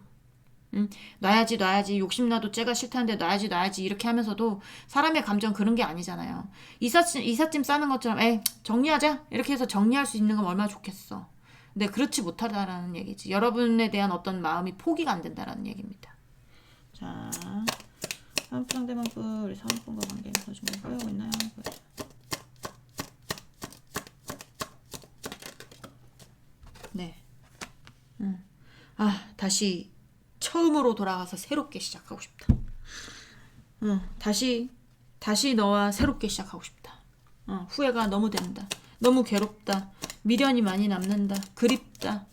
Speaker 1: 놔야지 욕심나도 째가 싫다는데 놔야지 이렇게 하면서도 사람의 감정 그런 게 아니잖아요. 이삿짐 싸는 것처럼 정리하자 이렇게 해서 정리할 수 있는 건 얼마나 좋겠어. 근데 그렇지 못하다라는 얘기지. 여러분에 대한 어떤 마음이 포기가 안 된다라는 얘기입니다. 자, 사은품 상대방분 우리 사은품과 관계에서 좀 보여오고 있나요? 네. 다시 처음으로 돌아가서 새롭게 시작하고 싶다. 다시 너와 새롭게 시작하고 싶다. 후회가 너무 된다. 너무 괴롭다. 미련이 많이 남는다. 그립다.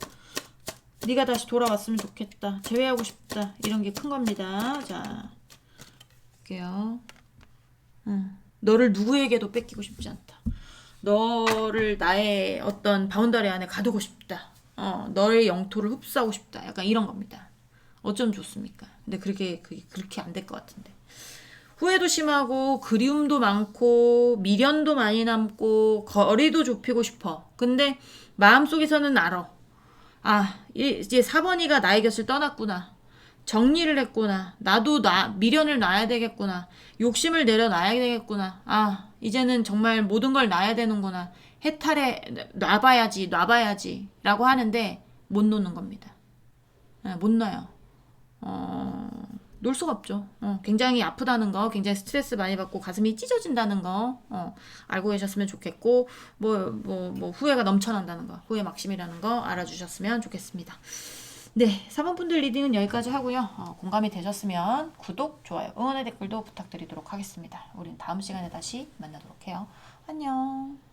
Speaker 1: 네가 다시 돌아왔으면 좋겠다. 재회하고 싶다. 이런 게 큰 겁니다. 자, 볼게요. 너를 누구에게도 뺏기고 싶지 않다. 너를 나의 어떤 바운더리 안에 가두고 싶다. 너의 영토를 흡수하고 싶다. 약간 이런 겁니다. 어쩜 좋습니까? 근데 그게 그렇게 안 될 것 같은데. 후회도 심하고 그리움도 많고 미련도 많이 남고 거리도 좁히고 싶어. 근데 마음속에서는 알아. 이제 4번이가 나의 곁을 떠났구나. 정리를 했구나. 나도 미련을 놔야 되겠구나. 욕심을 내려놔야 되겠구나. 이제는 정말 모든 걸 놔야 되는구나. 해탈해 놔봐야지 라고 하는데 못 놓는 겁니다. 못 놔요. 놀 수가 없죠. 굉장히 아프다는 거, 굉장히 스트레스 많이 받고 가슴이 찢어진다는 거 알고 계셨으면 좋겠고 뭐 후회가 넘쳐난다는 거, 후회 막심이라는 거 알아주셨으면 좋겠습니다. 네, 4번 분들 리딩은 여기까지 하고요. 공감이 되셨으면 구독, 좋아요, 응원의 댓글도 부탁드리도록 하겠습니다. 우린 다음 시간에 다시 만나도록 해요. 안녕.